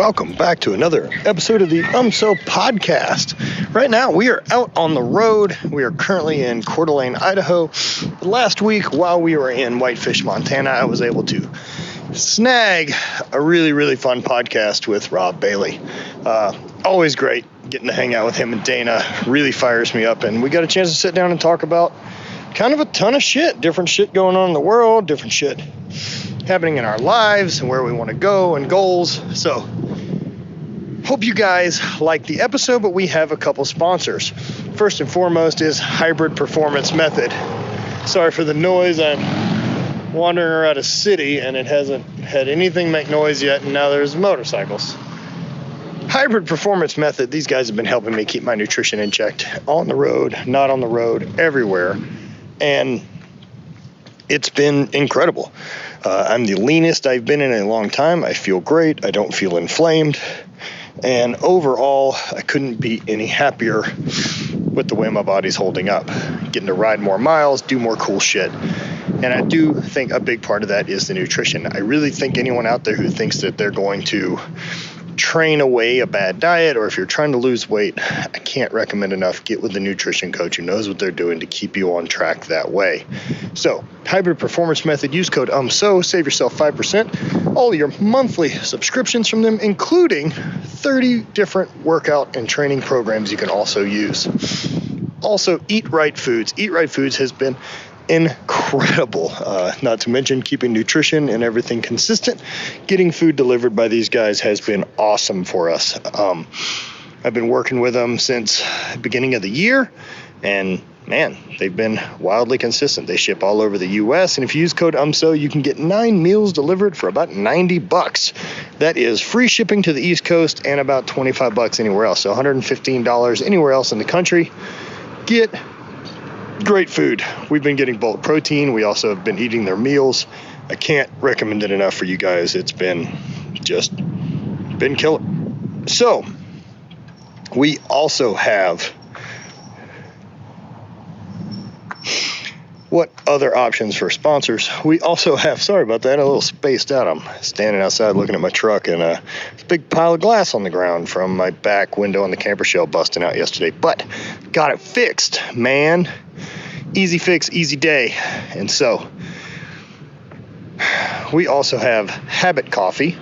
welcome back to another episode of the Umso podcast. Right now, we are out on the road. We are currently in Coeur d'Alene, Idaho. Last week, while we were in Whitefish, Montana, I was able to snag a really fun podcast with Rob Bailey. Always great getting to hang out with him and Dana. Really fires me up, and we got a chance to sit down and talk about kind of a ton of shit. Different shit going on in the world, different shit happening in our lives and where we want to go and goals. So hope you guys like the episode, but we have a couple sponsors. First and foremost is Hybrid Performance Method. Sorry for the noise. I'm wandering around a city and it hasn't had anything make noise yet, and now there's motorcycles. Hybrid Performance Method, these guys have been helping me keep my nutrition in check on the road, not on the road, everywhere. And it's been incredible. I'm the leanest I've been in a long time. I feel great. I don't feel inflamed. And overall, I couldn't be any happier with the way my body's holding up. Getting to ride more miles, do more cool shit. And I do think a big part of that is the nutrition. I really think anyone out there who thinks that they're going to train away a bad diet, or if you're trying to lose weight, I can't recommend enough, get with a nutrition coach who knows what they're doing to keep you on track that way. So, Hybrid Performance Method, use code UMSO, save yourself 5%. All your monthly subscriptions from them, including 30 different workout and training programs you can also use. Also, Eat Right Foods. Eat Right Foods has been incredible, not to mention keeping nutrition and everything consistent. Getting food delivered by these guys has been awesome for us. I've been working with them since the beginning of the year, and man, they've been wildly consistent. They ship all over the U.S., and if you use code UMSO, you can get 9 meals delivered for about $90. That is free shipping to the East Coast and about $25 anywhere else, so $115 anywhere else in the country. Get great food. We've been getting bulk protein. We also have been eating their meals. I can't recommend it enough for you guys. It's been killer. So, we also have what other options for sponsors? We also have, sorry about that, a little spaced out. I'm standing outside looking at my truck, and there's a big pile of glass on the ground from my back window on the camper shell busting out yesterday. But got it fixed, man. Easy fix, easy day. And so we also have Habit Coffee.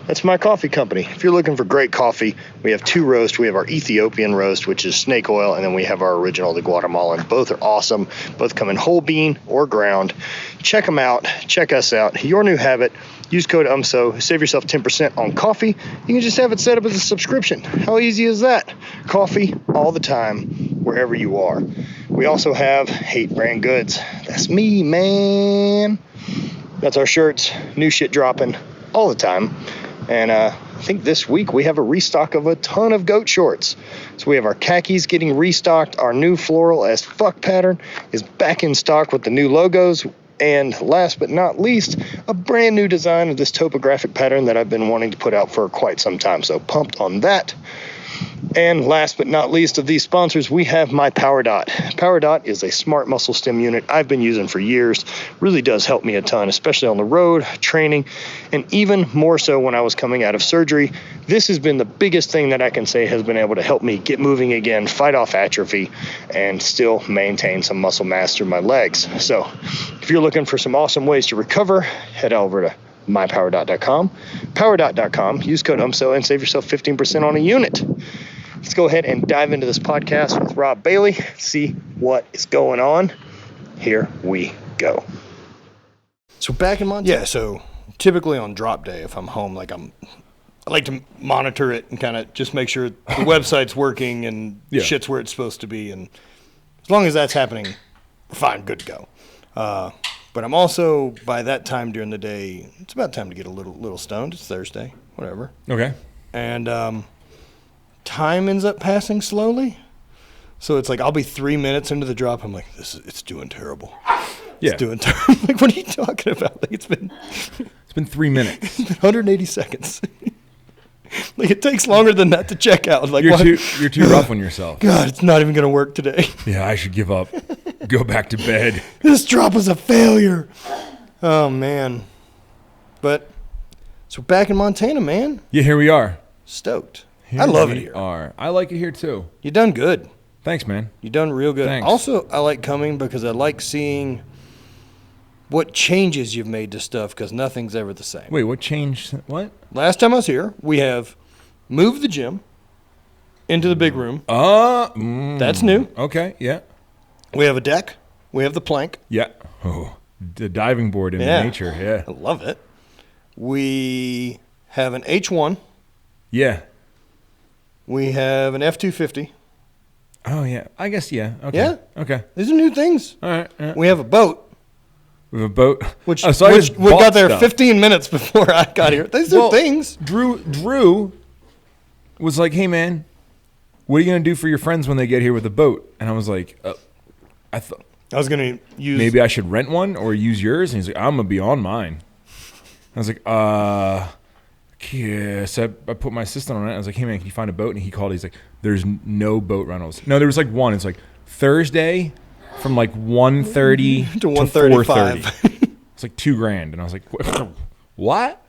That's my coffee company. If you're looking for great coffee, we have 2 roasts. We have our Ethiopian roast, which is snake oil, and then we have our original, the Guatemalan. Both are awesome. Both come in whole bean or ground. Check them out. Check us out. Your new habit. Use code UMSO. Save yourself 10% on coffee. You can just have it set up as a subscription. How easy is that? Coffee all the time, wherever you are. We also have Hate Brand Goods. That's me, man. That's our shirts. New shit dropping all the time. And I think this week we have a restock of a ton of goat shorts. So we have our khakis getting restocked. Our new floral as fuck pattern is back in stock with the new logos. And last but not least, a brand new design of this topographic pattern that I've been wanting to put out for quite some time. So pumped on that. And last but not least of these sponsors, we have my PowerDot. PowerDot is a smart muscle stim unit I've been using for years. Really does help me a ton, especially on the road, training, and even more so when I was coming out of surgery. This has been the biggest thing that I can say has been able to help me get moving again, fight off atrophy, and still maintain some muscle mass through my legs. So if you're looking for some awesome ways to recover, head over to mypowerdot.com, powerdot.com, use code UMSO and save yourself 15% on a unit. Let's go ahead and dive into this podcast with Rob Bailey, see what is going on. Here we go. So back in Montana. Yeah, so typically on drop day, if I'm home, I like to monitor it and kind of just make sure the website's working and shit's where it's supposed to be. And as long as that's happening, we're fine, good to go. But I'm also, by that time during the day, it's about time to get a little stoned. It's Thursday, whatever. Okay. And time ends up passing slowly. So it's like I'll be 3 minutes into the drop. I'm like, it's doing terrible. Yeah. It's doing terrible. Like, what are you talking about? Like, it's been 3 minutes. It's been 180 seconds. Like, it takes longer than that to check out. Like, you're too rough on yourself. God, it's not even going to work today. Yeah, I should give up. Go back to bed. This drop was a failure. Oh, man. But So we're back in Montana, man. Yeah, here we are. Stoked. I love it we here. Are. I like it here too. You done good. Thanks, man. You done real good. Thanks. Also, I like coming because I like seeing what changes you've made to stuff because nothing's ever the same. Wait, what changed? What? Last time I was here, we have moved the gym into the big room. That's new. Okay, yeah. We have a deck. We have the plank. Yeah. Oh, the diving board in nature, yeah. I love it. We have an H1. Yeah. We have an F250. Oh, yeah. I guess, yeah. Okay. Yeah. Okay. These are new things. All right. We have a boat. We have a boat. Which oh, so we got there stuff. 15 minutes before I got here. These are things. Drew was like, hey, man, what are you going to do for your friends when they get here with a boat? And I was like, I was going to use. Maybe I should rent one or use yours. And he's like, I'm going to be on mine. I was like, yeah. So I put my assistant on it. I was like, hey, man, can you find a boat? And he called. He's like, there's no boat rentals. No, there was like one. It's like Thursday from like 1:30 to 4:30. It's like $2,000. And I was like, what?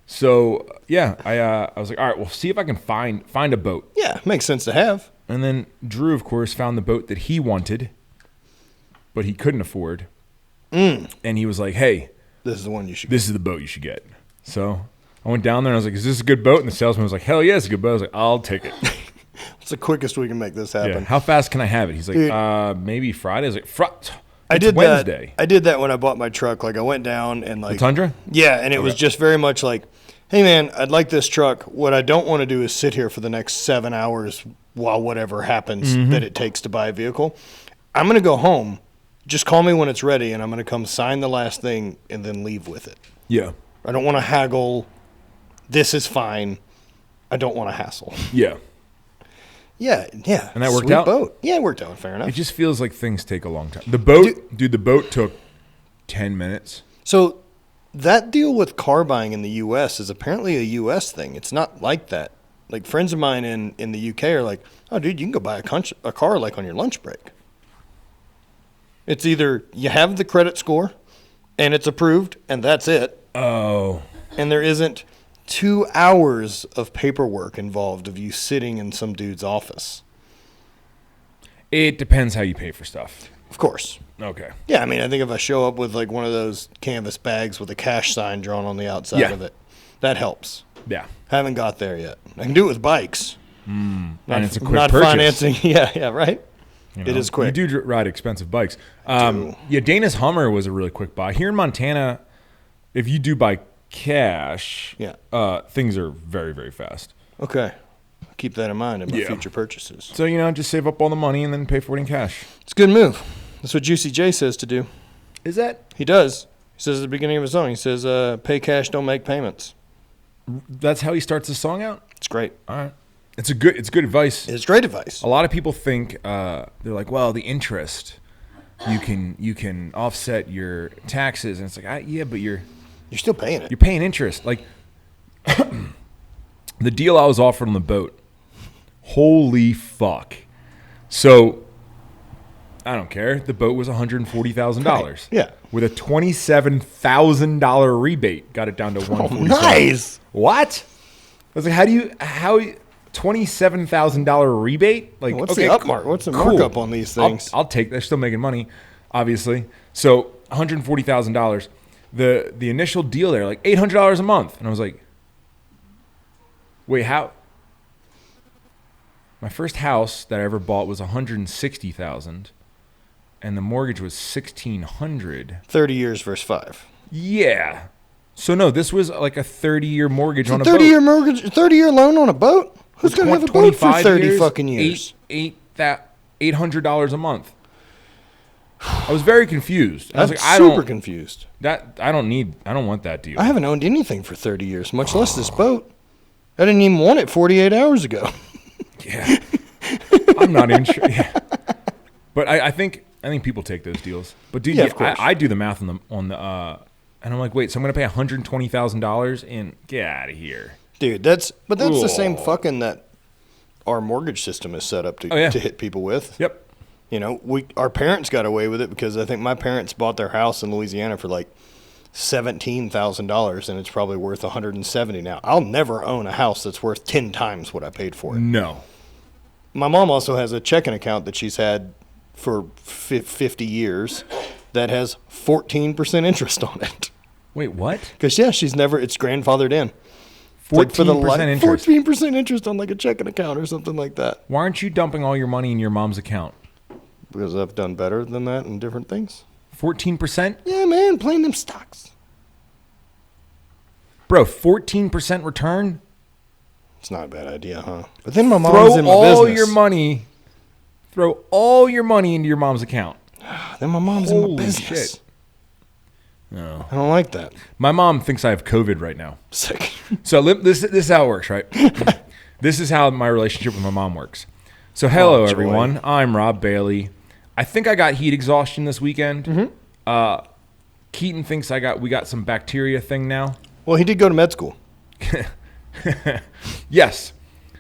So, yeah, I was like, all right, well, see if I can find a boat. Yeah, makes sense to have. And then Drew, of course, found the boat that he wanted, but he couldn't afford. And he was like, hey. This is the one you should get. This is the boat you should get. So I went down there and I was like, is this a good boat? And the salesman was like, hell yeah, it's a good boat. I was like, I'll take it. It's the quickest we can make this happen. Yeah. How fast can I have it? He's like, Dude, maybe Friday. I was like, Wednesday. I did that when I bought my truck. Like I went down and like. The Tundra? Yeah, and it was just very much like, hey man, I'd like this truck. What I don't want to do is sit here for the next 7 hours while whatever happens that it takes to buy a vehicle. I'm going to go home. Just call me when it's ready, and I'm going to come sign the last thing and then leave with it. Yeah. I don't want to haggle. This is fine. I don't want to hassle. Yeah. Yeah. And that worked Sweet out? Boat. Yeah, it worked out. Fair enough. It just feels like things take a long time. The boat, the boat took 10 minutes. So that deal with car buying in the U.S. is apparently a U.S. thing. It's not like that. Like friends of mine in the U.K. are like, oh, dude, you can go buy a car like on your lunch break. It's either you have the credit score and it's approved and that's it. Oh. And there isn't 2 hours of paperwork involved of you sitting in some dude's office. It depends how you pay for stuff. Of course. Okay. Yeah, I mean, I think if I show up with like one of those canvas bags with a cash sign drawn on the outside of it, that helps. Yeah. Haven't got there yet. I can do it with bikes. And it's a quick not purchase. financing. Yeah, right? You know, it is quick. You do ride expensive bikes. Yeah, Dana's Hummer was a really quick buy. Here in Montana, if you do buy cash, things are very, very fast. Okay. I'll keep that in mind in my future purchases. So, just save up all the money and then pay for it in cash. It's a good move. That's what Juicy J says to do. Is that? He does. He says at the beginning of his song, he says, pay cash, don't make payments. That's how he starts the song out? It's great. All right. It's good advice. It's great advice. A lot of people think they're like, well, the interest, you can offset your taxes, and it's like, yeah, but you're still paying it. You're paying interest. Like the deal I was offered on the boat, holy fuck! So I don't care. The boat was $140,000. Right. Yeah, with a $27,000 rebate, got it down to $147,000. Oh, nice. What? I was like, how $27,000 rebate? Like, what's the upmark? What's the markup on these things? I'll take that. They're still making money, obviously. So $140,000. The initial deal there, like $800 a month, and I was like, wait, how? My first house that I ever bought was $160,000, and the mortgage was $1,600. 30 years versus 5. Yeah. So no, this was like a 30-year mortgage on a 30-year mortgage, 30-year loan on a boat. Who's gonna have a boat for 30 fucking years? $800 a month. I was very confused. I was like, super confused. I don't want that deal. I haven't owned anything for 30 years, much less this boat. I didn't even want it 48 hours ago. Yeah. I'm not even sure. Yeah. But I think people take those deals. But dude, I do the math on the and I'm like, wait, so I'm gonna pay $120,000 and get out of here. Dude, that's the same fucking that our mortgage system is set up to hit people with. Yep. Our parents got away with it because I think my parents bought their house in Louisiana for like $17,000 and it's probably worth $170 now. I'll never own a house that's worth 10 times what I paid for it. No. My mom also has a checking account that she's had for 50 years that has 14% interest on it. Wait, what? Because, she's never, it's grandfathered in. 14% interest. 14% interest on like a checking account or something like that. Why aren't you dumping all your money in your mom's account? Because I've done better than that in different things. 14%? Yeah, man, playing them stocks. Bro, 14% return? It's not a bad idea, huh? But then my mom's in my Throw business. all your money into your mom's account. Then my mom's in my Holy business. shit. No. I don't like that. My mom thinks I have COVID right now. Sick. So this is how it works, right? This is how my relationship with my mom works. So hello, joy. everyone. I'm Rob Bailey. I think I got heat exhaustion this weekend. Mm-hmm. Keaton thinks we got some bacteria thing now. Well, he did go to med school. Yes.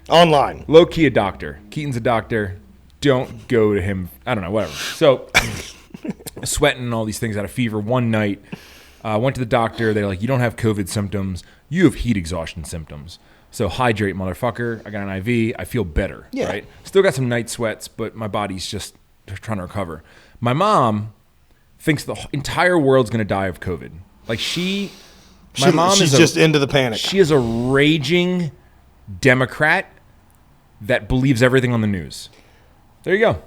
Online. Low-key a doctor. Keaton's a doctor. Don't go to him. I don't know, whatever. So sweating and all these things, out of fever one night. Went to the doctor. They're like, you don't have COVID symptoms. You have heat exhaustion symptoms. So hydrate, motherfucker. I got an IV. I feel better. Yeah. Right? Still got some night sweats, but my body's just trying to recover. My mom thinks the entire world's going to die of COVID. Like she's just into the panic. She is a raging Democrat that believes everything on the news. There you go.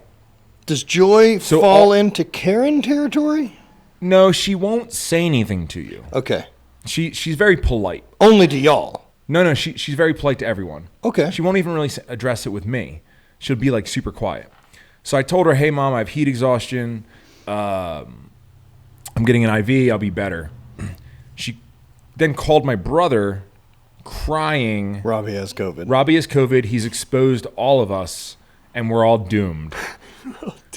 Does Joy fall into Karen territory? No, she won't say anything to you. Okay. She's very polite. Only to y'all. No, she's very polite to everyone. Okay. She won't even really address it with me. She'll be like super quiet. So I told her, hey, Mom, I have heat exhaustion. I'm getting an IV. I'll be better. She then called my brother crying. Robbie has COVID. Robbie has COVID. He's exposed all of us, and we're all doomed.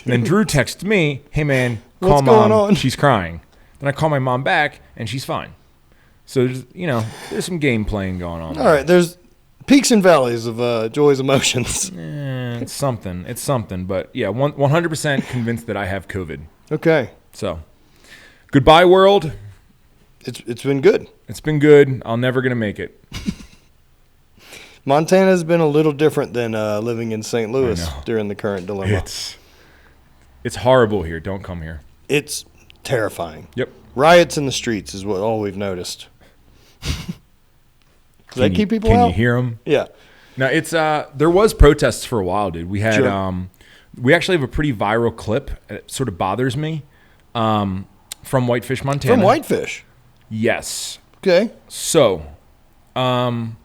Then Drew texts me, hey, man, call What's Mom. going on? She's crying. Then I call my mom back, and she's fine. So, there's some game playing going on. All right, there's peaks and valleys of Joy's emotions. It's something. But, yeah, 100% convinced that I have COVID. Okay. So, goodbye, world. It's been good. It's been good. I'm never going to make it. Montana's been a little different than living in St. Louis during the current dilemma. It's horrible here. Don't come here. It's terrifying. Yep. Riots in the streets is all we've noticed. Does that keep people out? Can you hear them? Yeah. No, it's there was protests for a while, dude. We had we actually have a pretty viral clip. It sort of bothers me. From Whitefish, Montana. From Whitefish. Yes. Okay. So, the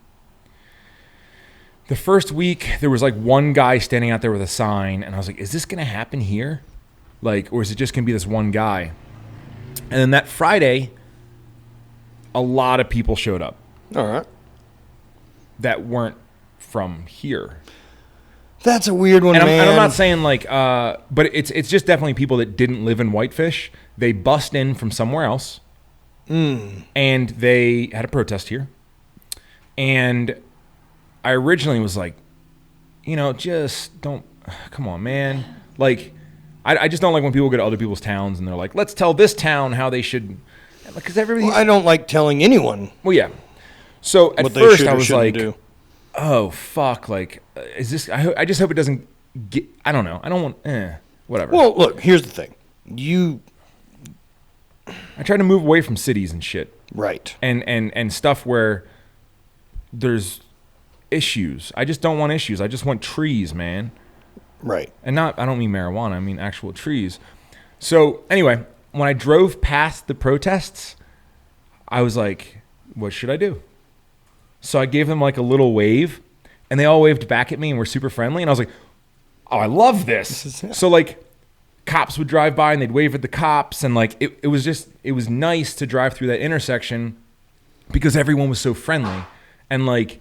first week there was like one guy standing out there with a sign, and I was like, "Is this gonna happen here? Like, or is it just gonna be this one guy?" And then that Friday, a lot of people showed up. All right. That weren't from here. That's a weird one, and man. I'm not saying like, but it's just definitely people that didn't live in Whitefish. They bust in from somewhere else, and they had a protest here. And I originally was like, just don't, come on, man. Like, I just don't like when people go to other people's towns and they're like, let's tell this town how they should, because everybody. Well, I don't like telling anyone. Well, yeah. So at what first I was like, do. oh, fuck, like, is this, I just hope it doesn't get, I don't know. I don't want, whatever. Well, look, here's the thing. I try to move away from cities and shit. Right. And stuff where there's issues. I just don't want issues. I just want trees, man. Right. And I don't mean marijuana. I mean actual trees. So anyway, when I drove past the protests, I was like, what should I do? So I gave them like a little wave, and they all waved back at me and were super friendly. And I was like, oh, I love this. So like cops would drive by and they'd wave at the cops. And like, it was nice to drive through that intersection because everyone was so friendly. And like,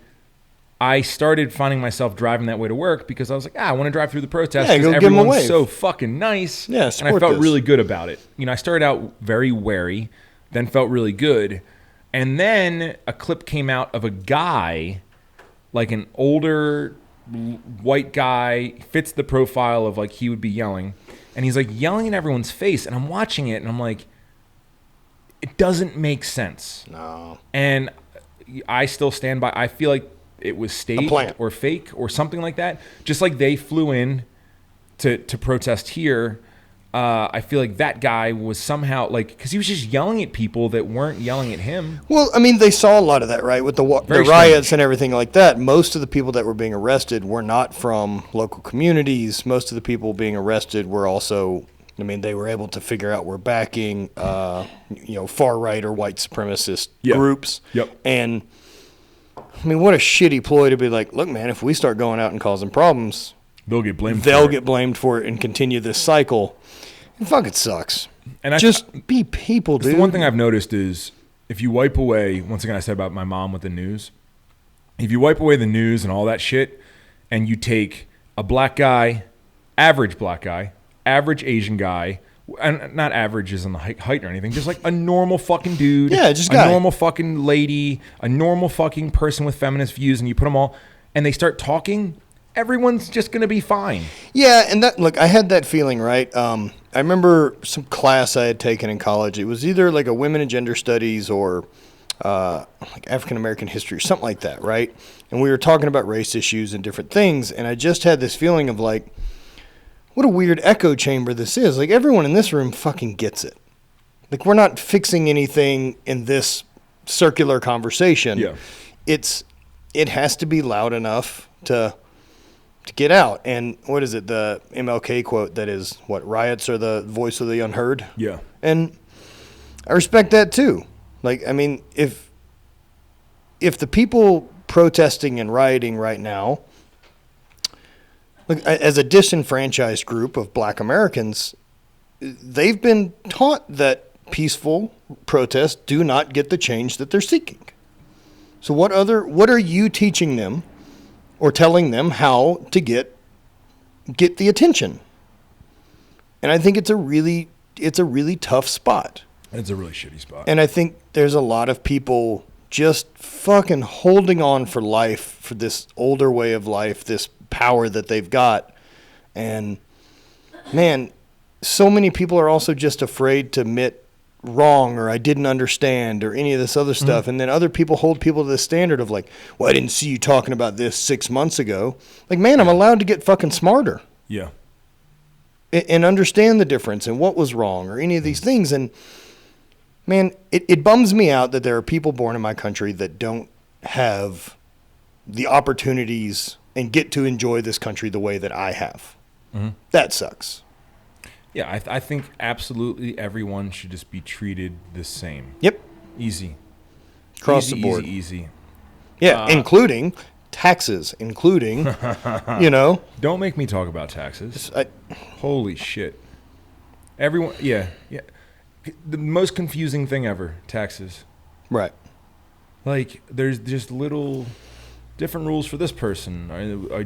I started finding myself driving that way to work because I was like, I want to drive through the protest because everyone's so fucking nice. Yeah, and I felt really good about it. I started out very wary, then felt really good. And then a clip came out of a guy, like an older white guy, fits the profile of like he would be yelling. And he's like yelling in everyone's face. And I'm watching it and I'm like, it doesn't make sense. No. And I still stand by. I feel like it was staged or fake or something like that. Just like they flew in to protest here. I feel like that guy was somehow because he was just yelling at people that weren't yelling at him. Well, I mean, they saw a lot of that, right? With the riots and everything like that. Most of the people that were being arrested were not from local communities. Most of the people being arrested were also, I mean, they were able to figure out we're backing, far right or white supremacist groups. Yep. And I mean, what a shitty ploy to be like, look, man, if we start going out and causing problems, they'll get blamed. Get blamed for it and continue this cycle. It fucking sucks. And just be people, dude. The one thing I've noticed is if you wipe away, once again, I said about my mom with the news. If you wipe away the news and all that shit, and you take a black guy, average Asian guy, and not average as in the height or anything, just like a normal fucking dude, just a normal fucking lady, a normal fucking person with feminist views, and you put them all, and they start talking, everyone's just going to be fine. Yeah, and I had that feeling, right? I remember some class I had taken in college. It was either like a women and gender studies or like African American history or something like that, right? And we were talking about race issues and different things, and I just had this feeling of like, what a weird echo chamber this is. Like, everyone in this room fucking gets it. Like, we're not fixing anything in this circular conversation. Yeah. It has to be loud enough to get out. And what is it, the MLK quote that is, what, riots are the voice of the unheard? Yeah. And I respect that too. Like, I mean, if the people protesting and rioting right now, look, as a disenfranchised group of black Americans, they've been taught that peaceful protests do not get the change that they're seeking. So what are you teaching them or telling them how to get the attention? And I think it's a really tough spot. It's a really shitty spot. And I think there's a lot of people just fucking holding on for life, for this older way of life, this power that they've got. And man, so many people are also just afraid to admit wrong or I didn't understand or any of this other stuff. And then other people hold people to the standard of like, well, I didn't see you talking about this 6 months ago. Like, man, I'm allowed to get fucking smarter. Yeah. And understand the difference and what was wrong or any of these things. And man, it bums me out that there are people born in my country that don't have the opportunities and get to enjoy this country the way that I have. Mm-hmm. That sucks. Yeah, I think absolutely everyone should just be treated the same. Yep. Easy. Across the board. Easy. Yeah, including taxes, including, Don't make me talk about taxes. Holy shit. Everyone, yeah. The most confusing thing ever, taxes. Right. Like, there's just little different rules for this person.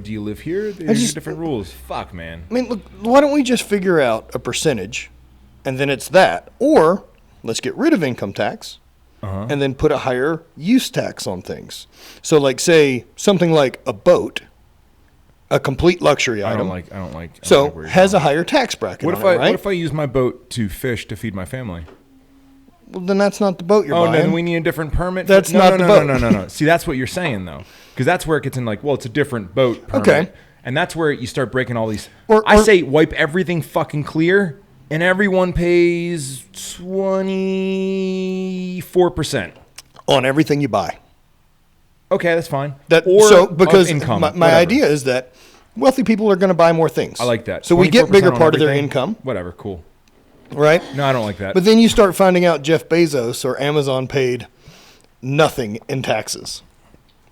Do you live here? There's different rules. Fuck, man. I mean, look, why don't we just figure out a percentage, and then it's that? Or let's get rid of income tax, and then put a higher use tax on things. So, like, say, something like a boat, a complete luxury item. I don't like so, has a higher tax bracket on it, right? What if I use my boat to fish to feed my family? Well, then that's not the boat you're buying. Oh, then we need a different permit? That's not the boat. No. See, that's what you're saying, though. Because that's where it gets in, like, well, it's a different boat permit. Okay. And that's where you start breaking all these. I say wipe everything fucking clear, and everyone pays 24%. On everything you buy. Okay, that's fine. Because income, my idea is that wealthy people are going to buy more things. I like that. So we get bigger part of their income. Whatever, cool. Right? No, I don't like that. But then you start finding out Jeff Bezos or Amazon paid nothing in taxes.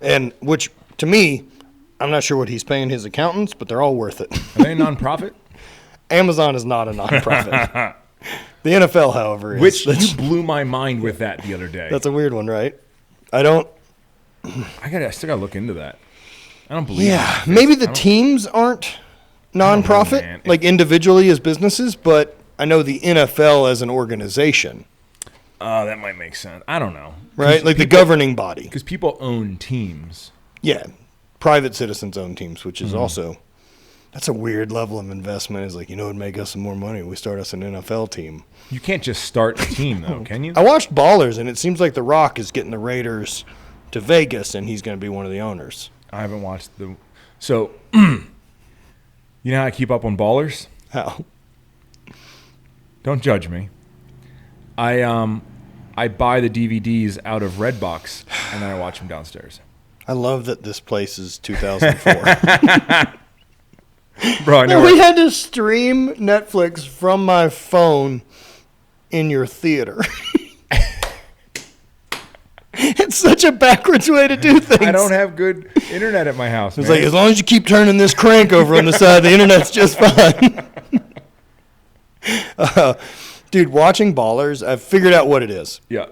And which, to me, I'm not sure what he's paying his accountants, but they're all worth it. Are they a nonprofit? Amazon is not a nonprofit. The NFL, however, is. Which you blew my mind with that the other day. That's a weird one, right? I still gotta look into that. I don't believe. Yeah, maybe the teams aren't nonprofit, like individually as businesses, but I know the NFL as an organization. That might make sense. I don't know. Right? Like the governing body. Because people own teams. Yeah. Private citizens own teams, which is also That's a weird level of investment. It's like, it'd make us some more money. We start us an NFL team. You can't just start a team, though, can you? I watched Ballers, and it seems like The Rock is getting the Raiders to Vegas, and he's going to be one of the owners. I haven't watched the... So, you know how I keep up on Ballers? How? Don't judge me. I buy the DVDs out of Redbox, and then I watch them downstairs. I love that this place is 2004. Bro, I know. We had to stream Netflix from my phone in your theater. It's such a backwards way to do things. I don't have good internet at my house. It's like, as long as you keep turning this crank over on the side, the internet's just fine. Dude, watching Ballers, I've figured out what it is. Yeah.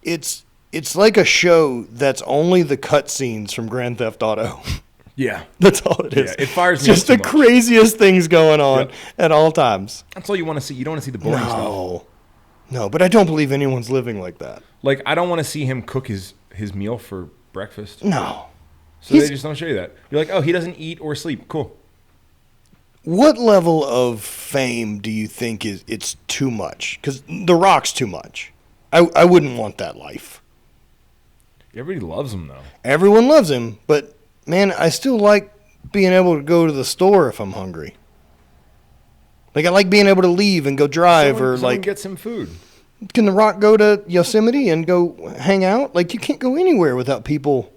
It's like a show that's only the cutscenes from Grand Theft Auto. Yeah. That's all it is. Yeah, it fires me just up the too much. Craziest things going on at all times. That's all you want to see. You don't want to see the boring stuff. No, but I don't believe anyone's living like that. Like, I don't want to see him cook his meal for breakfast. No. So they just don't show you that. You're like, oh, he doesn't eat or sleep. Cool. What level of fame do you think it's too much? Because The Rock's too much. I wouldn't want that life. Everybody loves him, though. Everyone loves him, but, man, I still like being able to go to the store if I'm hungry. Like, I like being able to leave and go drive Someone get some food. Can The Rock go to Yosemite and go hang out? Like, you can't go anywhere without people.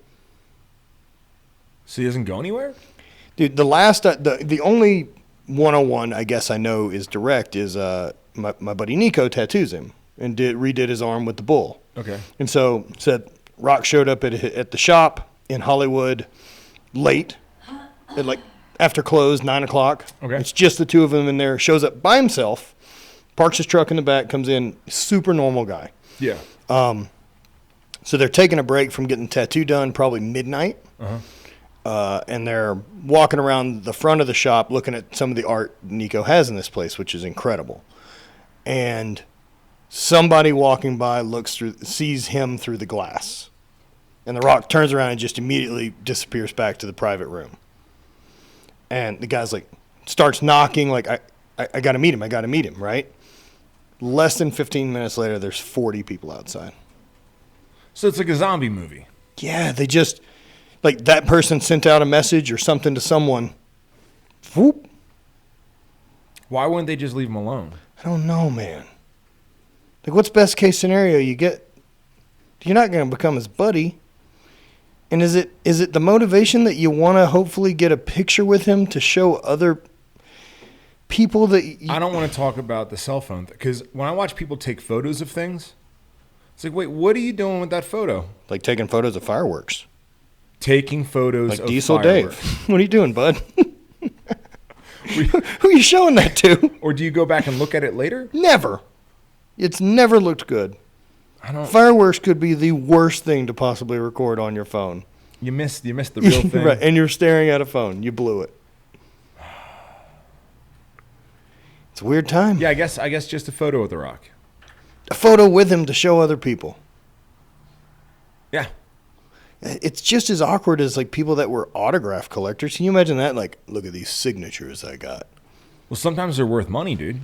So he doesn't go anywhere? Dude, the only one-on-one I guess I know is direct is my buddy Nico tattoos him and redid his arm with the bull. Okay. And so said Rock showed up at the shop in Hollywood late, at like after close, 9 o'clock. Okay. It's just the two of them in there. Shows up by himself, parks his truck in the back, comes in, super normal guy. Yeah. So they're taking a break from getting the tattoo done, probably midnight. And they're walking around the front of the shop looking at some of the art Nico has in this place, which is incredible. And somebody walking by sees him through the glass. And The Rock turns around and just immediately disappears back to the private room. And the guy's like, starts knocking, like, I got to meet him, right? Less than 15 minutes later, there's 40 people outside. So it's like a zombie movie. Yeah, they just... Like, that person sent out a message or something to someone. Whoop. Why wouldn't they just leave him alone? I don't know, man. Like, what's best case scenario? You're not going to become his buddy. And is it the motivation that you want to hopefully get a picture with him to show other people that I don't want to talk about the cell phone because when I watch people take photos of things, it's like, wait, what are you doing with that photo? Like taking photos of fireworks. Taking photos of Diesel fireworks. Dave. What are you doing, bud? Who are you showing that to? Or do you go back and look at it later? Never. It's never looked good. Fireworks could be the worst thing to possibly record on your phone. You missed the real thing. Right, and you're staring at a phone. You blew it. It's a weird time. Yeah, I guess just a photo of The Rock. A photo with him to show other people. Yeah. It's just as awkward as like people that were autograph collectors. Can you imagine that? Like, look at these signatures I got. Well, sometimes they're worth money, dude.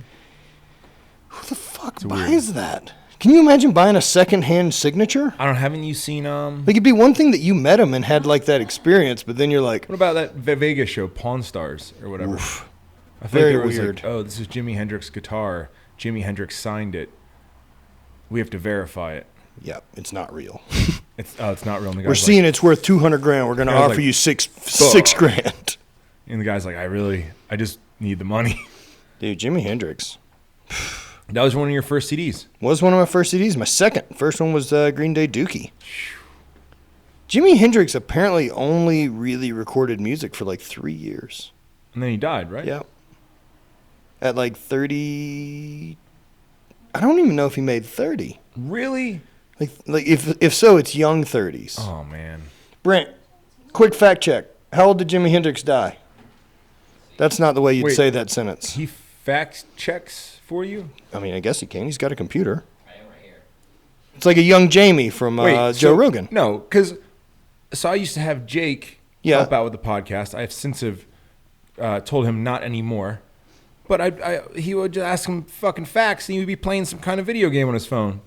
Who the fuck buys that? Can you imagine buying a secondhand signature? Haven't you seen Like, it'd be one thing that you met him and had like that experience, but then you're like, what about that Vegas show, Pawn Stars or whatever? Oof. I think Very there was weird. like, oh, this is Jimi Hendrix's guitar. Jimi Hendrix signed it. We have to verify it. yeah, it's not real. It's not real. And the guy's We're seeing it's worth $200,000. We're going to offer like, you six grand. And the guy's like, I just need the money. Dude, Jimi Hendrix That was one of your first CDs. was one of my first CDs. My second. First one was Green Day Dookie. Jimi Hendrix apparently only really recorded music for like 3 years. And then he died, right? Yeah. At like 30. I don't even know if he made 30. Really? Like if so, it's young 30s. Oh, man. Brent, quick fact check. How old did Jimi Hendrix die? That's not the way you'd say that sentence. He fact checks for you? I mean, I guess he can. He's got a computer. I am right here. It's like a young Jamie from Joe Rogan. No, because I used to have Jake help out with the podcast. I have since have told him not anymore. But he would just ask him fucking facts, and he would be playing some kind of video game on his phone.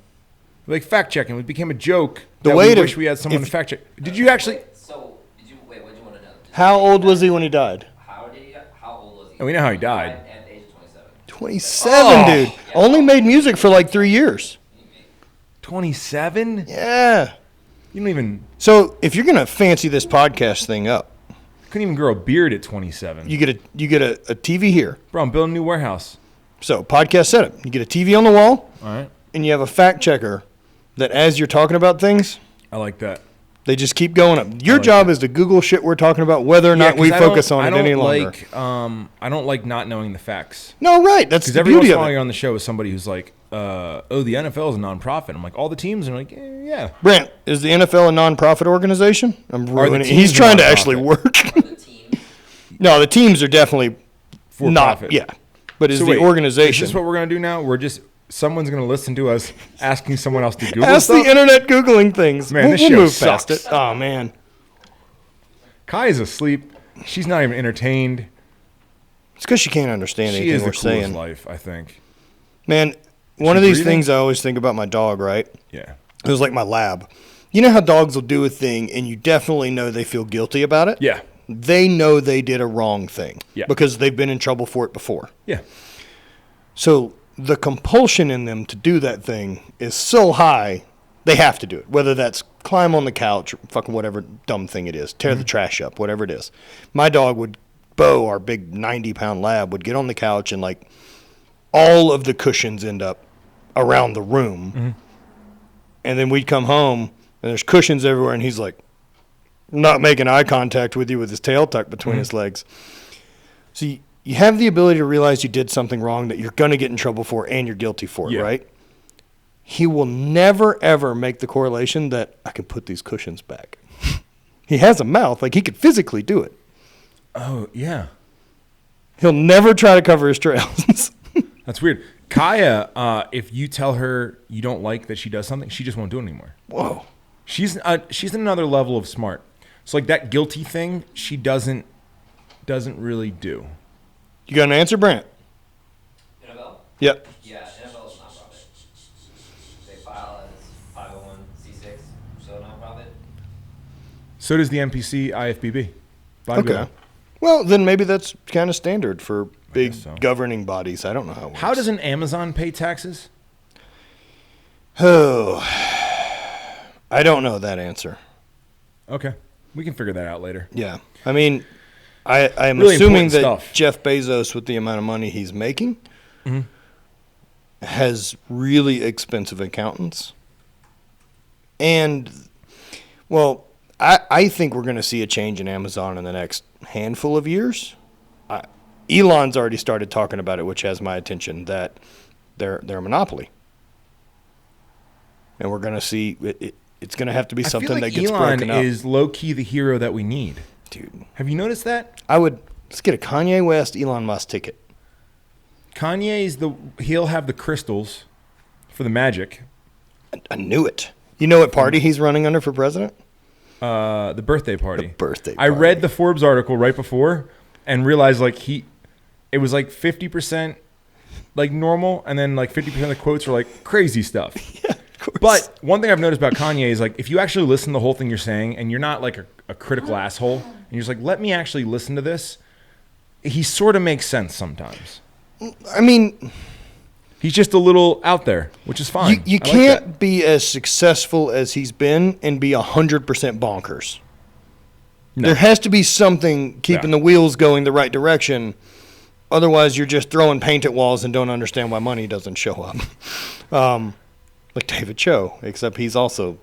Like fact checking. It became a joke. We wish we had someone to fact check. Did you actually? So, what did you want to know? How old was he when he died? How old was he? And we know how he died. At the age of 27. 27, dude. Yeah. Only made music for like 3 years. 27? Yeah. You don't even. So if you're gonna fancy this podcast thing up, Couldn't even grow a beard at 27. you get a TV here. Bro, I'm building a new warehouse. So podcast setup. You get a TV on the wall, All right. and you have a fact checker that as you're talking about things, I like that. they just keep going up. Your like job that. is to Google shit we're talking about, whether or not 'cause we I focus don't- on I it any don't longer. I don't like not knowing the facts. No, right. That's Because the every once beauty in a of while it. you're on the show with somebody who's like, the NFL is a nonprofit. I'm like, all the teams? And they're like, yeah. Brent, is the NFL a non-profit organization? I'm the ruining it. teams He's a trying to nonprofit? actually work. Are the teams? No, the teams are definitely For not. profit. Yeah. But is So the wait, organization. Is this what we're going to do now? Someone's going to listen to us asking someone else to Google Ask stuff? the internet Googling things. Man, we'll, this we'll show move past sucks. it. Oh, man. Kai is asleep. She's not even entertained. It's because she can't understand She anything is the we're coolest saying. life, I think. Man, one she of these breathing? things I always think about my dog, right? Yeah. It was like my lab. You know how dogs will do a thing and you definitely know they feel guilty about it? Yeah. They know they did a wrong thing Yeah. because they've been in trouble for it before. Yeah. So the compulsion in them to do that thing is so high, they have to do it. Whether that's climb on the couch, or fucking whatever dumb thing it is, tear the trash up, whatever it is. My dog would, Bo, our big 90-pound lab, would get on the couch and like all of the cushions end up around the room. And then we'd come home and there's cushions everywhere and he's like not making eye contact with you with his tail tucked between his legs. So you have the ability to realize you did something wrong that you're going to get in trouble for and you're guilty for it, Yeah. right? He will never, ever make the correlation that I can put these cushions back. He has a mouth. Like, he could physically do it. Oh, yeah. He'll never try to cover his trails. That's weird. Kaya, if you tell her you don't like that she does something, she just won't do it anymore. Whoa. She's in another level of smart. So like that guilty thing, she doesn't really do. You got an answer, Brant? NFL? Yep. Yeah, NFL is a nonprofit. They file as 501c6, so nonprofit. So does the NPC IFBB. Okay. Well, then maybe that's kind of standard for big guess so. governing bodies. I don't know how it works. How does an Amazon pay taxes? Oh, I don't know that answer. Okay. We can figure that out later. Yeah. I mean, I'm Really assuming important that stuff. Jeff Bezos, with the amount of money he's making, has really expensive accountants. And, well, I think we're going to see a change in Amazon in the next handful of years. Elon's already started talking about it, which has my attention, that they're a monopoly. And we're going to see it's going to have to be something I feel like that gets Elon broken up. is low-key the hero that we need. Dude, Have you noticed that? let's get a Kanye West, Elon Musk ticket. He'll have the crystals for the magic. I knew it. You know what party he's running under for president? The birthday party. The birthday I party. read the Forbes article right before and realized like it was like 50% like normal and then like 50% of the quotes were like crazy stuff. Yeah, of course. But one thing I've noticed about Kanye is like if you actually listen to the whole thing you're saying and you're not like a critical asshole and you're just like, let me actually listen to this, he sort of makes sense sometimes. I mean, He's just a little out there, which is fine. you I like can't that. be as successful as he's been and be 100% bonkers. No. There has to be something keeping Yeah. the wheels going the right direction. Otherwise, you're just throwing paint at walls and don't understand why money doesn't show up. Like David Cho, except he's also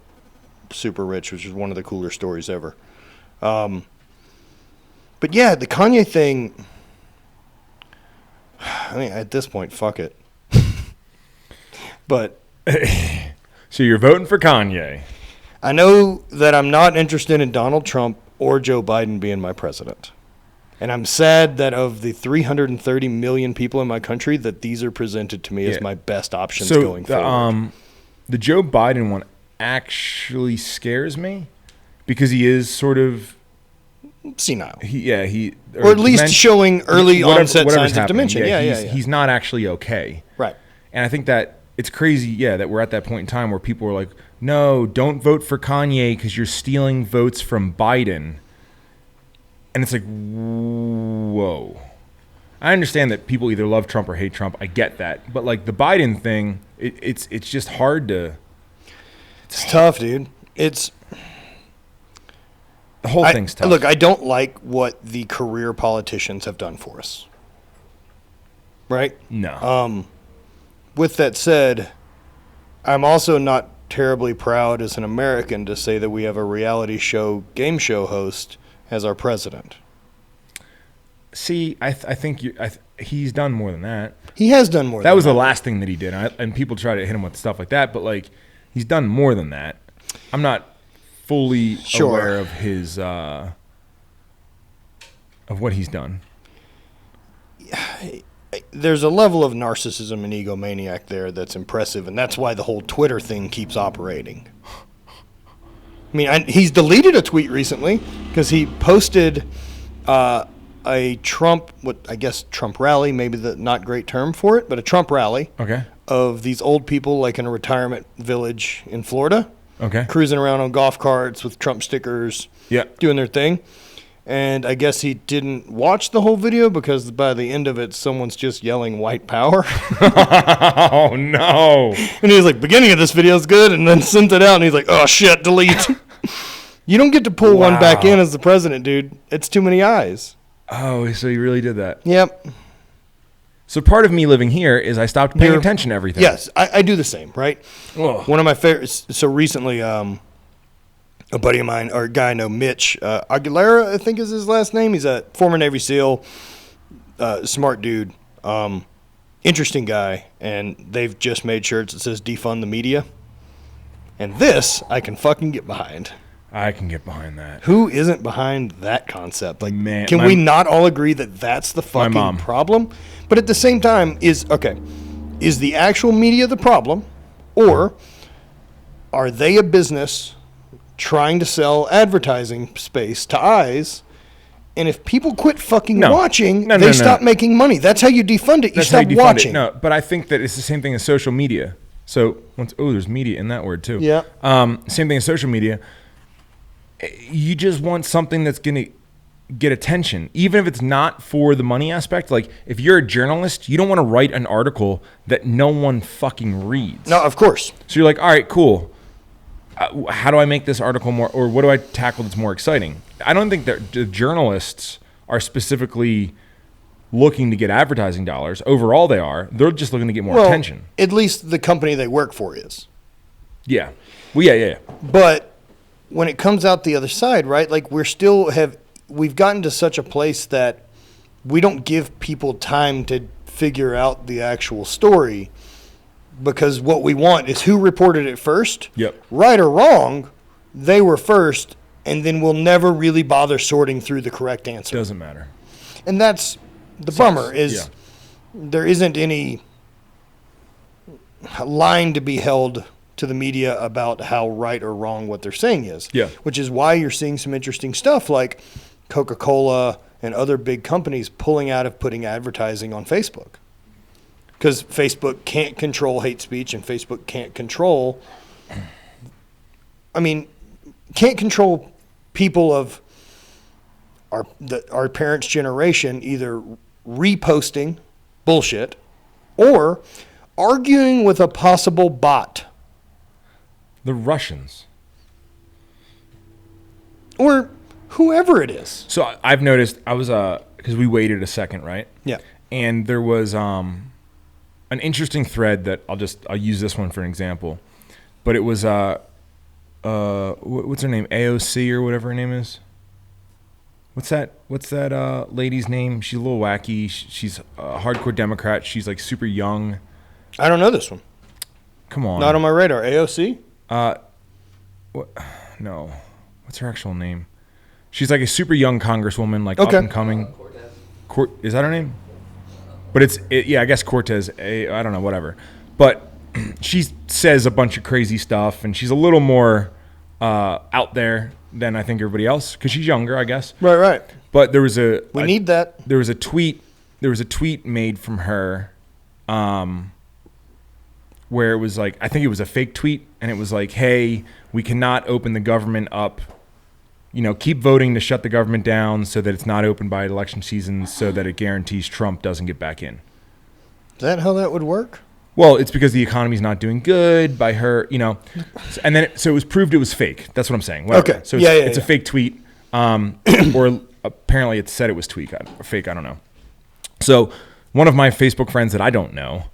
super rich, which is one of the cooler stories ever. But yeah, the Kanye thing, I mean, at this point, fuck it. But So you're voting for Kanye. I know that I'm not interested in Donald Trump or Joe Biden being my president. And I'm sad that of the 330 million people in my country, that these are presented to me as my best options going forward. The Joe Biden one actually scares me because he is sort of senile. Or at least showing early onset signs of dementia. Yeah, He's not actually okay. Right. And I think that it's crazy, that we're at that point in time where people are like, no, don't vote for Kanye because you're stealing votes from Biden. And it's like, whoa. I understand that people either love Trump or hate Trump. I get that. But like the Biden thing, it's just hard to... It's tough, dude. The whole thing's tough. Look, I don't like what the career politicians have done for us. Right? No. With that said, I'm also not terribly proud as an American to say that we have a reality show, game show host as our president. See, I think he's done more than that. He has done more than that. That was the last thing that he did. And people try to hit him with stuff like that, but like he's done more than that. I'm not fully aware of his of what he's done. There's a level of narcissism and egomaniac there that's impressive, and that's why the whole Twitter thing keeps operating. I mean, he's deleted a tweet recently because he posted a Trump rally, maybe the not great term for it, but a Trump rally. Okay. Of these old people like in a retirement village in Florida. Okay. Cruising around on golf carts with Trump stickers. Yeah. Doing their thing. And I guess he didn't watch the whole video because by the end of it, someone's just yelling white power. Oh, no. And he was like, beginning of this video is good, and then sent it out, and he's like, oh, shit, delete. You don't get to pull one back in as the president, dude. It's too many eyes. Oh, so he really did that. Yep. So part of me living here is I stopped paying attention to everything. Yes, I do the same, right? Ugh. One of my favorites, so recently, a buddy of mine, or a guy I know, Mitch Aguilera, I think is his last name. He's a former Navy SEAL, smart dude, interesting guy, and they've just made shirts that says defund the media. And this I can fucking get behind. I can get behind that. Who isn't behind that concept? Like, man, can we not all agree that that's the fucking problem? But at the same time, is the actual media the problem, or are they a business trying to sell advertising space to eyes? And if people quit fucking watching, they stop making money. That's how you defund it. You stop watching. No, but I think that it's the same thing as social media. So, there's media in that word too. Yeah. Same thing as social media. You just want something that's going to get attention, even if it's not for the money aspect. Like, if you're a journalist, you don't want to write an article that no one fucking reads. No, of course. So you're like, all right, cool. How do I make this article more, or what do I tackle that's more exciting? I don't think that the journalists are specifically looking to get advertising dollars. Overall, they are. They're just looking to get more attention. At least the company they work for is. Yeah. Well, yeah. But when it comes out the other side, right? Like, we've gotten to such a place that we don't give people time to figure out the actual story, because what we want is who reported it first. Yep. Right or wrong, they were first, and then we'll never really bother sorting through the correct answer. Doesn't matter. And that's the bummer, is there isn't any line to be held to the media about how right or wrong what they're saying is. Yeah. Which is why you're seeing some interesting stuff like Coca-Cola and other big companies pulling out of putting advertising on Facebook. Because Facebook can't control hate speech, and Facebook can't control people of our parents' generation either reposting bullshit or arguing with a possible bot. The Russians. Or whoever it is. So I've noticed, I was, because we waited a second, right? Yeah. And there was an interesting thread that I'll use this one for an example. But it was, what's her name? AOC or whatever her name is? What's that lady's name? She's a little wacky. She's a hardcore Democrat. She's like super young. I don't know this one. Come on. Not on my radar. AOC? No. What's her actual name? She's like a super young congresswoman, like up and coming. Is that her name? But I guess Cortez. I don't know, whatever. But she says a bunch of crazy stuff, and she's a little more out there than I think everybody else because she's younger, I guess. Right. But there was a We need that. There was a tweet made from her, where it was like, I think it was a fake tweet, and it was like, hey, we cannot open the government up. Keep voting to shut the government down so that it's not open by election season so that it guarantees Trump doesn't get back in. Is that how that would work? Well, it's because the economy's not doing good by her, and then so it was proved it was fake. That's what I'm saying. Whatever. Okay. So it's a fake tweet, or apparently it said it was fake. I don't know. So one of my Facebook friends that I don't know,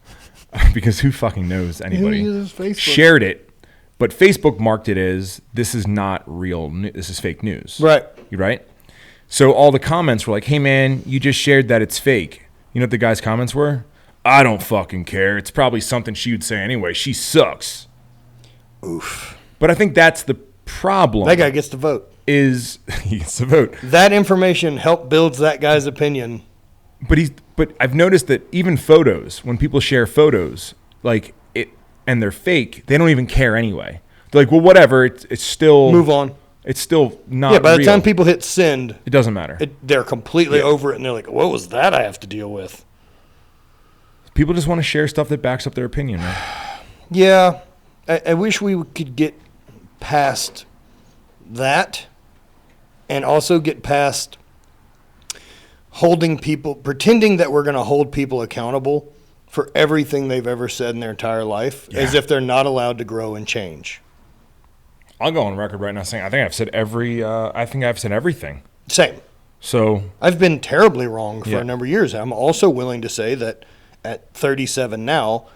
because who fucking knows anybody, Who uses Facebook? shared it, but Facebook marked it as this is not real. This is fake news. Right. Right. So all the comments were like, "Hey man, you just shared that it's fake." You know what the guy's comments were? I don't fucking care. It's probably something she would say anyway. She sucks. Oof. But I think that's the problem. That guy gets to vote. He gets to vote. That information helped builds that guy's opinion. But I've noticed that even photos, when people share photos, like it, and they're fake, they don't even care anyway. They're like, well, whatever. It's still Move on. It's still not. Yeah. By the real. time people hit send, it doesn't matter. they're completely over it, and they're like, "What was that? I have to deal with." People just want to share stuff that backs up their opinion, right? Yeah, I wish we could get past that, and also get past pretending that we're going to hold people accountable for everything they've ever said in their entire life, as if they're not allowed to grow and change. I'll go on record right now saying I think I've said everything. Same. So I've been terribly wrong for Yeah. a number of years. I'm also willing to say that at 37 now,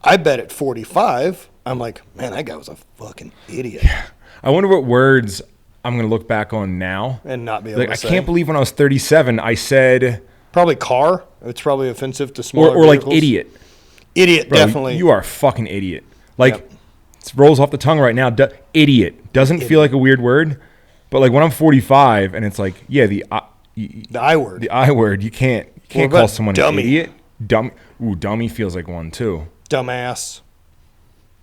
I bet at 45, I'm like, man, that guy was a fucking idiot. I wonder what words I'm going to look back on now. And not be able Like, to I say. can't believe when I was 37, I said, Probably car. It's probably offensive to smaller or like vehicles. idiot. Idiot, Bro, definitely. You are a fucking idiot. Like, Yep. it rolls off the tongue right now. Idiot. Doesn't feel like a weird word. But like when I'm 45 and it's like, yeah, the I word. the I word, you can't What call about someone dummy? an idiot. Dummy feels like one too. Dumbass.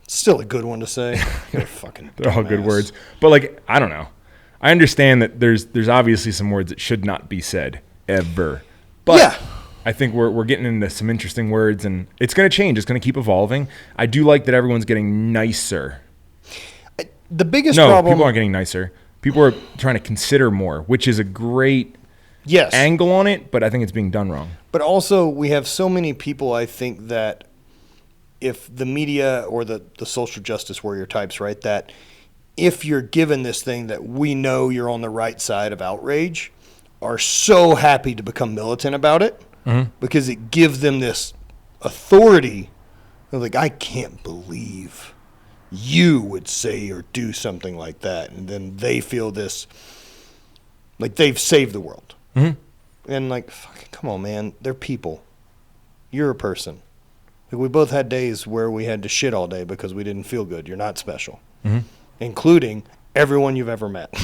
Still a good one to say. You're a fucking They're all good dumbass. words. But like, I don't know. I understand that there's obviously some words that should not be said ever. But Yeah. I think we're getting into some interesting words, and it's going to change. It's going to keep evolving. I do like that everyone's getting nicer. The biggest No, problem. people aren't getting nicer. People are trying to consider more, which is a great yes. angle on it, but I think it's being done wrong. But also, we have so many people, I think, that if the media or the social justice warrior types, right, that if you're given this thing that we know you're on the right side of outrage, are so happy to become militant about it because it gives them this authority. They're like, I can't believe you would say or do something like that. And then they feel this, like they've saved the world. And like, fucking, come on, man. They're people. You're a person. Like, we both had days where we had to shit all day because we didn't feel good. You're not special. Including everyone you've ever met.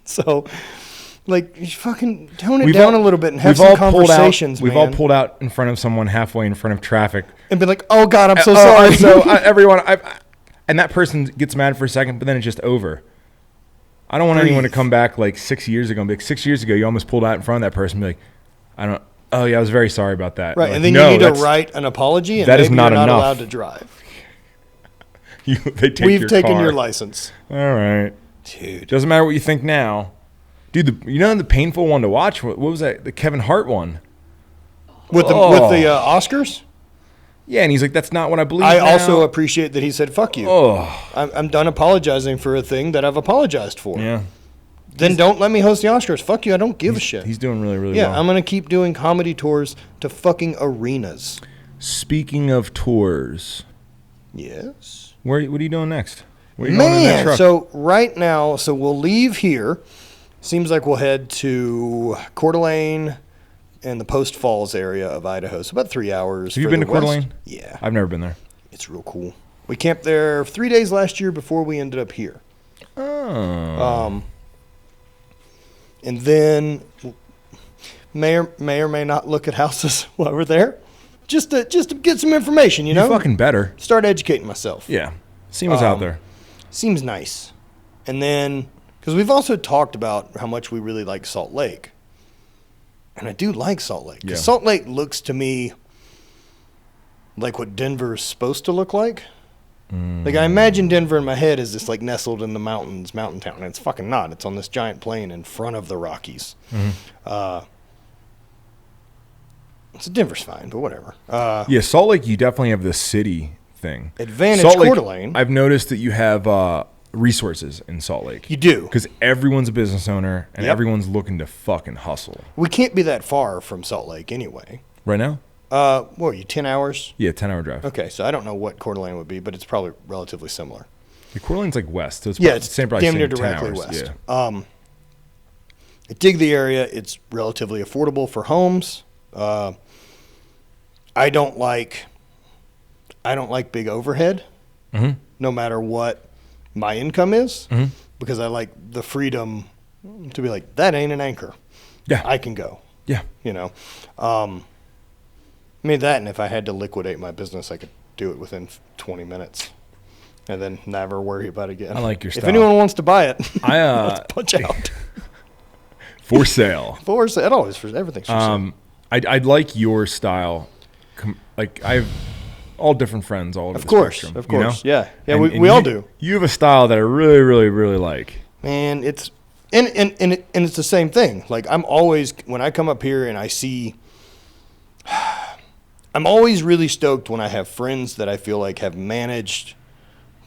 So, like, you fucking tone it down a little bit and have some conversations, We've man. all pulled out in front of someone halfway in front of traffic. And been like, oh, God, I'm so sorry. Everyone, and that person gets mad for a second, but then it's just over. I don't want anyone to come back like 6 years ago and be like, 6 years ago, you almost pulled out in front of that person and be like, oh, yeah, I was very sorry about that. Right, Like, and then no, you need to that's- write an apology, and that maybe is not you're not enough. allowed to drive. They take We've your taken car. your license. All right. Dude. Doesn't matter what you think now. Dude, the painful one to watch, what was that? The Kevin Hart one. With the Oscars? Yeah, and he's like, that's not what I believe I now. also appreciate that he said, fuck you. Oh, I'm done apologizing for a thing that I've apologized for. yeah. Then don't let me host the Oscars. Fuck you. I don't give a shit. He's doing really, really Yeah, well. I'm going to keep doing comedy tours to fucking arenas. Speaking of tours, Yes. what are you doing next? Where are you going in that Man, truck? so right now, we'll leave here. Seems like we'll head to Coeur d'Alene and the Post Falls area of Idaho. So about 3 hours. Have you been to further Coeur west. d'Alene? Yeah. I've never been there. It's real cool. We camped there 3 days last year before we ended up here. Oh. And then may or may not look at houses while we're there. Just to get some information, you know? You fucking better. Start educating myself. Yeah. See what's out there. Seems nice. And then Because we've also talked about how much we really like Salt Lake. And I do like Salt Lake. Yeah. Salt Lake looks to me like what Denver's supposed to look like. Like, I imagine Denver in my head is just like nestled in the mountains, mountain town. And it's fucking not. It's on this giant plain in front of the Rockies. So Denver's fine, but whatever. Yeah, Salt Lake, you definitely have the city thing. Advantage Salt Lake, Coeur d'Alene. I've noticed that you have resources in Salt Lake. You do. Because everyone's a business owner and Yep. everyone's looking to fucking hustle. We can't be that far from Salt Lake anyway. Right now? What are you, 10 hours? Yeah, 10-hour drive. Okay, so I don't know what Coeur d'Alene would be, but it's probably relatively similar. The Coeur d'Alene's like west. So it's Yeah, probably, it's probably damn near 10 directly hours. west. Yeah. I dig the area. It's relatively affordable for homes. I don't like big overhead, no matter what my income is, because I like the freedom to be like, that ain't an anchor. Yeah. I can go. Yeah. You know, I mean that, and if I had to liquidate my business, I could do it within 20 minutes, and then never worry about it again. I like your If style. anyone wants to buy it, I let's punch out. for sale. For sale, always for everything's for sale. I'd like your style. Like I have all different friends all over Of the course, spectrum, of you know? course, yeah. And We all do. You have a style that I really, really, really like. Man, it's and it's the same thing. Like, I'm always, when I come up here and I see, I'm always really stoked when I have friends that I feel like have managed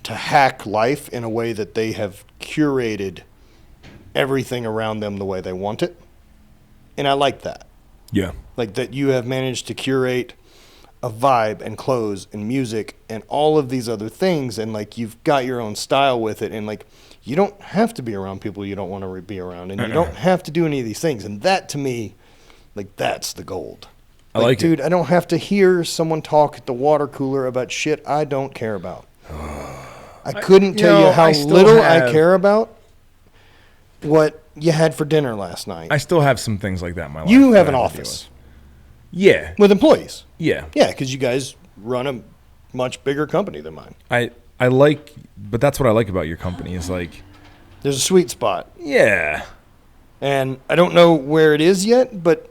to hack life in a way that they have curated everything around them the way they want it. And I like that. Yeah. Like, that you have managed to curate a vibe and clothes and music and all of these other things, and like, you've got your own style with it, and like, you don't have to be around people you don't want to be around, and you don't have to do any of these things. And that, to me, like, that's the gold. I like dude, it. I don't have to hear someone talk at the water cooler about shit I don't care about. I couldn't tell you how little I care about what you had for dinner last night. I still have some things like that in my life. You have an that I to deal office with. Yeah. with employees. Yeah. Yeah, because you guys run a much bigger company than mine. I like, but that's what I like about your company is like, There's a sweet spot. yeah, And I don't know where it is yet, but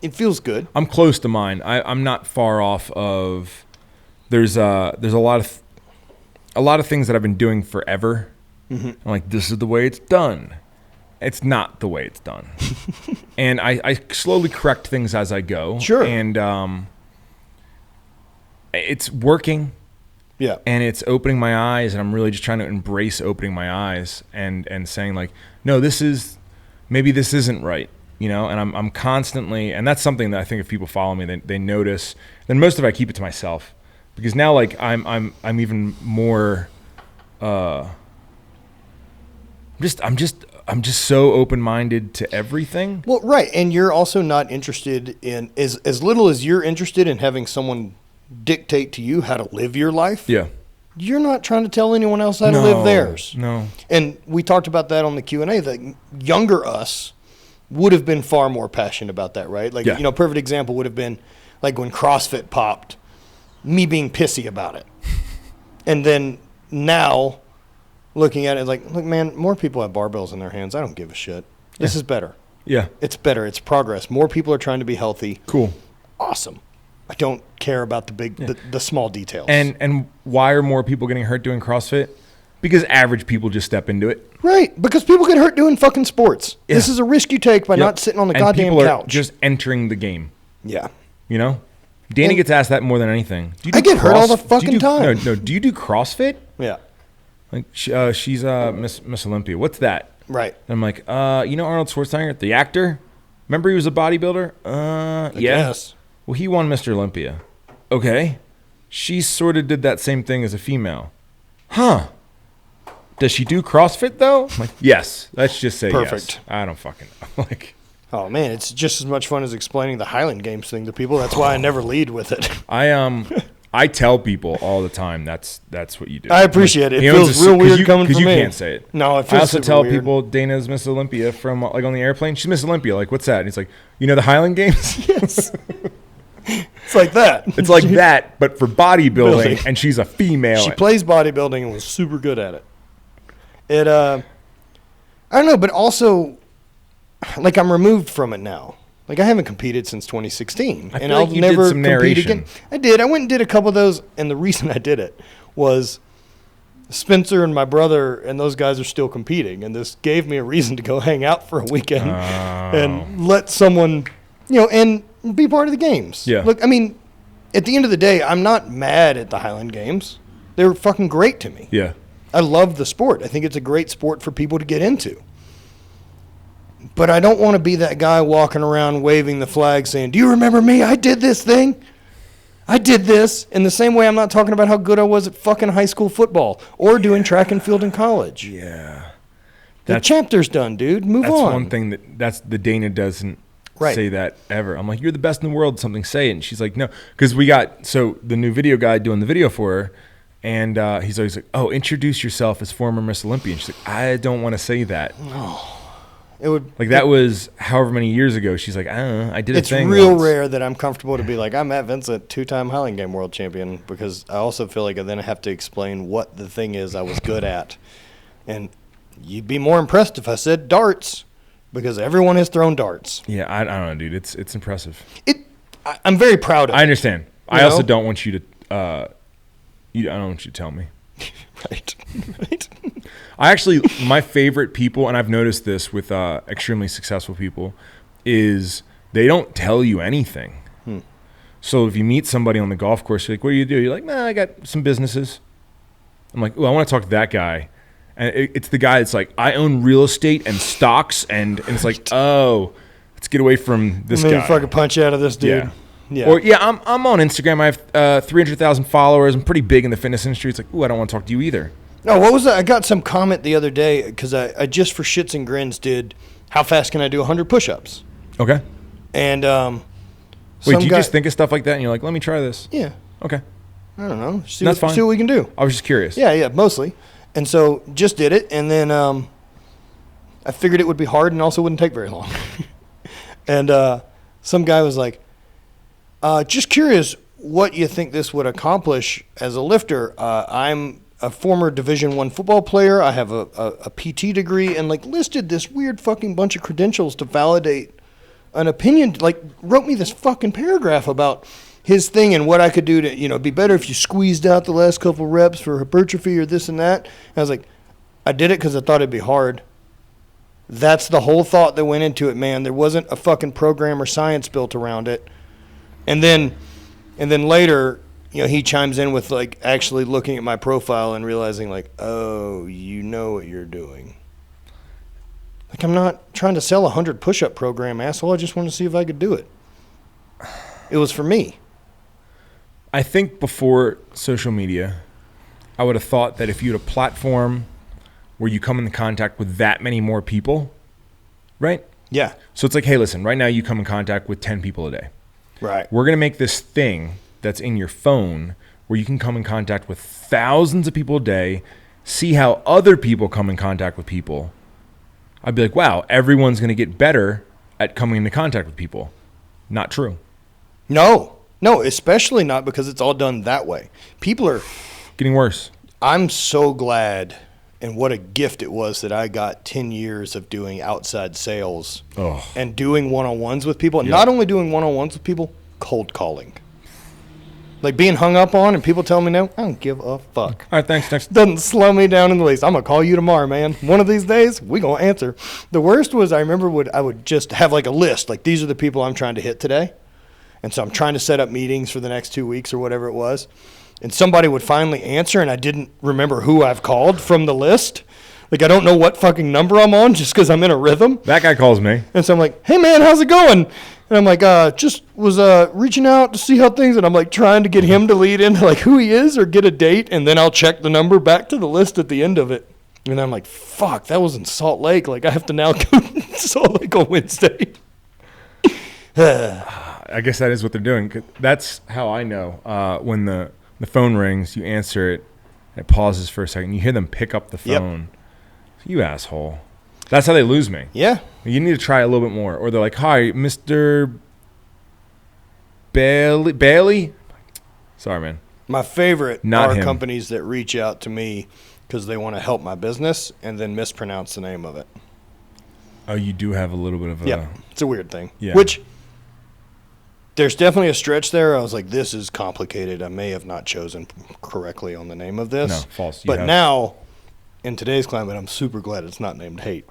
it feels good. I'm close to mine. I'm not far off of. There's a lot of things that I've been doing forever. I'm like, this is the way it's done. It's not the way it's done. And I slowly correct things as I go. Sure. And it's working. Yeah. And it's opening my eyes, and I'm really just trying to embrace opening my eyes and saying like, no, maybe this isn't right, you know. And I'm constantly, and that's something that I think if people follow me, they notice. Then most of it I keep it to myself, because now like I'm even more. I'm just so open-minded to everything. Well, right. And you're also not interested in, as little as you're interested in having someone dictate to you how to live your life. Yeah. You're not trying to tell anyone else how to live theirs. No. And we talked about that on the Q&A, that younger us would have been far more passionate about that, right? Like, Yeah. you know, perfect example would have been like when CrossFit popped, me being pissy about it. And then now looking at it like, look, man, more people have barbells in their hands. I don't give a shit. This is better. Yeah. It's better. It's progress. More people are trying to be healthy. Cool. Awesome. I don't care about the big, the small details. And why are more people getting hurt doing CrossFit? Because average people just step into it. right, because people get hurt doing fucking sports. Yeah. This is a risk you take by not sitting on the and goddamn people couch. are just entering the game. Yeah. You know, Danny And- gets asked that more than anything. Do you I do get hurt all the do you fucking do- time. No. Do you do CrossFit? Yeah. Like she's Miss Olympia. What's that? Right. And I'm like, you know Arnold Schwarzenegger, the actor? Remember he was a bodybuilder? Yeah. Yes. Well, he won Mr. Olympia. Okay. She sort of did that same thing as a female. Huh. Does she do CrossFit though? I'm like, yes. Let's just say Perfect. yes. I don't fucking know. Like, Oh man, it's just as much fun as explaining the Highland Games thing to people. That's why I never lead with it. I tell people all the time that's what you do. I appreciate it. It You know, feels it's a- real weird you, coming from you me. can't say it. No, it feels I also super tell weird. people Dana's Miss Olympia from like on the airplane. She's Miss Olympia. Like, what's that? And he's like, you know the Highland Games? Yes. It's like that. It's like that, but for bodybuilding, Building. and she's a female. She plays bodybuilding and was super good at it. I don't know, but also, like, I'm removed from it now. Like, I haven't competed since 2016, and I'll never compete again. I did. I went and did a couple of those, and the reason I did it was Spencer and my brother and those guys are still competing, and this gave me a reason to go hang out for a weekend and let someone, and be part of the games. Yeah. Look, I mean, at the end of the day, I'm not mad at the Highland Games. They were fucking great to me. Yeah. I love the sport. I think it's a great sport for people to get into. But I don't want to be that guy walking around waving the flag saying, do you remember me? I did this thing. I did this. In the same way I'm not talking about how good I was at fucking high school football or doing track and field in college. Yeah. The chapter's done, dude. Move on. That's one thing that's the Dana doesn't say that ever. I'm like, you're the best in the world. Something, say it. And she's like, no. Because we got, the new video guy doing the video for her. And he's always like, oh, introduce yourself as former Miss Olympia. And she's like, I don't want to say that. Oh. It would that was however many years ago. She's like, I don't know. I did a thing. It's real rare that I'm comfortable to be like, I'm Matt Vincent, 2-time Highland Game world champion, because I also feel like I then have to explain what the thing is I was good at. And you'd be more impressed if I said darts, because everyone has thrown darts. Yeah, I don't know, dude. It's impressive. I'm very proud of it. I understand. I also don't want you to I don't want you to tell me. Right. I actually, my favorite people, and I've noticed this with extremely successful people, is they don't tell you anything. So if you meet somebody on the golf course, you're like, what do you do? You're like, nah, I got some businesses. I'm like, well, I want to talk to that guy. And it's the guy that's like, I own real estate and stocks. And it's like, oh, let's get away from this guy. Fucking punch out of this dude. Yeah. Yeah. Or I'm on Instagram. I have 300,000 followers. I'm pretty big in the fitness industry. It's like, ooh, I don't want to talk to you either. No, what was that? I got some comment the other day because I just for shits and grins did how fast can I do 100 push-ups? Okay. And wait, do you just think of stuff like that and you're like, let me try this? Yeah. Okay. I don't know. That's fine. See what we can do. I was just curious. Yeah, mostly. And so just did it, and then I figured it would be hard and also wouldn't take very long. And some guy was like, just curious what you think this would accomplish as a lifter. I'm a former Division I football player. I have a PT degree, and like listed this weird fucking bunch of credentials to validate an opinion. Like wrote me this fucking paragraph about his thing and what I could do to, it'd be better if you squeezed out the last couple reps for hypertrophy or this and that. And I was like, I did it because I thought it'd be hard. That's the whole thought that went into it, man. There wasn't a fucking program or science built around it. And then later, he chimes in with like actually looking at my profile and realizing like, oh, you know what you're doing. Like, I'm not trying to sell a 100 push-up program, asshole. I just wanted to see if I could do it. It was for me. I think before social media, I would have thought that if you had a platform where you come into contact with that many more people, right? Yeah. So it's like, hey, listen, right now you come in contact with 10 people a day. Right. We're going to make this thing that's in your phone where you can come in contact with thousands of people a day, see how other people come in contact with people. I'd be like, wow, everyone's going to get better at coming into contact with people. Not true. No, especially not because it's all done that way. People are getting worse. I'm so glad, and what a gift it was that I got 10 years of doing outside sales and doing one-on-ones with people. And not only doing one-on-ones with people, cold calling. Like being hung up on and people tell me no, I don't give a fuck. All right, thanks. Next. Doesn't slow me down in the least. I'm going to call you tomorrow, man. One of these days, we going to answer. The worst was I remember I would just have like a list. Like, these are the people I'm trying to hit today. And so I'm trying to set up meetings for the next 2 weeks or whatever it was. And somebody would finally answer, and I didn't remember who I've called from the list. Like, I don't know what fucking number I'm on just because I'm in a rhythm. That guy calls me. And so I'm like, hey, man, how's it going? And I'm like, just was reaching out to see how things, and I'm like trying to get him to lead into like who he is or get a date, and then I'll check the number back to the list at the end of it. And I'm like, fuck, that was in Salt Lake. Like, I have to now go to Salt Lake on Wednesday. I guess that is what they're doing. That's how I know when the phone rings, you answer it, and it pauses for a second. You hear them pick up the phone. Yep. You asshole. That's how they lose me. Yeah. You need to try a little bit more. Or they're like, hi, Mr. Bailey? Sorry, man. My favorite Not are him. Companies that reach out to me because they want to help my business and then mispronounce the name of it. Oh, you do have a little bit of a... Yeah, it's a weird thing. Yeah. Which, there's definitely a stretch there. I was like, this is complicated. I may have not chosen correctly on the name of this. No, false. But now, in today's climate, I'm super glad it's not named Hate.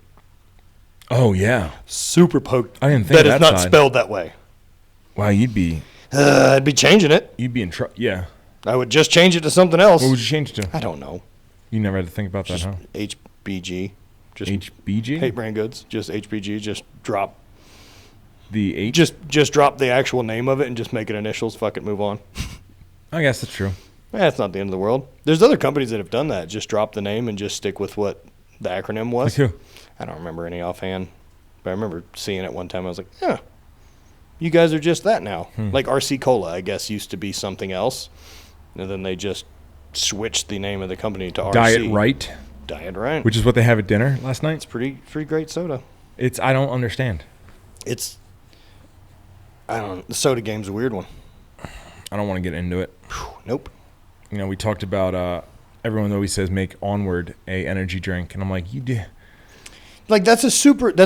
Oh, yeah. Super poked. I didn't think that of it's that not side. spelled that way. Wow, you'd be changing it. You'd be in trouble. Yeah. I would just change it to something else. What would you change it to? I don't know. You never had to think about Just that, huh? HBG. Just HBG? Hate Brand Goods. Just HBG. Just drop. The H? Just drop the actual name of it and just make it initials. Fuck it, move on. I guess that's true. That's not the end of the world. There's other companies that have done that. Just drop the name and just stick with what the acronym was. Like who? I don't remember any offhand, but I remember seeing it one time. I was like, yeah, you guys are just that now. Like RC Cola, I guess, used to be something else, and then they just switched the name of the company to RC. Diet Right, Diet Right. which is what they have at dinner last night. It's pretty great soda. I don't understand. The soda game's a weird one. I don't want to get into it. Nope. You know, we talked about everyone always says make Onward a energy drink, and I'm like, you do. Like that's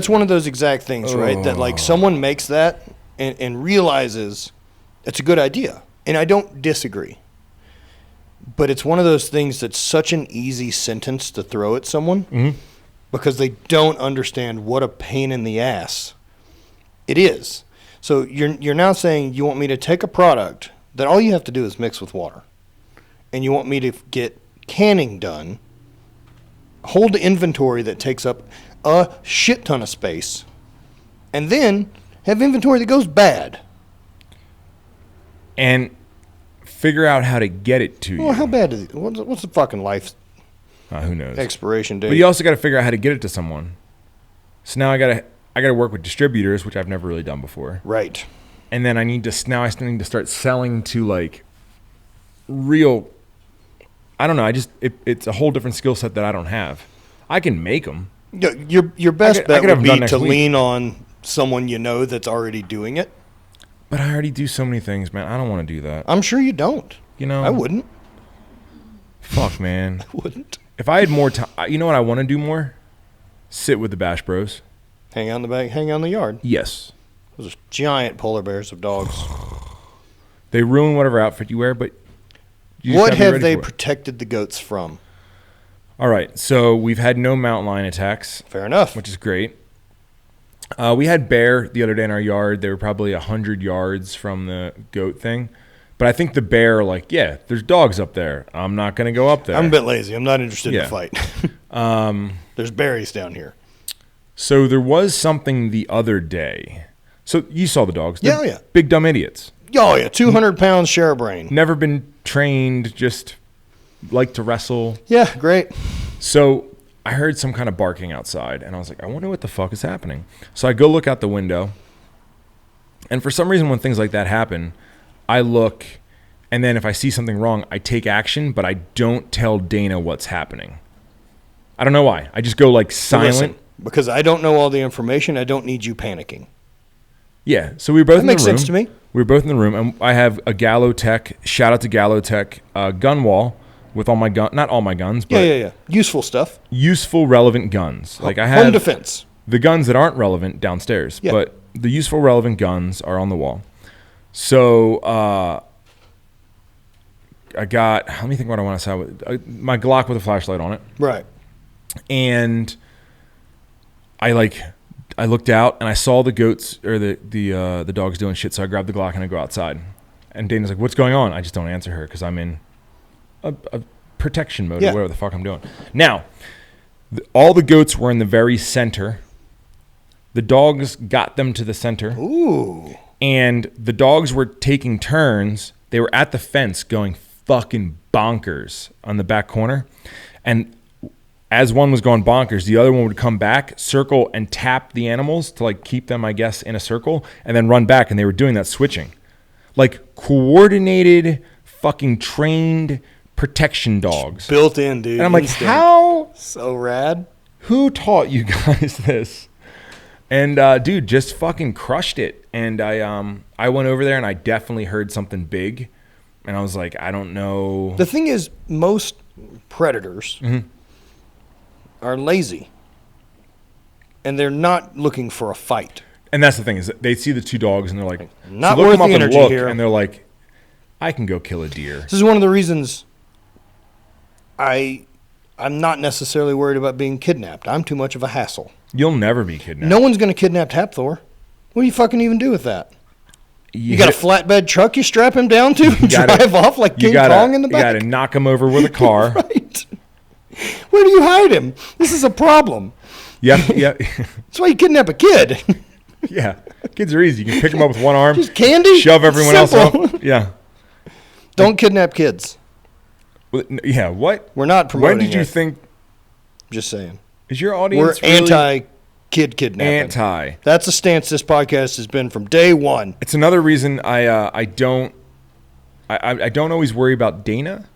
one of those exact things, right? That like someone makes that and realizes it's a good idea. And I don't disagree. But it's one of those things that's such an easy sentence to throw at someone because they don't understand what a pain in the ass it is. So you're now saying you want me to take a product that all you have to do is mix with water, and you want me to get canning done, hold inventory that takes up a shit ton of space, and then have inventory that goes bad. And figure out how to get it to you. Well, how bad is it? What's the fucking life Who knows? expiration date? But you also got to figure out how to get it to someone. So now I gotta work with distributors, which I've never really done before. Right. And then I still need to start selling to like real. I don't know. It's a whole different skill set that I don't have. I can make them. Your best bet could have would them done be next to week. lean on someone you know that's already doing it. But I already do so many things, man. I don't want to do that. I'm sure you don't. You know, I wouldn't. Fuck, man. I wouldn't. If I had more time, you know what I want to do more? Sit with the Bash Bros. Hang out in the back, hang out in the yard. Yes. Those are giant polar bears of dogs. They ruin whatever outfit you wear, but you just What gotta be have ready they for it. protected the goats from? All right, so we've had no mountain lion attacks, Fair enough. which is great. We had bear the other day in our yard. They were probably 100 yards from the goat thing. But I think the bear, like, yeah, there's dogs up there. I'm not going to go up there. I'm a bit lazy. I'm not interested in Yeah. a fight. There's berries down here. So there was something the other day. So you saw the dogs. They're Yeah. Big dumb idiots. Oh, yeah. 200 pounds share brain. Never been trained, just like to wrestle. Yeah, great. So I heard some kind of barking outside, and I was like, I wonder what the fuck is happening. So I go look out the window, and for some reason when things like that happen, I look, and then if I see something wrong, I take action, but I don't tell Dana what's happening. I don't know why. I just go like silent. Listen, because I don't know all the information, I don't need you panicking. Yeah, so we were both in the room. That makes sense to me. We were both in the room, and I have a Gallo Tech, shout out to Gallo Tech, gun wall with all my not all my guns, but Yeah. Useful stuff. useful, relevant guns. Like I Home have defense. the guns that aren't relevant downstairs, Yeah. but the useful, relevant guns are on the wall. So I got, let me think what I want to say. My Glock with a flashlight on it. Right. And I looked out and I saw the goats or the dogs doing shit. So I grabbed the Glock and I go outside. And Dana's like, "What's going on?" I just don't answer her because I'm in a protection mode or whatever the fuck I'm doing. Now, all the goats were in the very center. The dogs got them to the center. Ooh. And the dogs were taking turns. They were at the fence going fucking bonkers on the back corner. And as one was going bonkers, the other one would come back, circle, and tap the animals to like keep them, I guess, in a circle, and then run back. And they were doing that switching. Like coordinated, fucking trained protection dogs. Built in, dude. And I'm like, Instinct. how? So rad. Who taught you guys this? And dude, just fucking crushed it. And I went over there and I definitely heard something big. And I was like, I don't know. The thing is, most predators are lazy. and they're not looking for a fight. And that's the thing, is that they see the two dogs and they're like, not so worth them the up and energy look, here. and they're like, I can go kill a deer. This is one of the reasons I'm not necessarily worried about being kidnapped. I'm too much of a hassle. You'll never be kidnapped. No one's going to kidnap Tapthor. What do you fucking even do with that? You got a flatbed truck you strap him down to and drive off like King Kong in the back? You got to knock him over with a car. Right. Where do you hide him? This is a problem. Yeah. That's why you kidnap a kid. Yeah. Kids are easy. You can pick them up with one arm. Just candy. Shove everyone else Simple. up. Yeah. Don't kidnap kids. Yeah, what? We're not promoting When did you it. think... Just saying. Is your audience We're really anti-kid kidnapping. anti? That's a stance this podcast has been from day one. It's another reason I don't always worry about Dana,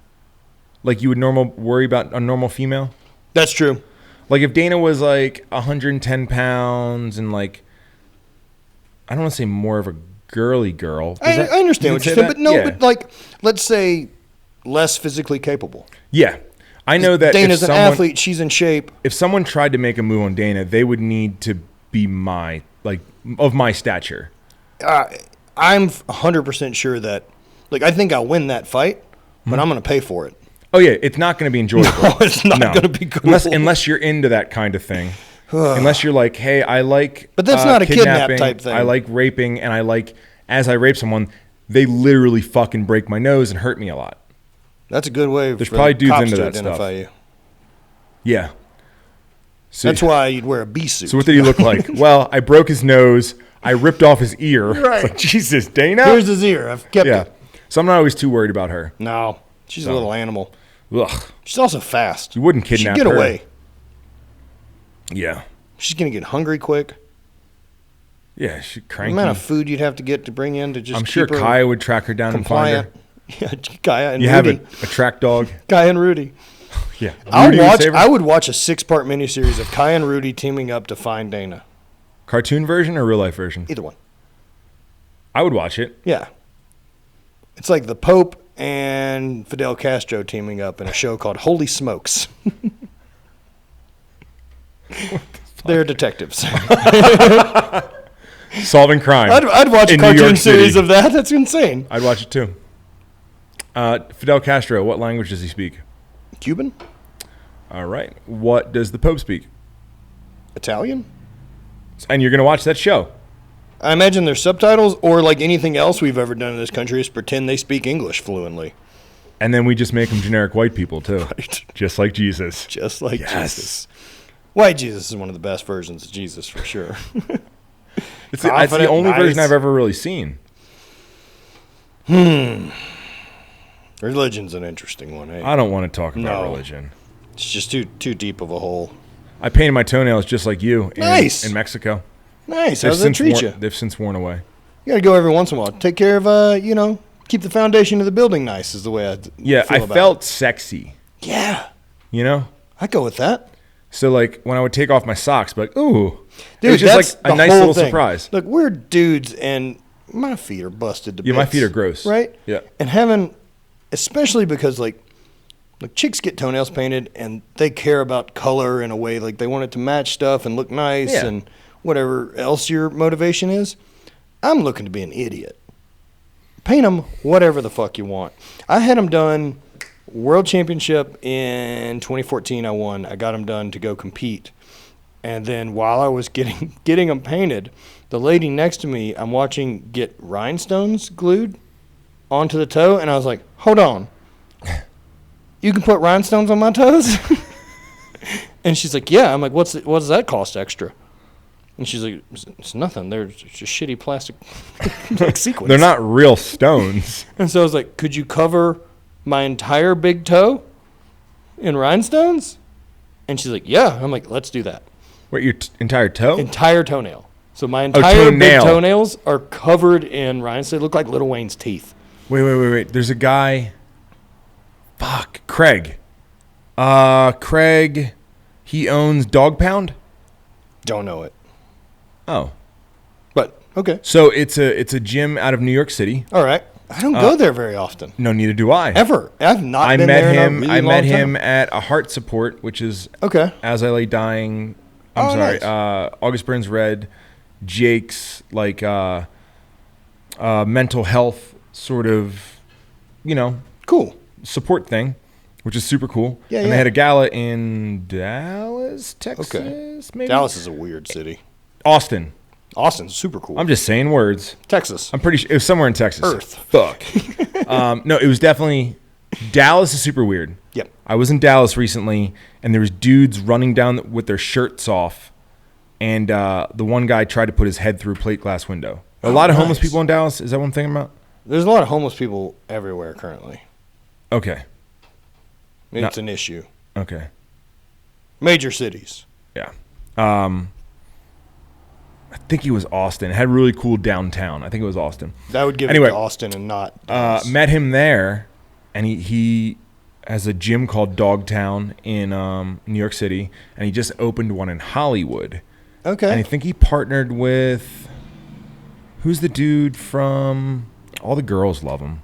like you would worry about a normal female. That's true. Like if Dana was like 110 pounds and like, I don't want to say more of a girly girl. I understand what you're saying, but no, Yeah. but like, let's say less physically capable. Yeah. I know that Dana's an athlete. She's in shape. If someone tried to make a move on Dana, they would need to be of my stature. I'm 100% sure that, like, I think I'll win that fight, but I'm going to pay for it. Oh yeah, it's not going to be enjoyable. No, it's not going to be cool. Unless you're into that kind of thing. Unless you're like, hey, I like But that's not a kidnap kidnapping, type thing. I like raping, and I like, as I rape someone, they literally fucking break my nose and hurt me a lot. That's a good way There's for probably dudes cops into to that identify stuff. you. Yeah. So, That's why you'd wear a bee suit. So what did he look like? Well, I broke his nose. I ripped off his ear. Right. It's like, Jesus, Dana? Here's his ear. I've kept Yeah. it. So I'm not always too worried about her. No, she's a little animal. Ugh. She's also fast. You wouldn't kidnap She'd get her. away. Yeah. She's going to get hungry quick. Yeah, she's The cranky. amount of food you'd have to get to bring in to just I'm sure keep her Kaya would track her down compliant. and find her. Yeah, Kaya and You Rudy. have a track dog. Kaya and Rudy. Yeah. I would watch a 6-part miniseries of Kaya and Rudy teaming up to find Dana. Cartoon version or real life version? Either one. I would watch it. Yeah. It's like the Pope and Fidel Castro teaming up in a show called Holy Smokes. They're detectives. Solving crime. I'd watch a in New York cartoon City. series of that. That's insane. I'd watch it too. Fidel Castro, what language does he speak? Cuban? All right. What does the Pope speak? Italian? And you're going to watch that show. I imagine there's subtitles, or like anything else we've ever done in this country is pretend they speak English fluently. And then we just make them generic white people too. Right. Just like Jesus. Just like Yes. Jesus. White Jesus is one of the best versions of Jesus for sure. It's the Confident, only nice. version I've ever really seen. Religion's an interesting one, eh? I don't want to talk about No. religion. It's just too deep of a hole. I painted my toenails just like you Nice. in Mexico. Nice. How does that treat you? They've since worn away. You got to go every once in a while. Take care of, keep the foundation of the building nice is the way I Yeah, feel I about felt sexy, it. Yeah. you know? I go with that. So like when I would take off my socks, be like, ooh. Dude, it was just that's like a the nice whole little thing. surprise. Look, we're dudes, and my feet are busted to bits. Yeah, my feet are gross. Right? Yeah. And having, especially because, like chicks get toenails painted, and they care about color in a way, like they want it to match stuff and look nice Yeah. and whatever else your motivation is. I'm looking to be an idiot. Paint them whatever the fuck you want. I had them done World Championship in 2014. I won. I got them done to go compete. And then while I was getting them painted, the lady next to me, I'm watching get rhinestones glued onto the toe, and I was like, hold on. You can put rhinestones on my toes? And she's like, yeah. I'm like, what does that cost extra? And she's like, it's nothing. They're just shitty plastic like sequins. They're not real stones. And so I was like, could you cover my entire big toe in rhinestones? And she's like, yeah. I'm like, let's do that. Wait, your entire toe? Entire toenail. So my entire big toenail. toenails are covered in rhinestones. They look like Little Wayne's teeth. Wait. There's a guy. Fuck. Craig. Craig, he owns Dog Pound? Don't know it. Oh. But, okay. So it's a gym out of New York City. All right. I don't go there very often. No, neither do I. Ever. I've not I been met there him. in a really I met long him time. at a heart support, which is Okay. as I lay dying I'm sorry. Nice. August Burns Red, Jake's like mental health sort of, Cool. support thing, which is super cool. Yeah, and yeah. they had a gala in Dallas, Texas, Okay. maybe? Dallas is a weird city. Austin. Austin's super cool. I'm just saying words. Texas. I'm pretty sure it was somewhere in Texas. Earth. Fuck. No, it was definitely Dallas is super weird. Yep. I was in Dallas recently, and there was dudes running down with their shirts off, and the one guy tried to put his head through a plate glass window. A lot of homeless nice. people in Dallas. Is that what I'm thinking about? There's a lot of homeless people everywhere currently. Okay. It's an issue. Okay. Major cities. Yeah. I think it was Austin. It had really cool downtown. I think it was Austin. That would give Anyway, it to Austin and not Dallas. met him there, and he has a gym called Dogtown in New York City, and he just opened one in Hollywood. Okay. And I think he partnered with, who's the dude from, all the girls love him.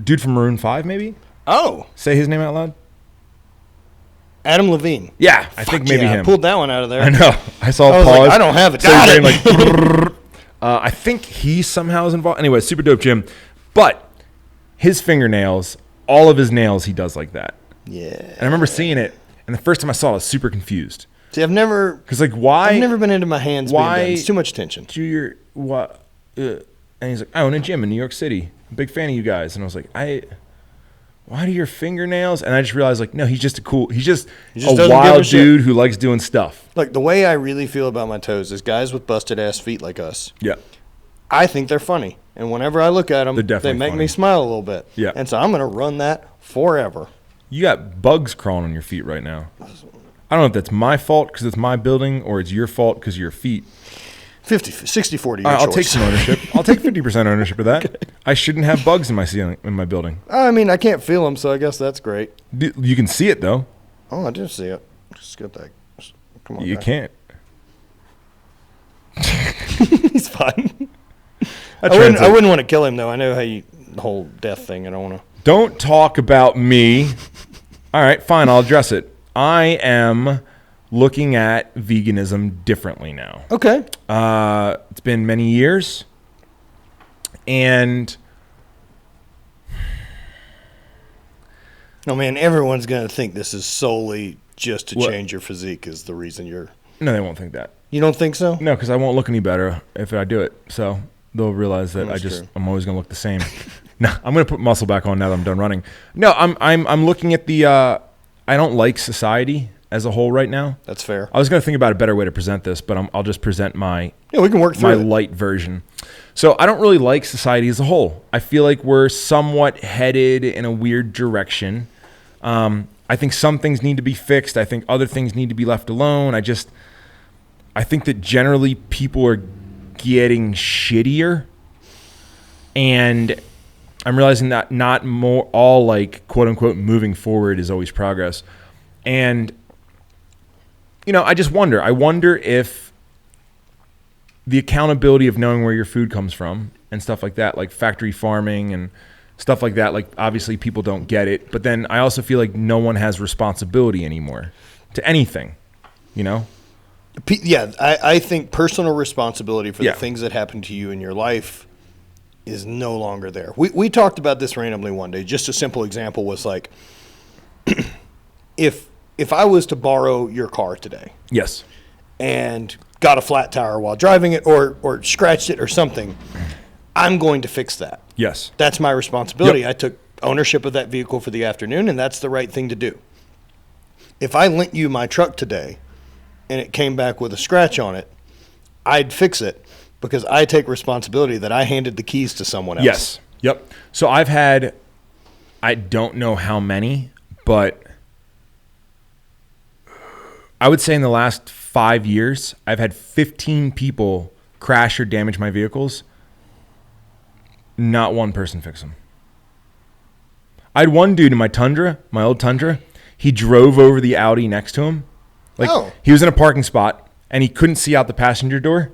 Dude from Maroon 5, maybe? Oh, Say his name out loud. Adam Levine. Yeah, I think maybe Yeah, him. I pulled that one out of there. I know. I saw I was pause. like, I don't have it. So Got he's it. saying, like, I think he somehow is involved. Anyway, super dope gym. But his fingernails, all of his nails, he does like that. Yeah. And I remember seeing it, and the first time I saw it, I was super confused. See, I've never Why been into my hands being why- done. It's too much attention. do your what? And he's like, I own a gym in New York City. I'm a big fan of you guys. And I was like, why do your fingernails? And I just realized, like, no, he's just He just a doesn't give wild a shit. dude who likes doing stuff. Like, the way I really feel about my toes is guys with busted ass feet like us. Yeah. I think they're funny. And whenever I look at them, They're they definitely make funny. me smile a little bit. Yeah. And so I'm going to run that forever. You got bugs crawling on your feet right now. I don't know if that's my fault because it's my building or it's your fault because of your feet. 60-40 your I'll choice. take some ownership. I'll take 50% ownership of that. I shouldn't have bugs in my ceiling, in my building. I mean, I can't feel them, so I guess that's great. You can see it though. Oh, I did see it. Just get that. Come on, You guy. can't. He's fine. I translates. wouldn't want to kill him, though. I know how the whole death thing. I don't want to. Don't talk about me. All right, fine. I'll address it. I am looking at veganism differently now. Okay. It's been many years, and No, man, everyone's going to think this is solely just to What? change your physique is the reason you're. no, they won't think that. You don't think so? No, because I won't look any better if I do it. So they'll realize that That's true. I'm always gonna look the same. No, I'm gonna put muscle back on now that I'm done running. No, I'm looking at the. I don't like society as a whole right now. That's fair. I was gonna think about a better way to present this, but I'll just present my Yeah, we can work my through it. light version. So I don't really like society as a whole. I feel like we're somewhat headed in a weird direction. I think some things need to be fixed. I think other things need to be left alone. I think that generally people are getting shittier, and I'm realizing that not more all like quote unquote moving forward is always progress. And I just wonder. I wonder if the accountability of knowing where your food comes from and stuff like that, like factory farming and stuff like that, like obviously people don't get it. But then I also feel like no one has responsibility anymore to anything, Yeah, I think personal responsibility for Yeah. the things that happen to you in your life is no longer there. We talked about this randomly one day. Just a simple example was like, if I was to borrow your car today Yes. and got a flat tire while driving it or scratched it or something, I'm going to fix that. Yes. That's my responsibility. Yep. I took ownership of that vehicle for the afternoon, and that's the right thing to do. If I lent you my truck today and it came back with a scratch on it, I'd fix it because I take responsibility that I handed the keys to someone else. Yes. Yep. So I've had, I don't know how many, but I would say in the last 5 years, I've had 15 people crash or damage my vehicles. Not one person fix them. I had one dude in my Tundra, my old Tundra. He drove over the Audi next to him. He was in a parking spot and he couldn't see out the passenger door.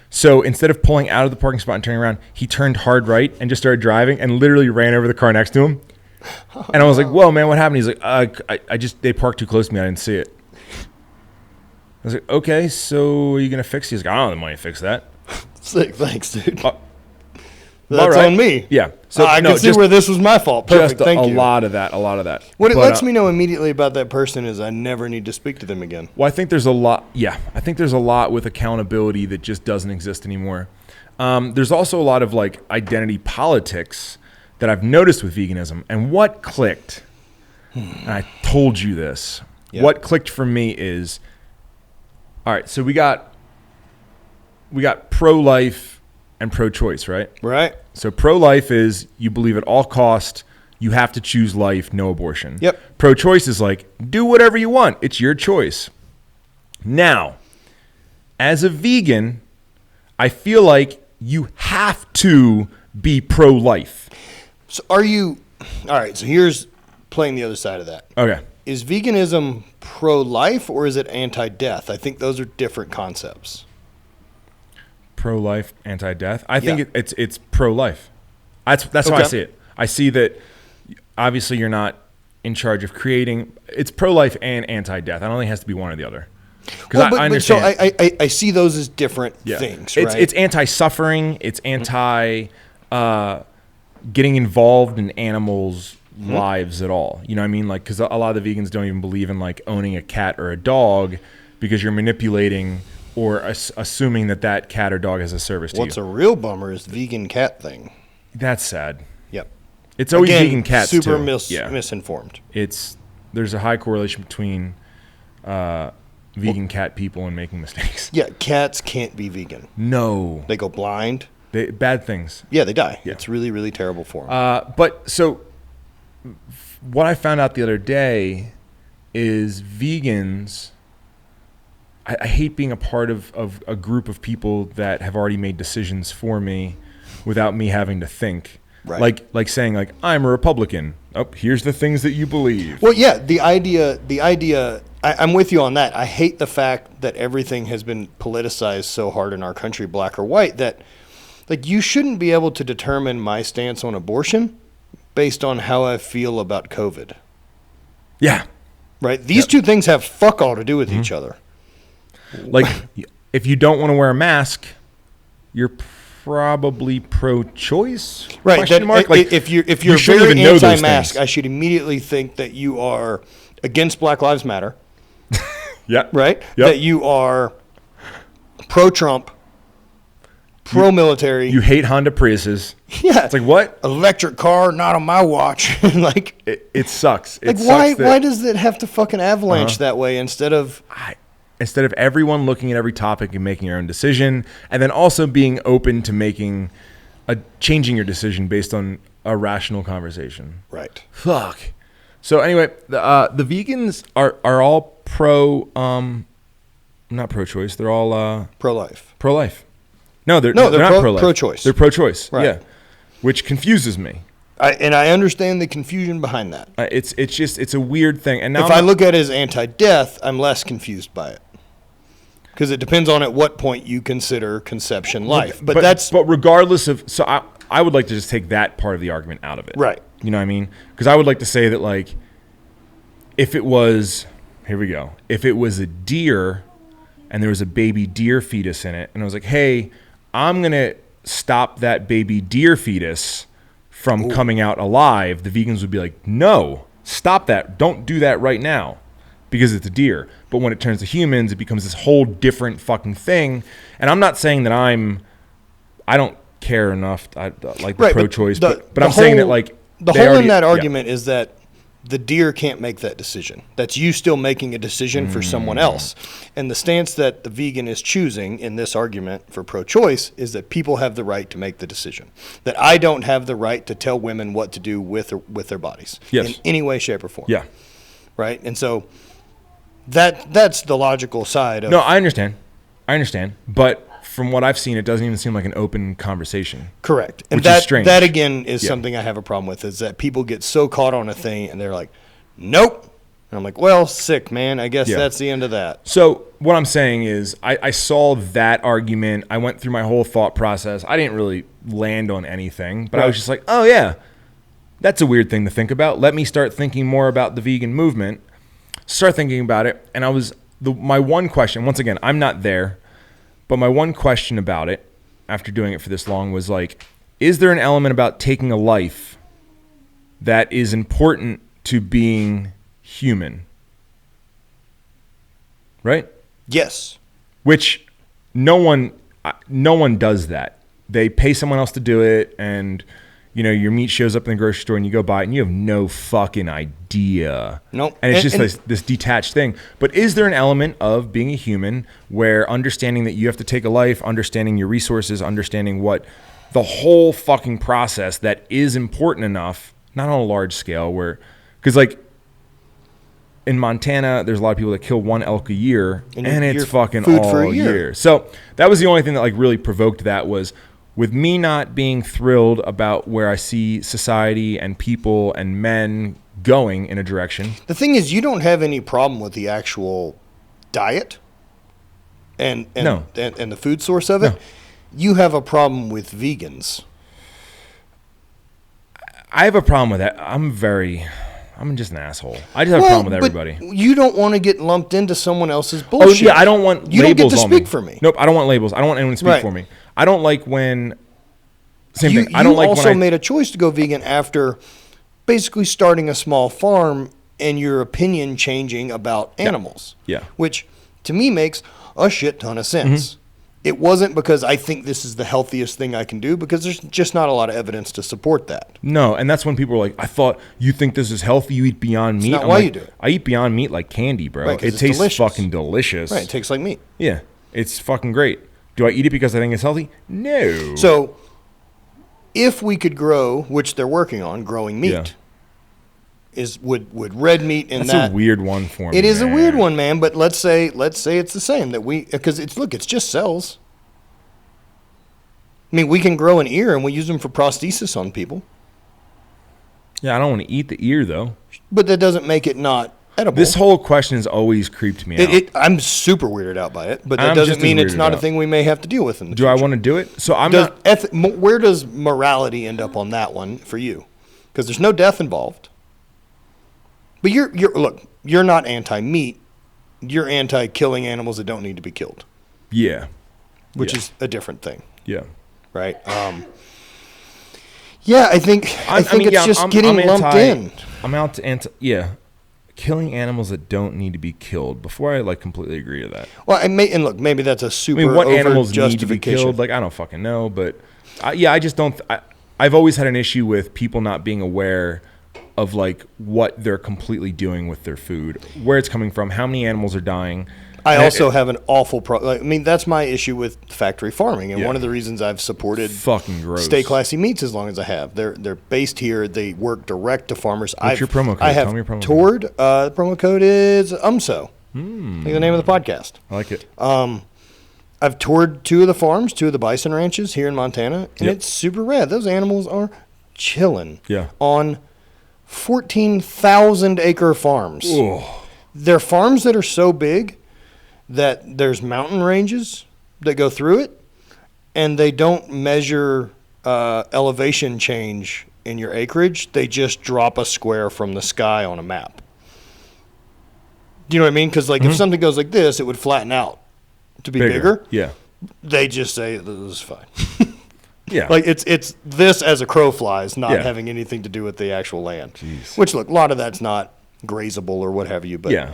So instead of pulling out of the parking spot and turning around, he turned hard right and just started driving and literally ran over the car next to him. And I was like, whoa, man, what happened? He's like, they parked too close to me. I didn't see it. was like, okay, so are you going to fix it? He's like, I don't have the money to fix that. Sick, thanks, dude. That's on me. Yeah. So I can see where this was my fault. Perfect. Thank you. A lot of that. What it lets me know immediately about that person is I never need to speak to them again. Well, I think there's a lot. Yeah, I think there's a lot with accountability that just doesn't exist anymore. There's also a lot of like identity politics that I've noticed with veganism. And what clicked, and I told you this, what clicked for me is, all right, so we got pro-life and pro-choice, right? Right. So pro-life is you believe at all cost you have to choose life, no abortion. Yep. Pro-choice is like, do whatever you want. It's your choice. Now, as a vegan, I feel like you have to be pro-life. So all right, so here's playing the other side of that. Okay. Is veganism pro-life or is it anti-death? I think those are different concepts. Pro-life, anti-death. I think it's pro-life. That's how I see it. I see that obviously you're not in charge of creating. It's pro-life and anti-death. I don't think it has to be one or the other. Because I understand. So I see those as different things, right? It's anti-suffering. It's anti getting involved in animals' lives at all. You know what I mean? Like, because a lot of the vegans don't even believe in like owning a cat or a dog because you're manipulating or assuming that cat or dog has a service to you. What's a real bummer is the vegan cat thing. That's sad. Yep. It's always vegan cats super too. misinformed. There's a high correlation between vegan cat people and making mistakes. Yeah, cats can't be vegan. No. They go blind. Bad things. Yeah, they die. Yeah. It's really, really terrible for them. But so what I found out the other day is vegans, I hate being a part of a group of people that have already made decisions for me without me having to think. Right. Like saying like, I'm a Republican. Oh, here's the things that you believe. Well, yeah, the idea, I'm with you on that. I hate the fact that everything has been politicized so hard in our country, black or white, that like you shouldn't be able to determine my stance on abortion based on how I feel about COVID. Yeah. Right? These two things have fuck all to do with each other. Like, if you don't want to wear a mask, you're probably pro-choice. Right. Question mark? Like, if you're very anti-mask, I should immediately think that you are against Black Lives Matter. Yeah. Right. Yep. That you are pro-Trump, pro-military. You hate Honda Priuses. Yeah. It's like, what? Electric car, not on my watch. Like it sucks. Like why does it have to fucking avalanche that way instead of everyone looking at every topic and making your own decision, and then also being open to changing your decision based on a rational conversation. Right. Fuck. So anyway, the vegans are all not pro-choice. They're all pro-life. Pro-life. No, they're not pro-life. Pro-choice. They're pro-choice. Right. Yeah, which confuses me. I understand the confusion behind that. It's a weird thing. And now if I look at it as anti-death, I'm less confused by it. Because it depends on at what point you consider conception life. But regardless of, so I would like to just take that part of the argument out of it. Right. You know what I mean? Because I would like to say that like, if it was a deer and there was a baby deer fetus in it, and I was like, hey, I'm going to stop that baby deer fetus from coming out alive, the vegans would be like, no, stop that. Don't do that right now because it's a deer. But when it turns to humans, it becomes this whole different fucking thing. And I'm not saying that I don't care enough. I like the pro-choice, but I'm saying that like the whole in that argument is that the deer can't make that decision. That's you still making a decision for someone else. And the stance that the vegan is choosing in this argument for pro-choice is that people have the right to make the decision. That I don't have the right to tell women what to do with their bodies in any way, shape, or form. Yeah. Right? And so that's the logical side of... No, I understand. But from what I've seen, it doesn't even seem like an open conversation. Correct. And which is strange. That, again, is something I have a problem with, is that people get so caught on a thing and they're like, nope. And I'm like, well, sick, man. I guess that's the end of that. So what I'm saying is I saw that argument. I went through my whole thought process. I didn't really land on anything, but I was just like, oh, yeah, that's a weird thing to think about. Let me start thinking more about the vegan movement. Start thinking about it. And my one question, once again, I'm not there, but my one question about it after doing it for this long was like, is there an element about taking a life that is important to being human? Right? Yes. Which no one does that. They pay someone else to do it, and your meat shows up in the grocery store and you go buy it and you have no fucking idea. Nope. And it's just this detached thing. But is there an element of being a human where understanding that you have to take a life, understanding your resources, understanding what the whole fucking process that is important enough, not on a large scale because like in Montana, there's a lot of people that kill one elk a year and it's fucking food all for a year. So that was the only thing that like really provoked that was with me not being thrilled about where I see society and people and men going in a direction. The thing is, you don't have any problem with the actual diet and the food source of it. No. You have a problem with vegans. I have a problem with that. I'm just an asshole. I just have a problem with everybody. You don't want to get lumped into someone else's bullshit. Oh yeah, I don't want you labels don't get to on speak me. for me. Nope, I don't want labels. I don't want anyone to speak for me. I don't like when same you, thing. I don't like also when made a choice to go vegan after basically starting a small farm and your opinion changing about animals. Yeah. Which to me makes a shit ton of sense. Mm-hmm. It wasn't because I think this is the healthiest thing I can do, because there's just not a lot of evidence to support that. No, and that's when people are like, I thought you think this is healthy, you eat Beyond Meat. That's not why you do it. I eat Beyond Meat like candy, bro. Right, it tastes delicious. Fucking delicious. Right, it tastes like meat. Yeah, it's fucking great. Do I eat it because I think it's healthy? No. So if we could grow, which they're working on, growing meat, would red meat in that. That's a weird one for me. It is a weird one, man, but let's say it's the same, because it's just cells. I mean, we can grow an ear and we use them for prosthesis on people. Yeah, I don't want to eat the ear though. But that doesn't make it not edible. This whole question has always creeped me out. I'm super weirded out by it, but that doesn't mean it's not a thing we may have to deal with in the future. Do I want to do it? So where does morality end up on that one for you? Because there's no death involved. But you're not anti-meat. You're anti-killing animals that don't need to be killed. Yeah. Which is a different thing. Yeah. Right. Yeah, I think it's just getting lumped in. I'm out to killing animals that don't need to be killed. Before I completely agree to that. Well, maybe that's a super what over animals justification. need to be killed? I don't fucking know, but I just don't. I've always had an issue with people not being aware of what they're completely doing with their food, where it's coming from, how many animals are dying. I also have an awful problem. That's my issue with factory farming, and one of the reasons I've supported fucking gross Stay Classy Meats as long as I have. They're based here. They work direct to farmers. What's your promo code? I have Tell me your promo toured. The promo code is Umso. Like the name of the podcast. I like it. I've toured 2 of the farms, 2 of the bison ranches here in Montana, and it's super rad. Those animals are chilling on 14,000 acre farms. Ooh. They're farms that are so big that there's mountain ranges that go through it, and they don't measure elevation change in your acreage. They just drop a square from the sky on a map. Do you know what I mean? Because if something goes like this, it would flatten out to be bigger. Yeah. They just say this is fine. Yeah. It's this as a crow flies, not having anything to do with the actual land. Jeez. Which, look, a lot of that's not grazable or what have you. But yeah.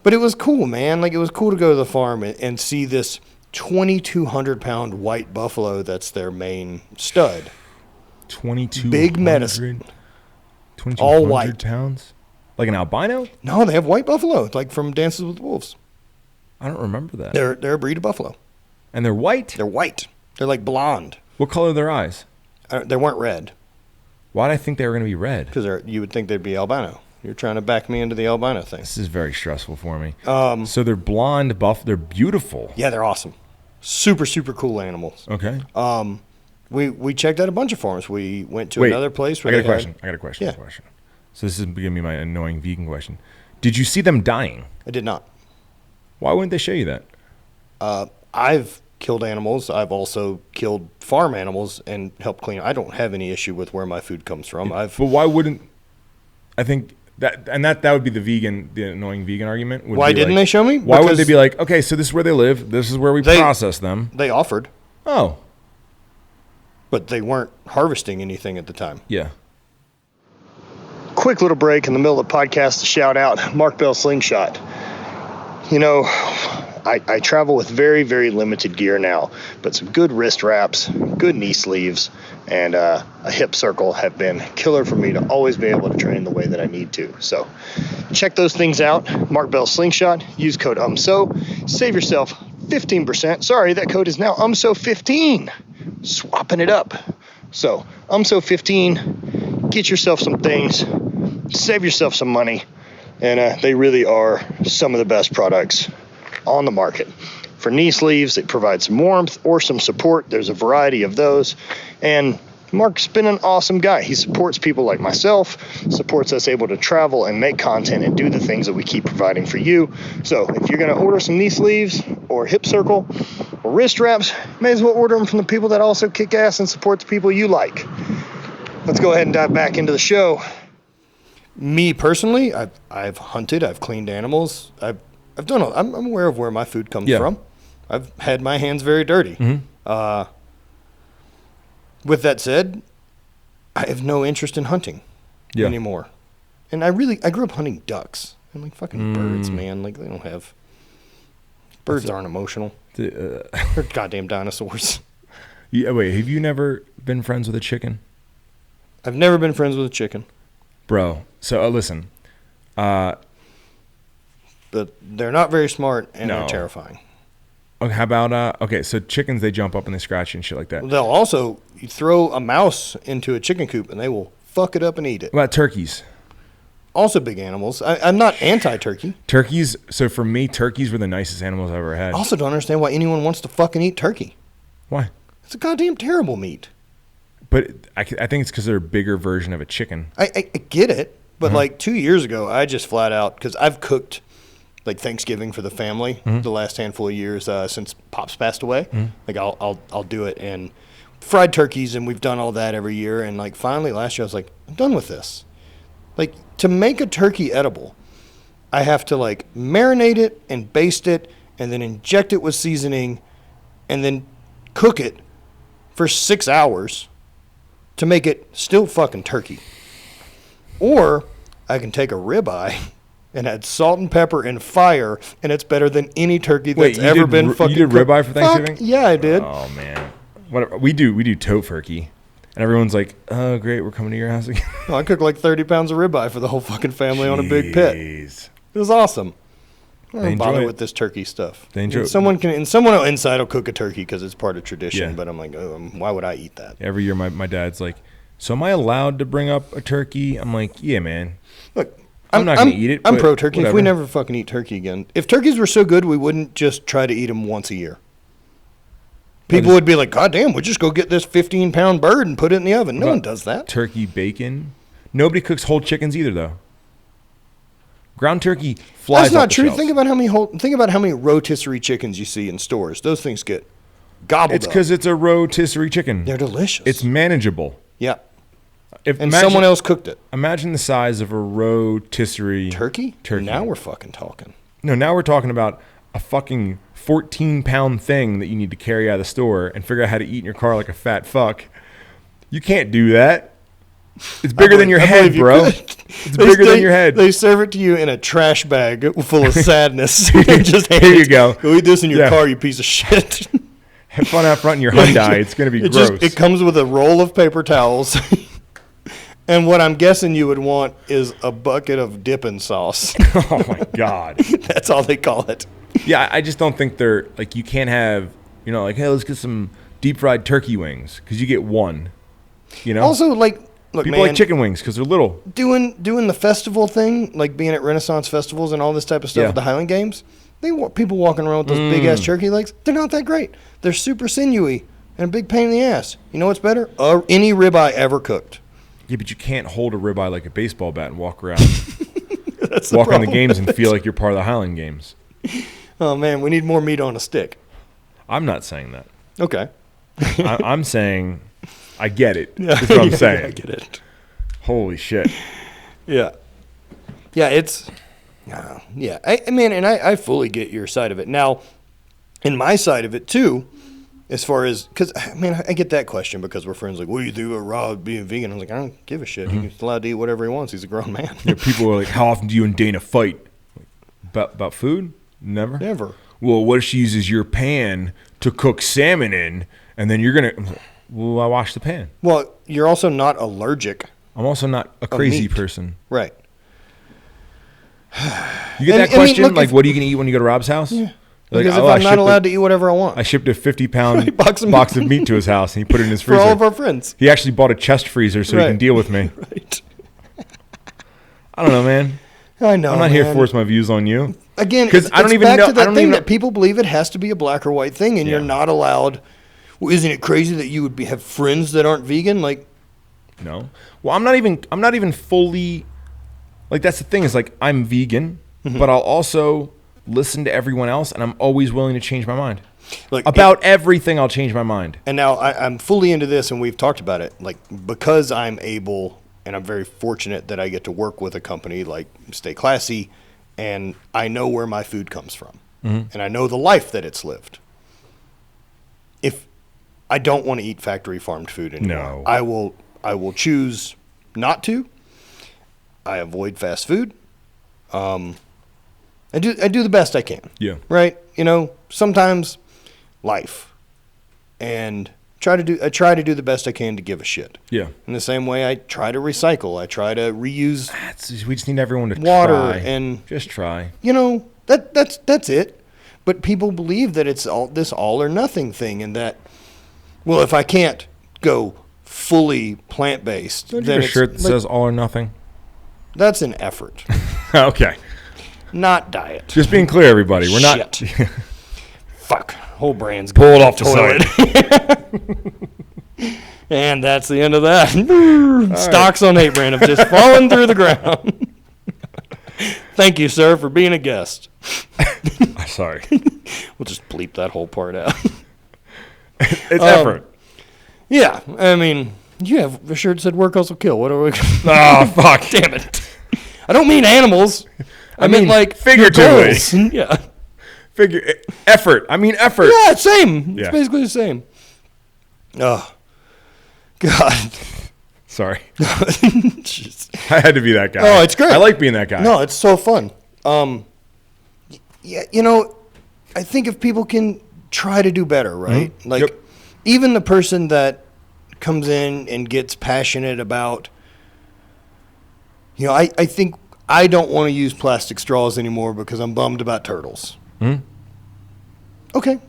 But it was cool, man. It was cool to go to the farm and see this 2,200-pound white buffalo that's their main stud. 2,200? Big medicine. 2,200 all white pounds? Like an albino? No, they have white buffalo, like from Dances with Wolves. I don't remember that. They're a breed of buffalo. And they're white? They're white. They're like blonde. What color are their eyes? They weren't red. Why did I think they were going to be red? Because you would think they'd be albino. You're trying to back me into the albino thing. This is very stressful for me. So they're blonde buff. They're beautiful. Yeah, they're awesome. Super, super cool animals. Okay. We checked out a bunch of farms. We went to another place. I got a question. Yeah. So this is going to be my annoying vegan question. Did you see them dying? I did not. Why wouldn't they show you that? I've killed animals. I've also killed farm animals and helped clean. I don't have any issue with where my food comes from. But why wouldn't... I think That would be the annoying vegan argument. Why didn't they show me? Why would they be like, okay, so this is where they live. This is where we process them. They offered. Oh. But they weren't harvesting anything at the time. Yeah. Quick little break in the middle of the podcast to shout out Mark Bell Slingshot. You know, I travel with very, very limited gear now, but some good wrist wraps, good knee sleeves, and a hip circle have been killer for me to always be able to train the way that I need to. So check those things out. Mark Bell Slingshot. Use code UMSO. Save yourself 15%. Sorry, that code is now UMSO15. Swapping it up. So UMSO15. Get yourself some things. Save yourself some money. And they really are some of the best products on the market. For knee sleeves, it provides some warmth or some support. There's a variety of those. And Mark's been an awesome guy. He supports people like myself, supports us able to travel and make content and do the things that we keep providing for you. So if you're going to order some knee sleeves or hip circle or wrist wraps, may as well order them from the people that also kick ass and support the people you like. Let's go ahead and dive back into the show. Me personally, I've hunted, I've cleaned animals, I've done. I'm aware of where my food comes from. I've had my hands very dirty. Mm-hmm. With that said, I have no interest in hunting anymore. And I grew up hunting ducks and like fucking birds, man. Like they don't have birds aren't emotional. They're goddamn dinosaurs. Yeah, wait, have you never been friends with a chicken? I've never been friends with a chicken. Bro, so listen. But they're not very smart and they're terrifying. Okay, how about so chickens, they jump up and they scratch you and shit like that. They'll also throw a mouse into a chicken coop and they will fuck it up and eat it. What about turkeys? Also big animals. I'm not anti-turkey. Turkeys, so for me, turkeys were the nicest animals I've ever had. I also don't understand why anyone wants to fucking eat turkey. Why? It's a goddamn terrible meat. But I think it's because they're a bigger version of a chicken. I get it, but like 2 years ago, I just flat out, because I've cooked like Thanksgiving for the family the last handful of years since Pops passed away. Like I'll do it, and fried turkeys, and we've done all that every year. And like finally last year, I was like, I'm done with this. Like to make a turkey edible, I have to like marinate it and baste it, and then inject it with seasoning, and then cook it for 6 hours. To make it still fucking turkey. Or I can take a ribeye and add salt and pepper and fire, and it's better than any turkey that's ever been fucking You did ribeye for Thanksgiving? Yeah, I did. Oh, man. Whatever. We do tofurkey. And everyone's like, oh, great, we're coming to your house again. No, I cooked like 30 pounds of ribeye for the whole fucking family on a big pit. It was awesome. I don't bother with this turkey stuff. Someone inside will cook a turkey because it's part of tradition, but I'm like, why would I eat that? Every year my dad's like, so am I allowed to bring up a turkey? I'm like, yeah, man. Look, I'm not going to eat it. I'm pro-turkey. Whatever. If we never fucking eat turkey again. If turkeys were so good, we wouldn't just try to eat them once a year. People would be like, God damn, we'll just go get this 15-pound bird and put it in the oven. No one does that. Turkey bacon. Nobody cooks whole chickens either, though. Ground turkey flies. That's not true. Shelves. Think about how many rotisserie chickens you see in stores. Those things get gobbled It's because it's a rotisserie chicken. They're delicious. It's manageable. Yeah. Imagine, someone else cooked it. Imagine the size of a rotisserie turkey. Turkey. Now we're fucking talking. No, now we're talking about a fucking 14-pound thing that you need to carry out of the store and figure out how to eat in your car like a fat fuck. You can't do that. It's bigger than your head, bro. It's bigger than your head. They serve it to you in a trash bag full of sadness. Just here you go. Go eat this in your car, you piece of shit. Have fun out front in your Hyundai. It's going to be gross. It comes with a roll of paper towels. And what I'm guessing you would want is a bucket of dipping sauce. Oh, my God. That's all they call it. Yeah, I just don't think they're, like, you can't have, like, hey, let's get some deep-fried turkey wings, because you get one, Also, like, look, people like chicken wings because they're little. Doing the festival thing, like being at Renaissance festivals and all this type of stuff at the Highland Games, they want people walking around with those big-ass turkey legs. They're not that great. They're super sinewy and a big pain in the ass. You know what's better? Any ribeye ever cooked. Yeah, but you can't hold a ribeye like a baseball bat and walk around. Walk on the games and feel like you're part of the Highland Games. Oh, man, we need more meat on a stick. I'm not saying that. Okay. I'm saying I get it. That's what I'm saying. I get it. Holy shit. Yeah. Yeah, it's yeah. I mean, and I fully get your side of it. Now, in my side of it too, as far as because I mean, I get that question because we're friends. Like, what do you think about Rob being vegan? I was like, I don't give a shit. He's allowed to eat whatever he wants. He's a grown man. Yeah, people are like, how often do you and Dana fight? About food? Never. Never. Well, what if she uses your pan to cook salmon in, and then you're gonna? Well, I wash the pan. Well, you're also not allergic. I'm also not a crazy meat. person. Right. You get that question? Like, what are you going to eat when you go to Rob's house? Yeah. Like, Because if I'm not allowed to eat whatever I want. I shipped a 50-pound Box box of of meat to his house, and he put it in his for freezer. all of our friends. He actually bought a chest freezer so he Right. can deal with me. Right. I don't know, man. I know. I'm not here to force my views on you. Again, 'Cause I don't even back know- to that I don't thing even know- that people believe it has to be a black or white thing, and Yeah. you're not allowed. Well, isn't it crazy that you would have friends that aren't vegan? Like, No. Well, I'm not even fully. Like, that's the thing is, like, I'm vegan, but I'll also listen to everyone else, and I'm always willing to change my mind. like About everything, I'll change my mind. And now I'm fully into this, and we've talked about it. Like, because I'm able, and I'm very fortunate that I get to work with a company like Stay Classy, and I know where my food comes from, and I know the life that it's lived. If I don't want to eat factory farmed food anymore, No. I will choose not to. I avoid fast food. I do the best I can. Yeah. Right? You know, sometimes life. And I try to do the best I can to give a shit. Yeah. In the same way I try to recycle. I try to reuse, We just need everyone to water try. and Just try. you know, that's it. But people believe that it's this all or nothing thing, and that, well, if I can't go fully plant-based, Don't you then have a it's shirt that like, says all or nothing? that's an effort, Okay. not diet. Just being clear, everybody. We're not. Shit. Fuck, whole brand's Pull it going off the toilet. And that's the end of that. Stocks on 8 brand have just fallen through the ground. Thank you, sir, for being a guest. Sorry. We'll just bleep that whole part out. It's effort. Yeah, I mean, you have a shirt that said "Work Hustle Kill." What are we? Oh, fuck. Damn it! I don't mean animals. I mean mean like figuratively. your goals. Yeah. Effort. I mean effort. Yeah, same. Yeah. It's basically the same. Oh, God. Sorry. Jeez. I had to be that guy. Oh, it's great. I like being that guy. No, it's so fun. Yeah, you know, I think if people can try to do better, right? Like, Yep. even the person that comes in and gets passionate about, you know, I think I don't want to use plastic straws anymore because I'm bummed about turtles. Okay.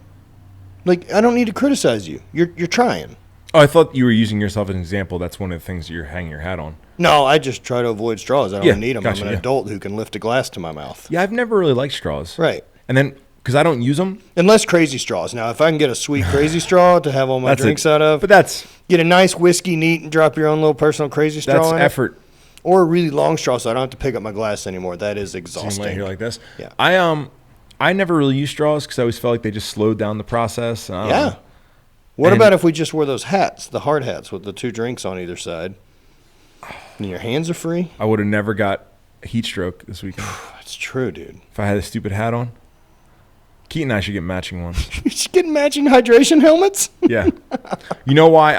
Like, I don't need to criticize you. You're trying. Oh, I thought you were using yourself as an example. That's one of the things you're hanging your hat on. No, I just try to avoid straws. I don't Yeah, need them. gotcha, I'm an yeah. adult who can lift a glass to my mouth. Yeah, I've never really liked straws. Right. And then, because I don't use them. Unless crazy straws. Now, if I can get a sweet crazy straw to have all my That's drinks it. out of, But that's get a nice whiskey neat and drop your own little personal crazy straw in effort. it. Or a really long straw so I don't have to pick up my glass anymore. That is Same exhausting. way here like this. Yeah. I never really used straws because I always felt like they just slowed down the process. I don't Yeah. know. What And- about if we just wore those hats, the hard hats with the 2 drinks on either side? And your hands are free? I would have never got heat stroke this weekend That's true, dude. if I had a stupid hat on. Keaton and I should get matching ones. You should get matching hydration helmets? Yeah. You know why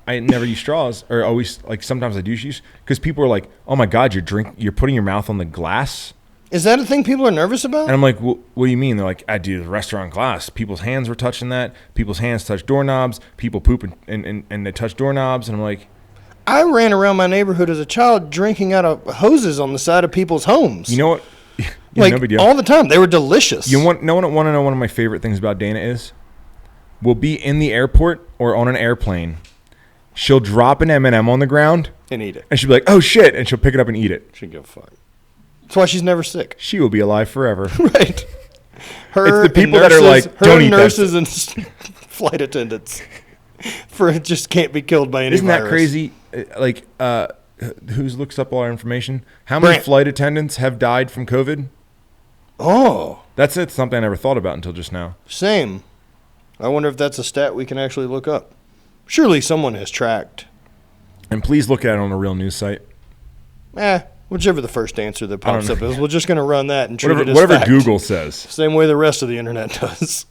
I never use straws, or always, like, sometimes I do use, because people are like, oh my God, you're putting your mouth on the glass. Is that a thing people are nervous about? And I'm like, what do you mean? They're like, I do the restaurant glass. People's hands were touching that. People's hands touch doorknobs. People poop and they touch doorknobs. And I'm like, I ran around my neighborhood as a child drinking out of hoses on the side of people's homes. you know what? Yeah, like, no big deal. all the time. They were delicious. Want to know one of my favorite things about Dana is? We'll be in the airport or on an airplane. She'll drop an M&M on the ground. And eat it. And she'll be like, oh shit. And she'll pick it up and eat it. She give a fuck. That's why she's never sick. She will be alive forever. Right. Her It's the people and that are nurses- like, don't eat that nurses and flight attendants just can't be killed by any Isn't virus. that crazy? Like, who looks up all our information? How many Brant. flight attendants have died from COVID? Oh, That's something I never thought about until just now. same. I wonder if that's a stat we can actually look up. Surely someone has tracked. And please look at it on a real news site. Whichever the first answer that pops up is, we're just going to run that and treat it as whatever fact. Google says. Same way the rest of the internet does.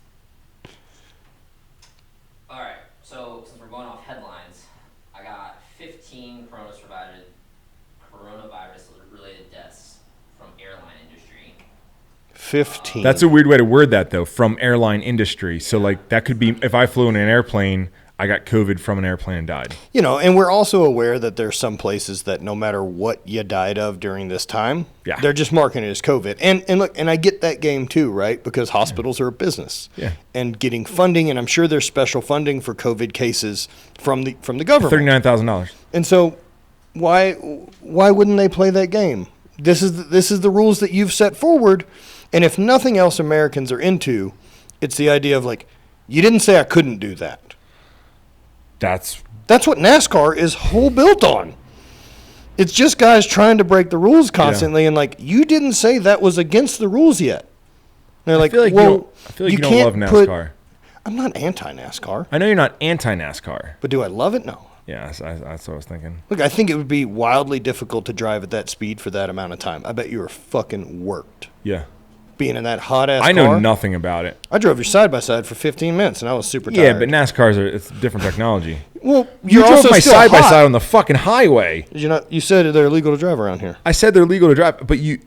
All right. So since we're going off headlines, I got 15 coronavirus-related deaths from airline industry. 15. That's a weird way to word that, though, from airline industry. So, like, that could be if I flew in an airplane, I got COVID from an airplane and died. You know, and we're also aware that there's some places that no matter what you died of during this time, they're just marking it as COVID. And look, and I get that game too, right? Because hospitals are a business. Yeah. And getting funding, and I'm sure there's special funding for COVID cases from the government. $39,000. And so why wouldn't they play that game? This is the rules that you've set forward. And if nothing else Americans are into, it's the idea of like, you didn't say I couldn't do that. That's what NASCAR is whole built on. It's just guys trying to break the rules constantly, and like, you didn't say that was against the rules yet. And they're like, I feel like you don't love NASCAR. I'm not anti-NASCAR. I know you're not anti-NASCAR. But do I love it? No. Yeah, that's what I was thinking. Look, I think it would be wildly difficult to drive at that speed for that amount of time. I bet you were fucking worked. Yeah. Being in that hot-ass car. I know nothing about it. I drove your side-by-side for 15 minutes, and I was super tired. Yeah, but NASCAR's it's different technology. Well, you drove also my still side-by-side hot. on the fucking highway. You said they're illegal to drive around here. I said they're legal to drive, but you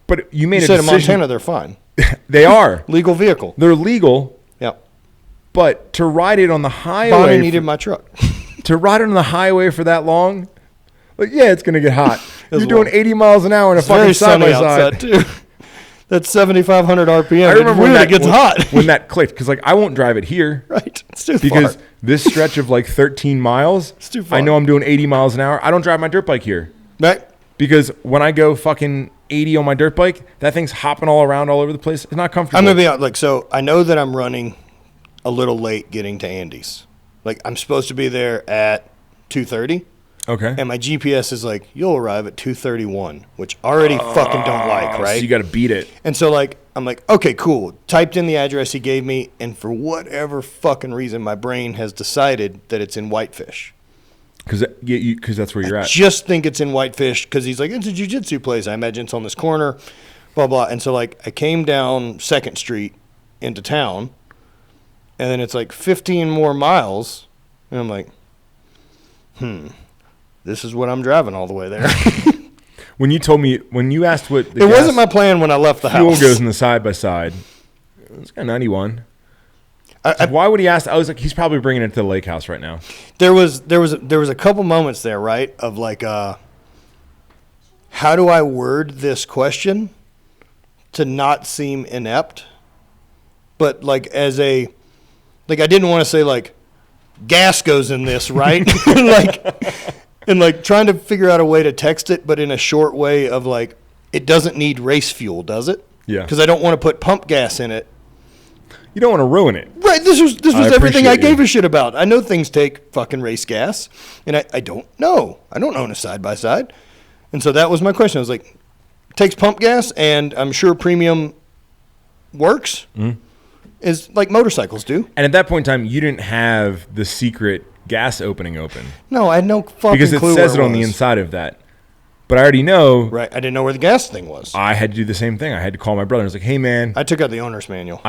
made a said decision. in Montana they're fine. They are. Legal vehicle. They're legal. Yep. But to ride it on the highway. Bonnie needed my truck. To ride it on the highway for that long, like, yeah, it's going to get hot. You're doing long. 80 miles an hour in a fucking side-by-side. Outside, too. That's 7,500 RPM. I remember when it gets hot. When that clicked, because like I won't drive it here. Right. It's too because far. This stretch of like 13 miles, it's too far. I know I'm doing 80 miles an hour. I don't drive my dirt bike here. Right. Because when I go fucking 80 on my dirt bike, that thing's hopping all around all over the place. It's not comfortable. I'm going to be out. Like, so I know that I'm running a little late getting to Andy's. Like, I'm supposed to be there at 2:30. Okay. And my GPS is like, you'll arrive at 2:31, which I already fucking don't like, right? So you got to beat it. And so, like, I'm like, okay, cool. Typed in the address he gave me, and for whatever fucking reason, my brain has decided that it's in Whitefish. Because that's where you're at. Just think it's in Whitefish because he's like, it's a jiu-jitsu place. I imagine it's on this corner, blah, blah. And so, like, I came down 2nd Street into town, and then it's like 15 more miles, and I'm like, this is what I'm driving all the way there. When you asked what it wasn't my plan when I left the fuel house. goes in the side-by-side. It's got 91. Why would he ask? I was like, he's probably bringing it to the lake house right now. There was a couple moments there, right, of like, how do I word this question to not seem inept, but like I didn't want to say like gas goes in this, right? and like trying to figure out a way to text it, but in a short way of like, it doesn't need race fuel, does it? Yeah. Because I don't want to put pump gas in it. You don't want to ruin it. Right. This was everything I gave a shit about. I know things take fucking race gas, and I don't know. I don't own a side-by-side. And so that was my question. I was like, it takes pump gas, and I'm sure premium works, is like motorcycles do. And at that point in time, you didn't have the secret gas opening open. No, I had no fucking because it clue says where it on the was. inside of that. But I already know. Right. I didn't know where the gas thing was. I had to do the same thing. I had to call my brother. I was like, hey, man. I took out the owner's manual.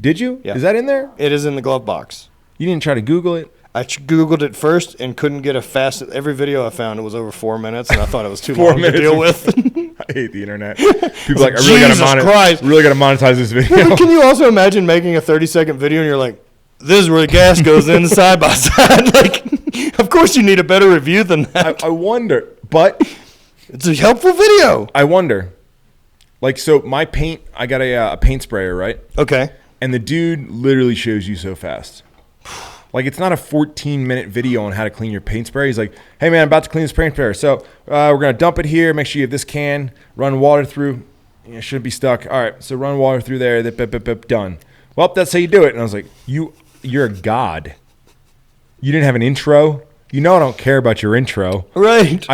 Did you? Yeah. Is that in there? It is in the glove box. You didn't try to Google it? I Googled it first and couldn't get every video I found, it was over 4 minutes, and I thought it was too 4 long to deal with. I hate the internet. People are like, I Jesus really got to monetize this video. But can you also imagine making a 30-second video and you're like, this is where the gas goes in side by side? Like, of course you need a better review than that. I wonder, but it's a helpful video. I wonder. Like, so my paint, I got a paint sprayer, right? Okay. And the dude literally shows you so fast. Like, it's not a 14-minute video on how to clean your paint sprayer. He's like, hey, man, I'm about to clean this paint sprayer. So we're going to dump it here. Make sure you have this can. Run water through. It shouldn't be stuck. All right, so run water through there. Done. Well, that's how you do it. And I was like, you're a god. You didn't have an intro. You know I don't care about your intro. Right.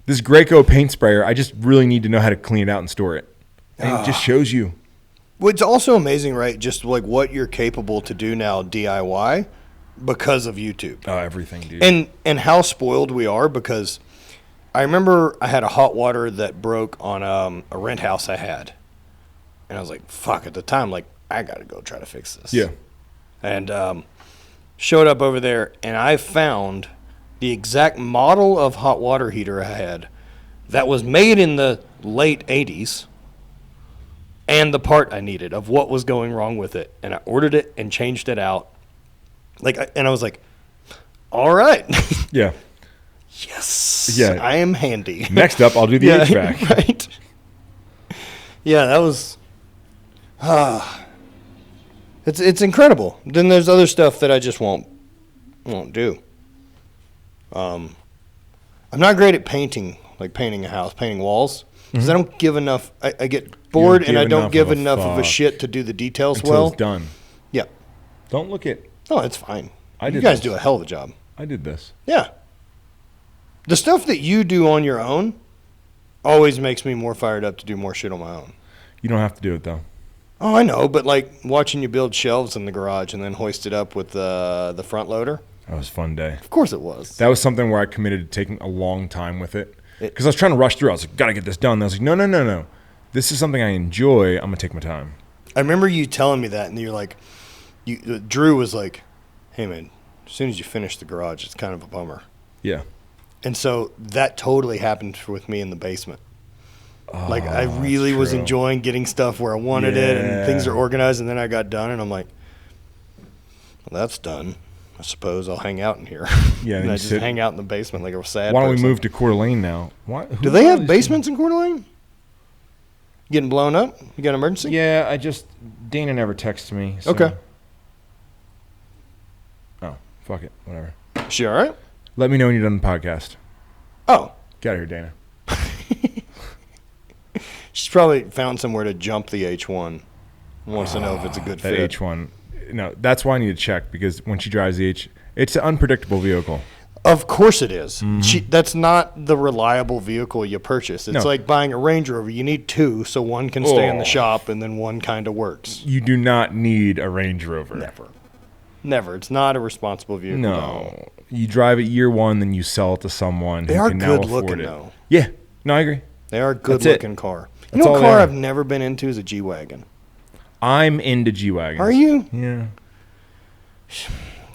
This Graco paint sprayer, I just really need to know how to clean it out and store it. And it just shows you. Well, it's also amazing, right, just like what you're capable to do now DIY because of YouTube. Oh, everything, dude. And how spoiled we are, because I remember I had a hot water that broke on a rent house I had. And I was like, fuck, at the time, like, I got to go try to fix this. Yeah. And showed up over there, and I found the exact model of hot water heater I had that was made in the late 80s and the part I needed of what was going wrong with it. And I ordered it and changed it out. And I was like, all right. Yeah. Yes. Yeah. I am handy. Next up, I'll do the HVAC. Right. Yeah, that was... It's incredible. Then there's other stuff that I just won't do. I'm not great at painting, like painting a house, painting walls, because I don't give enough. I get bored and I don't give enough of a shit to do the details until well. It's done. Yeah. Don't look at. Oh, it's fine. I You did guys this. do a hell of a job. I did this. Yeah. The stuff that you do on your own always makes me more fired up to do more shit on my own. You don't have to do it though. Oh, I know, but like watching you build shelves in the garage and then hoist it up with the front loader. That was a fun day. Of course it was. That was something where I committed to taking a long time with it. Because I was trying to rush through. I was like, gotta get this done. And I was like, no. This is something I enjoy. I'm gonna take my time. I remember you telling me that, and you're like, Drew was like, hey man, as soon as you finish the garage, it's kind of a bummer. Yeah. And so that totally happened with me in the basement. Like, I really that's was true. enjoying getting stuff where I wanted it, and things are organized, and then I got done, and I'm like, well, that's done. I suppose I'll hang out in here. Yeah, and you I just sit- hang out in the basement like a sad Why don't we person. move to Coeur d'Alene now? Do they have basements in Coeur d'Alene? Getting blown up? You got an emergency? Yeah, Dana never texted me. So. Okay. Oh, fuck it. Whatever. She all right? Let me know when you're done the podcast. Oh. Get out of here, Dana. She's probably found somewhere to jump the H1. Wants to know if it's a good That fit. H1. No, that's why I need to check, because when she drives the it's an unpredictable vehicle. Of course it is. That's not the reliable vehicle you purchase. It's No. like buying a Range Rover. You need two, so one can stay in the Oh. shop and then one kind of works. You do not need a Range Rover. Never. It's not a responsible vehicle. No. You drive it year one, then you sell it to someone They who are can now good afford looking, it. though. Yeah. No, I agree. They are a good That's it. looking car. You That's know all what they car are. I've never been into is a G-Wagon. I'm into G-Wagons. Are you? Yeah.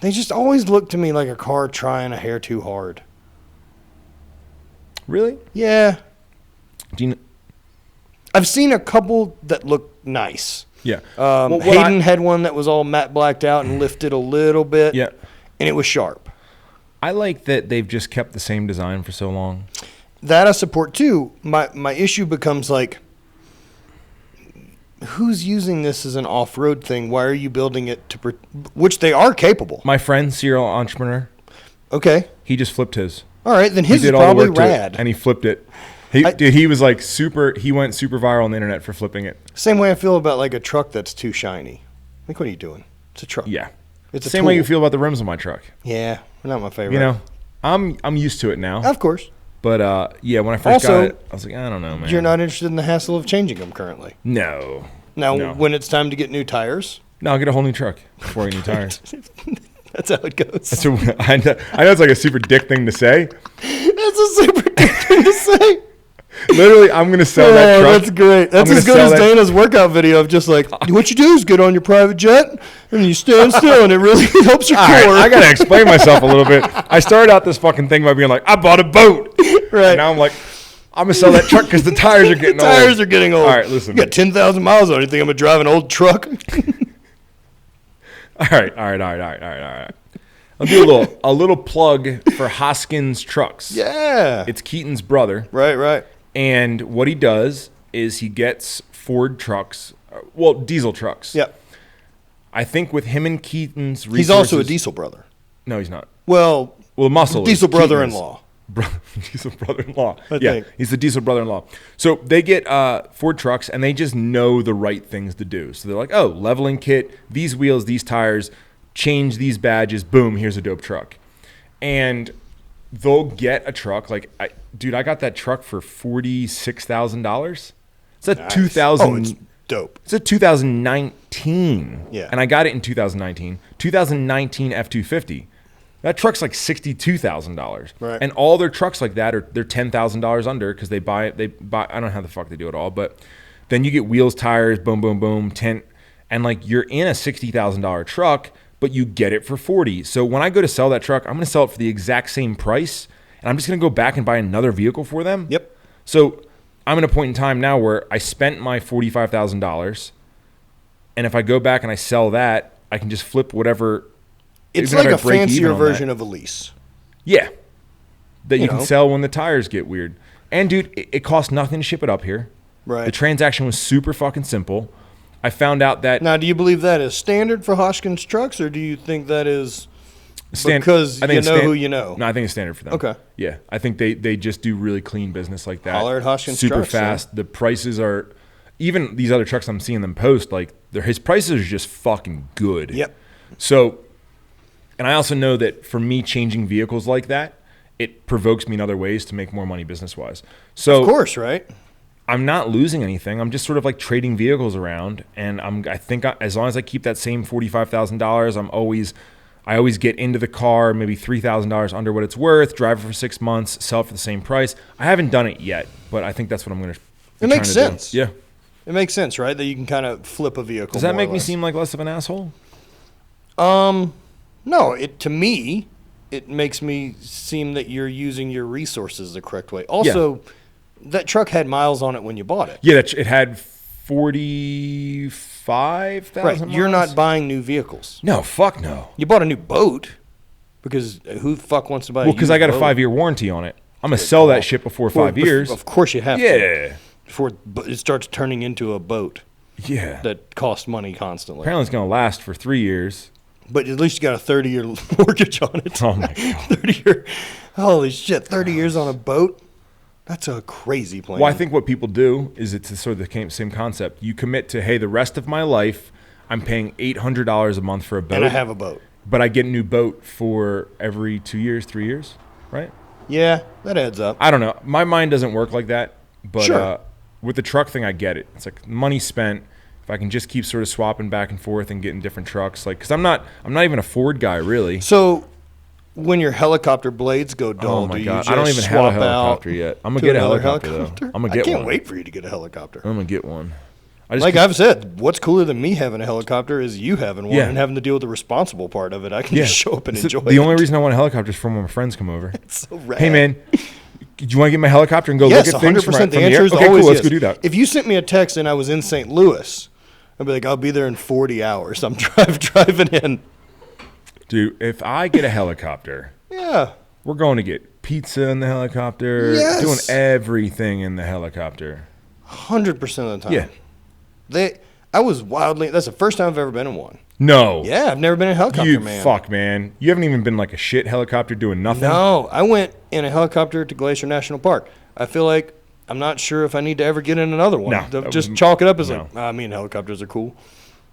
They just always look to me like a car trying a hair too hard. Really? Yeah. Do you I've seen a couple that look nice. Yeah. Hayden had one that was all matte blacked out and lifted a little bit. Yeah. And it was sharp. I like that they've just kept the same design for so long. That I support too. My issue becomes like, who's using this as an off-road thing? Why are you building it to, which they are capable. My friend, serial entrepreneur, Okay. he just flipped his. All right. Then He his is did all the probably work to it, rad. and he flipped it. He was like he went super viral on the internet for flipping it. Same way I feel about like a truck that's too shiny. Like, what are you doing? It's a truck. Yeah. It's a Same way tool. you feel about the rims on my truck. Yeah. Not my favorite. You know, I'm used to it now. Of course. But yeah, when I first Also, got it, I was like, I don't know, man. You're not interested in the hassle of changing them currently. No. Now, No. when it's time to get new tires, No, I'll get a whole new truck before I get new tires. that's how it goes. So I know it's like a super dick thing to say. That's a super dick thing to say. Literally, I'm gonna sell that truck. That's great. That's I'm as gonna good as sell that- Dana's workout video of just like, what you do is get on your private jet and you stand still and it really helps your All core. right, I gotta explain myself a little bit. I started out this fucking thing by being like, I bought a boat. Right. And now I'm like, I'm gonna sell that truck because the tires are getting old. Tires are getting old. All right, listen. You got 10,000 miles on it. You think I'm going to drive an old truck? All right. I'll do a little plug for Hoskins Trucks. Yeah. It's Keaton's brother. Right. And what he does is he gets Ford trucks, well, diesel trucks. Yep. I think with him and Keaton's resources. He's also a diesel brother. No, he's not. Well, Muscle. diesel is Keaton's brother-in-law. Diesel brother-in-law. I Yeah, think. he's the diesel brother-in-law. So they get Ford trucks, and they just know the right things to do. So they're like, oh, leveling kit, these wheels, these tires, change these badges, boom, here's a dope truck. And they'll get a truck. Like, I got that truck for $46,000. It's a Nice. 2000. Oh, it's dope. It's a 2019. Yeah. And I got it in 2019. 2019 F-250. That truck's like $62,000. Right. And all their trucks like that they're $10,000 under because they buy. I don't know how the fuck they do it all, but then you get wheels, tires, boom, boom, boom, tent, and like you're in a $60,000 truck, but you get it for $40,000. So when I go to sell that truck, I'm going to sell it for the exact same price, and I'm just going to go back and buy another vehicle for them. Yep. So I'm at a point in time now where I spent my $45,000, and if I go back and I sell that, I can just flip whatever. It's like a fancier version of a lease. Yeah. That you can sell when the tires get weird. And, dude, it costs nothing to ship it up here. Right. The transaction was super fucking simple. I found out that... Now, do you believe that is standard for Hoskins trucks, or do you think that is because you know who you know? No, I think it's standard for them. Okay. Yeah. I think they just do really clean business like that. Holler at Hoskins super trucks, fast. son. The prices are... Even these other trucks I'm seeing them post, like, his prices are just fucking good. Yep. So... And I also know that for me changing vehicles like that, it provokes me in other ways to make more money business-wise. So of course, right? I'm not losing anything. I'm just sort of like trading vehicles around, and I think as long as I keep that same $45,000, I always get into the car maybe $3,000 under what it's worth, drive it for 6 months, sell it for the same price. I haven't done it yet, but I think that's what I'm going to. It makes sense. Yeah, it makes sense, right? That you can kind of flip a vehicle. Does that make me seem like less of an asshole? No, to me, it makes me seem that you're using your resources the correct way. Also, that truck had miles on it when you bought it. Yeah, it had 45,000 Right, miles. you're not buying new vehicles. No, fuck no. You bought a new boat because who the fuck wants to buy a because I got a boat? 5-year warranty on it. I'm going to sell that shit before 5 years. Of course you have to. Yeah. Before it starts turning into a boat Yeah. that costs money constantly. Apparently it's going to last for 3 years. But at least you got a 30-year mortgage on it. Oh, my God. 30-year. Holy shit, 30 years on a boat? That's a crazy plan. Well, I think what people do is it's sort of the same concept. You commit to, hey, the rest of my life, I'm paying $800 a month for a boat. And I have a boat. But I get a new boat for every 2 years, 3 years, right? Yeah, that adds up. I don't know. My mind doesn't work like that. But Sure. With the truck thing, I get it. It's like money spent. If I can just keep sort of swapping back and forth and getting different trucks, like, because I'm not even a Ford guy really. So when your helicopter blades go dull, Oh my do you God, just I don't even have a swap helicopter out yet. I'm gonna to get a another helicopter though. I'm gonna get I can't one. wait for you to get a helicopter. I'm gonna get one. Like I've said, what's cooler than me having a helicopter is you having one Yeah. and having to deal with the responsible part of it. I can just show up and enjoy it. The only reason I want a helicopter is for when my friends come over. It's so rad. Hey man, do you want to get my helicopter and go Yes, look at things 100%. from The the answer air? is Okay, always cool. Let's yes. go do that. If you sent me a text and I was in St. Louis, I'd be like, I'll be there in 40 hours. I'm driving in. Dude, if I get a helicopter, Yeah. we're going to get pizza in the helicopter. Yes. Doing everything in the helicopter. 100% of the time. Yeah. I was wildly. That's the first time I've ever been in one. No. Yeah, I've never been in a helicopter, You man. fuck, man. You haven't even been like a shit helicopter doing nothing? No, I went in a helicopter to Glacier National Park. I feel like I'm not sure if I need to ever get in another one. No, Just chalk it up as no. like, me and helicopters are cool.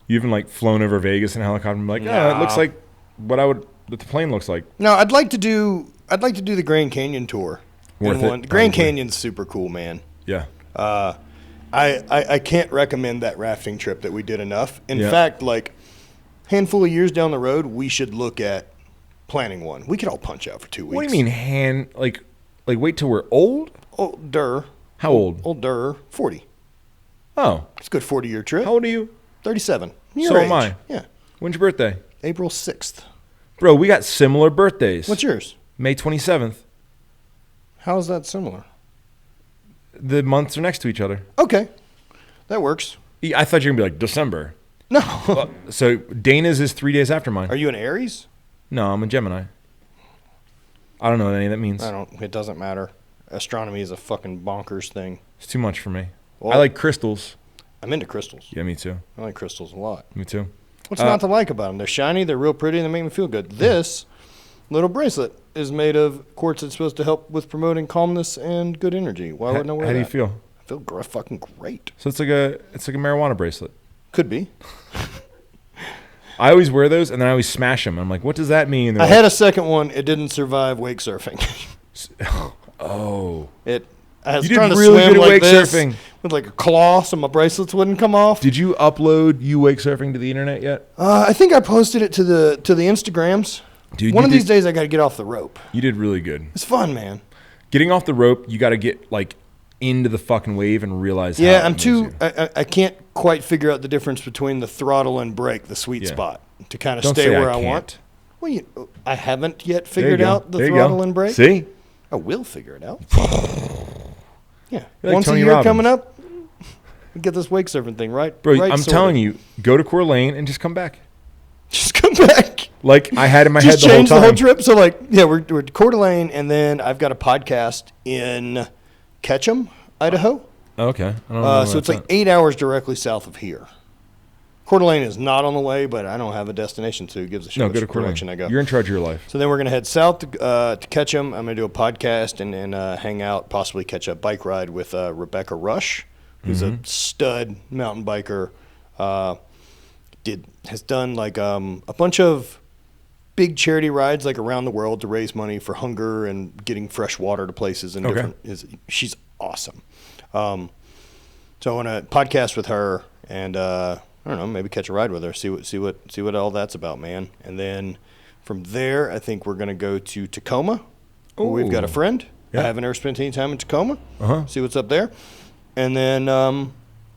You haven't like flown over Vegas in a helicopter and be like, oh, it looks like what the plane looks like. No, I'd like to do the Grand Canyon tour. Worth it, The Grand probably. Canyon's super cool, man. Yeah. I can't recommend that rafting trip that we did enough. In Yeah. fact, like handful of years down the road, we should look at planning one. We could all punch out for 2 weeks. What do you mean like wait till we're old? Older. How old? Older. 40. Oh. It's a good 40-year trip. How old are you? 37. So Your am age. I. Yeah. When's your birthday? April 6th. Bro, we got similar birthdays. What's yours? May 27th. How is that similar? The months are next to each other. Okay. That works. I thought you were going to be like December. No. So Dana's is 3 days after mine. Are you an Aries? No, I'm a Gemini. I don't know what any of that means. It doesn't matter. Astronomy is a fucking bonkers thing. It's too much for me. Well- I like crystals. I'm into crystals. Yeah, me too. I like crystals a lot. Me too. What's not to like about them? They're shiny, they're real pretty, and they make me feel good. This little bracelet is made of quartz that's supposed to help with promoting calmness and good energy. Why wouldn't I wear How that? do you feel? I feel fucking great. So it's like a marijuana bracelet. Could be. I always wear those and then I always smash them. I'm like, what does that mean? I had a second one. It didn't survive wake surfing. Oh. I was You did trying to really swim good at like wake this surfing. with like a claw so my bracelets wouldn't come off. Did you upload you wake surfing to the internet yet? I think I posted it to the Instagrams. Dude, One of these days I got to get off the rope. You did really good. It's fun, man. Getting off the rope, you got to get like into the fucking wave and realize. Yeah, how I can't quite figure out the difference between the throttle and brake, the sweet spot, to kind of Don't stay say where I I want. can't. Well, I haven't yet figured out the There you throttle go. and brake. See? I will figure it out. Yeah, You're like once Tony a year Robbins. coming up, we get this wake surfing thing right. Bro, right I'm sorted. telling you, go to Coeur d'Alene and just come back. Just come back. Like I had in my head Just the whole change time. the whole trip. So like, yeah, we're at Coeur d'Alene, and then I've got a podcast in Ketchum, Idaho. Okay. I don't know So it's like 8 hours directly south of here. Coeur d'Alene is not on the way, but I don't have a destination, so who gives a shit No, which go to Coeur direction I go. d'Alene. You're in charge of your life. So then we're going to head south to Ketchum. I'm going to do a podcast and then hang out, possibly catch a bike ride with Rebecca Rush, who's a stud mountain biker. Has done like a bunch of big charity rides like around the world to raise money for hunger and getting fresh water to places and different. She's awesome. So I want to podcast with her and I don't know, maybe catch a ride with her, see what all that's about, man. And then from there, I think we're gonna go to Tacoma. Where we've got a friend. Yeah. I haven't ever spent any time in Tacoma. Uh-huh. See what's up there, and then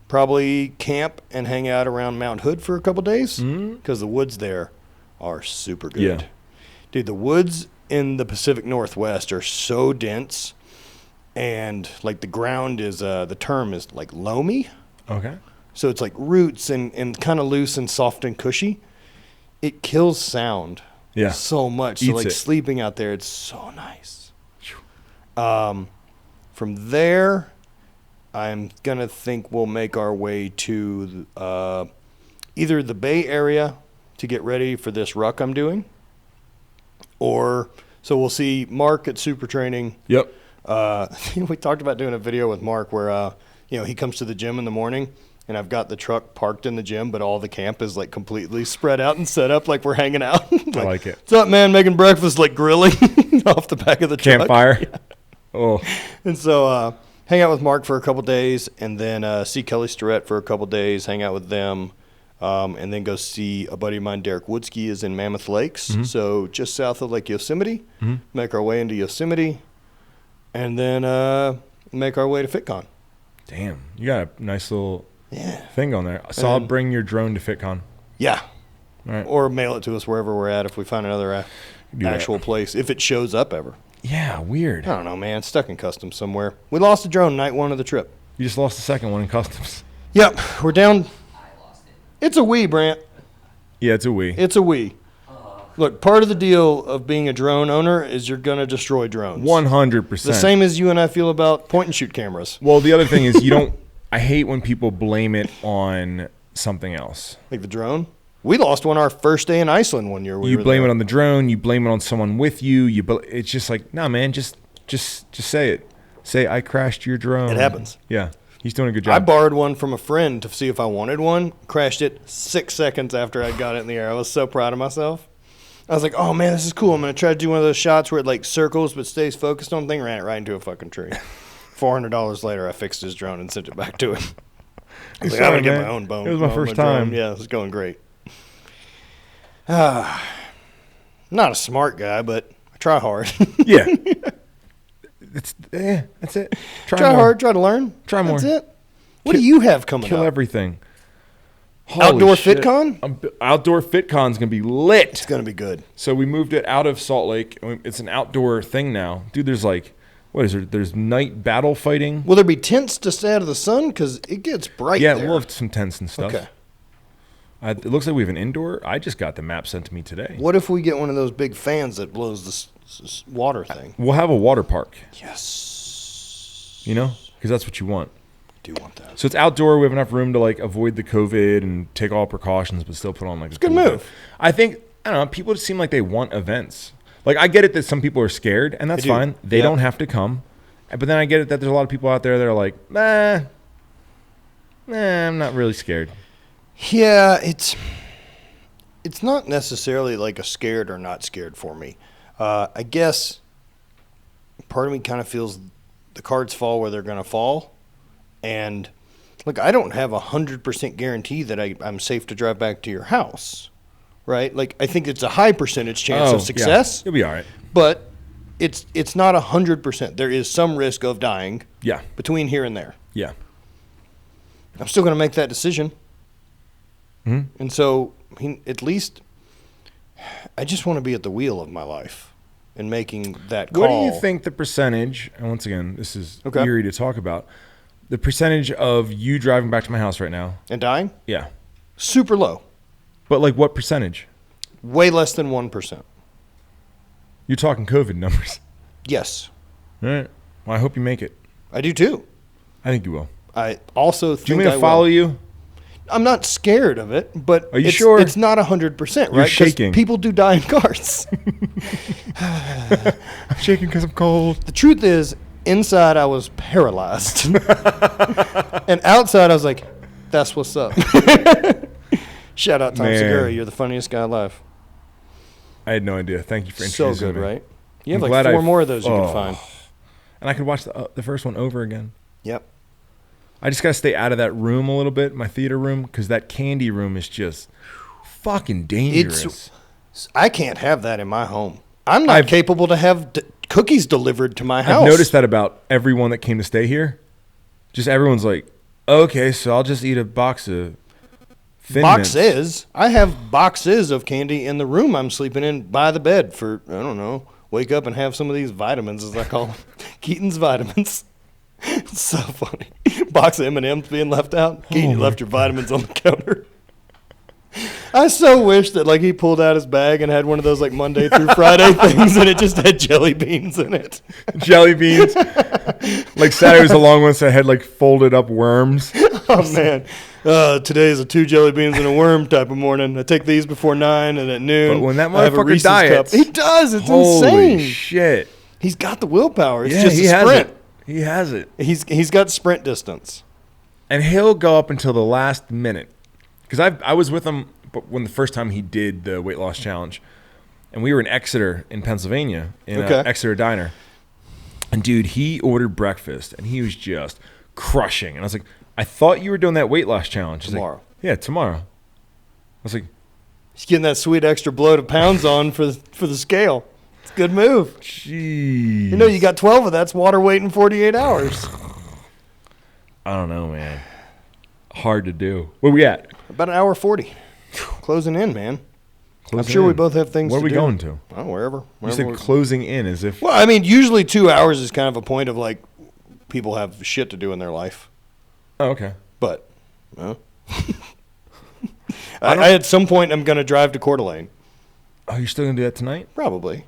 probably camp and hang out around Mount Hood for a couple days because the woods there are super good. Yeah. Dude, the woods in the Pacific Northwest are so dense, and like the ground is the term is like loamy. Okay. So it's like roots and kind of loose and soft and cushy. It kills sound so much. So Eats like it. sleeping out there, it's so nice. From there, I'm going to think we'll make our way to either the Bay Area to get ready for this ruck I'm doing. Or, so we'll see Mark at Super Training. Yep. We talked about doing a video with Mark where, he comes to the gym in the morning and I've got the truck parked in the gym, but all the camp is like completely spread out and set up like we're hanging out. I like it. What's up, man? Making breakfast, like grilling off the back of the truck. Campfire. Yeah. Oh. And so hang out with Mark for a couple days and then see Kelly Starrett for a couple days, hang out with them, and then go see a buddy of mine, Derek Woodski, is in Mammoth Lakes. So just south of Lake Yosemite. Make our way into Yosemite and then make our way to FitCon. Damn. You got a nice little thing on there. So I'll bring your drone to FitCon. Yeah. All right. Or mail it to us wherever we're at if we find another actual place, if it shows up ever. Yeah, weird. I don't know, man. It's stuck in customs somewhere. We lost a drone night one of the trip. You just lost the second one in customs. Yep. We're down. I lost it. It's a Wii, Brant. Yeah, it's a Wii. It's a Wii. Look, part of the deal of being a drone owner is you're going to destroy drones. 100%. The same as you and I feel about point and shoot cameras. Well, the other thing is you don't. I hate when people blame it on something else. Like the drone. We lost one our first day in Iceland one year. You blame it on the drone. You blame it on someone with you. It's just like, nah, man. Just say it. Say I crashed your drone. It happens. Yeah, he's doing a good I job. borrowed one from a friend to see if I wanted one. Crashed it 6 seconds after I got it in the air. I was so proud of myself. I was like, oh, man, this is cool. I'm going to try to do one of those shots where it, like, circles but stays focused on the thing. Ran it right into a fucking tree. $400 later, I fixed his drone and sent it back to him. I was like, I'm going to get my own bone. It was my first time. Drone. Yeah, it was going great. Not a smart guy, but I try hard. Yeah. That's it. Try more. hard, try to learn. Try more. That's it. What do you have coming Kill up? everything. Outdoor Holy shit. FitCon? Outdoor FitCon's going to be lit. It's going to be good. So we moved it out of Salt Lake. It's an outdoor thing now. Dude, there's like, what is there? There's night battle fighting. Will there be tents to stay out of the sun? Because it gets bright Yeah, there. we'll have some tents and stuff. Okay. It looks like we have an indoor. I just got the map sent to me today. What if we get one of those big fans that blows this water thing? We'll have a water park, Yes. you know, because that's what you want. I do want that. So it's outdoor. We have enough room to like avoid the COVID and take all precautions, but still put on like a Good cool move. event. I think, I don't know, people just seem like they want events. Like I get it that some people are scared, and that's They do. fine. They Yep. don't have to come. But then I get it that there's a lot of people out there that are like, nah, I'm not really scared. Yeah, it's not necessarily like a scared or not scared for me. I guess part of me kind of feels the cards fall where they're going to fall. And look, I don't have 100% guarantee that I'm safe to drive back to your house. right? Like, I think it's a high percentage chance of success. Yeah. You'll be all right. But it's not 100%. There is some risk of dying. Yeah. Between here and there. Yeah. I'm still going to make that decision. Mm-hmm. And so, at least, I just want to be at the wheel of my life and making that call. What do you think the percentage, and once again, this is eerie to talk about, the percentage of you driving back to my house right now? And dying? Yeah. Super low. But like what percentage? Way less than 1%. You're talking COVID numbers. Yes. All right. Well, I hope you make it. I do too. I think you will. I also think do you want me to follow you? I'm not scared of it, but are you sure? It's not 100%, right? You're shaking. People do die in cars. I'm shaking because I'm cold. The truth is, inside I was paralyzed. And outside I was like, that's what's up. Shout out Tom Segura. You're the funniest guy alive. I had no idea. Thank you for introducing So good, me. right? You have like 4 more of those you can find. And I could watch the first one over again. Yep. I just got to stay out of that room a little bit, my theater room, because that candy room is just fucking dangerous. I can't have that in my home. I'm not capable to have cookies delivered to my house. I've noticed that about everyone that came to stay here. Just everyone's like, okay, so I'll just eat a box of Thin boxes. Mints. I have boxes of candy in the room I'm sleeping in by the bed for, I don't know, wake up and have some of these vitamins, as I call them. Keaton's vitamins. It's so funny. Box of M&M's being left out. Keaton, you left your vitamins on the counter. I so wish that like he pulled out his bag and had one of those like Monday through Friday things and it just had jelly beans in it. Jelly beans. Like Saturday was a long one, so I had like folded up worms. Oh man. Today is a 2 jelly beans and a worm type of morning. I take these before 9 and at noon. But when that I have a motherfucker Reese's diets, cup. He does. It's holy insane. Shit. He's got the willpower. It's Yeah, just he a has sprint. it. He has it. He's got sprint distance. And he'll go up until the last minute. Because I was with him when the first time he did the weight loss challenge. And we were in Exeter in Pennsylvania in an Exeter diner. And dude, he ordered breakfast and he was just crushing. And I was like, I thought you were doing that weight loss challenge. He's Tomorrow. Like, yeah, tomorrow. I was like, he's getting that sweet extra bloat of pounds on for the scale. It's a good move. Jeez. You know, you got 12 of that's water weight in 48 hours. I don't know, man. Hard to do. Where we at? About an hour 40. Closing in, man. Closing I'm sure in. we both have things Where to are we do. going to? Oh, wherever. You said we're- closing in as if... Well, I mean, usually 2 hours is kind of a point of like people have shit to do in their life. Oh, okay. But, well, I at some point I'm going to drive to Coeur d'Alene. Oh, you're still going to do that tonight? Probably.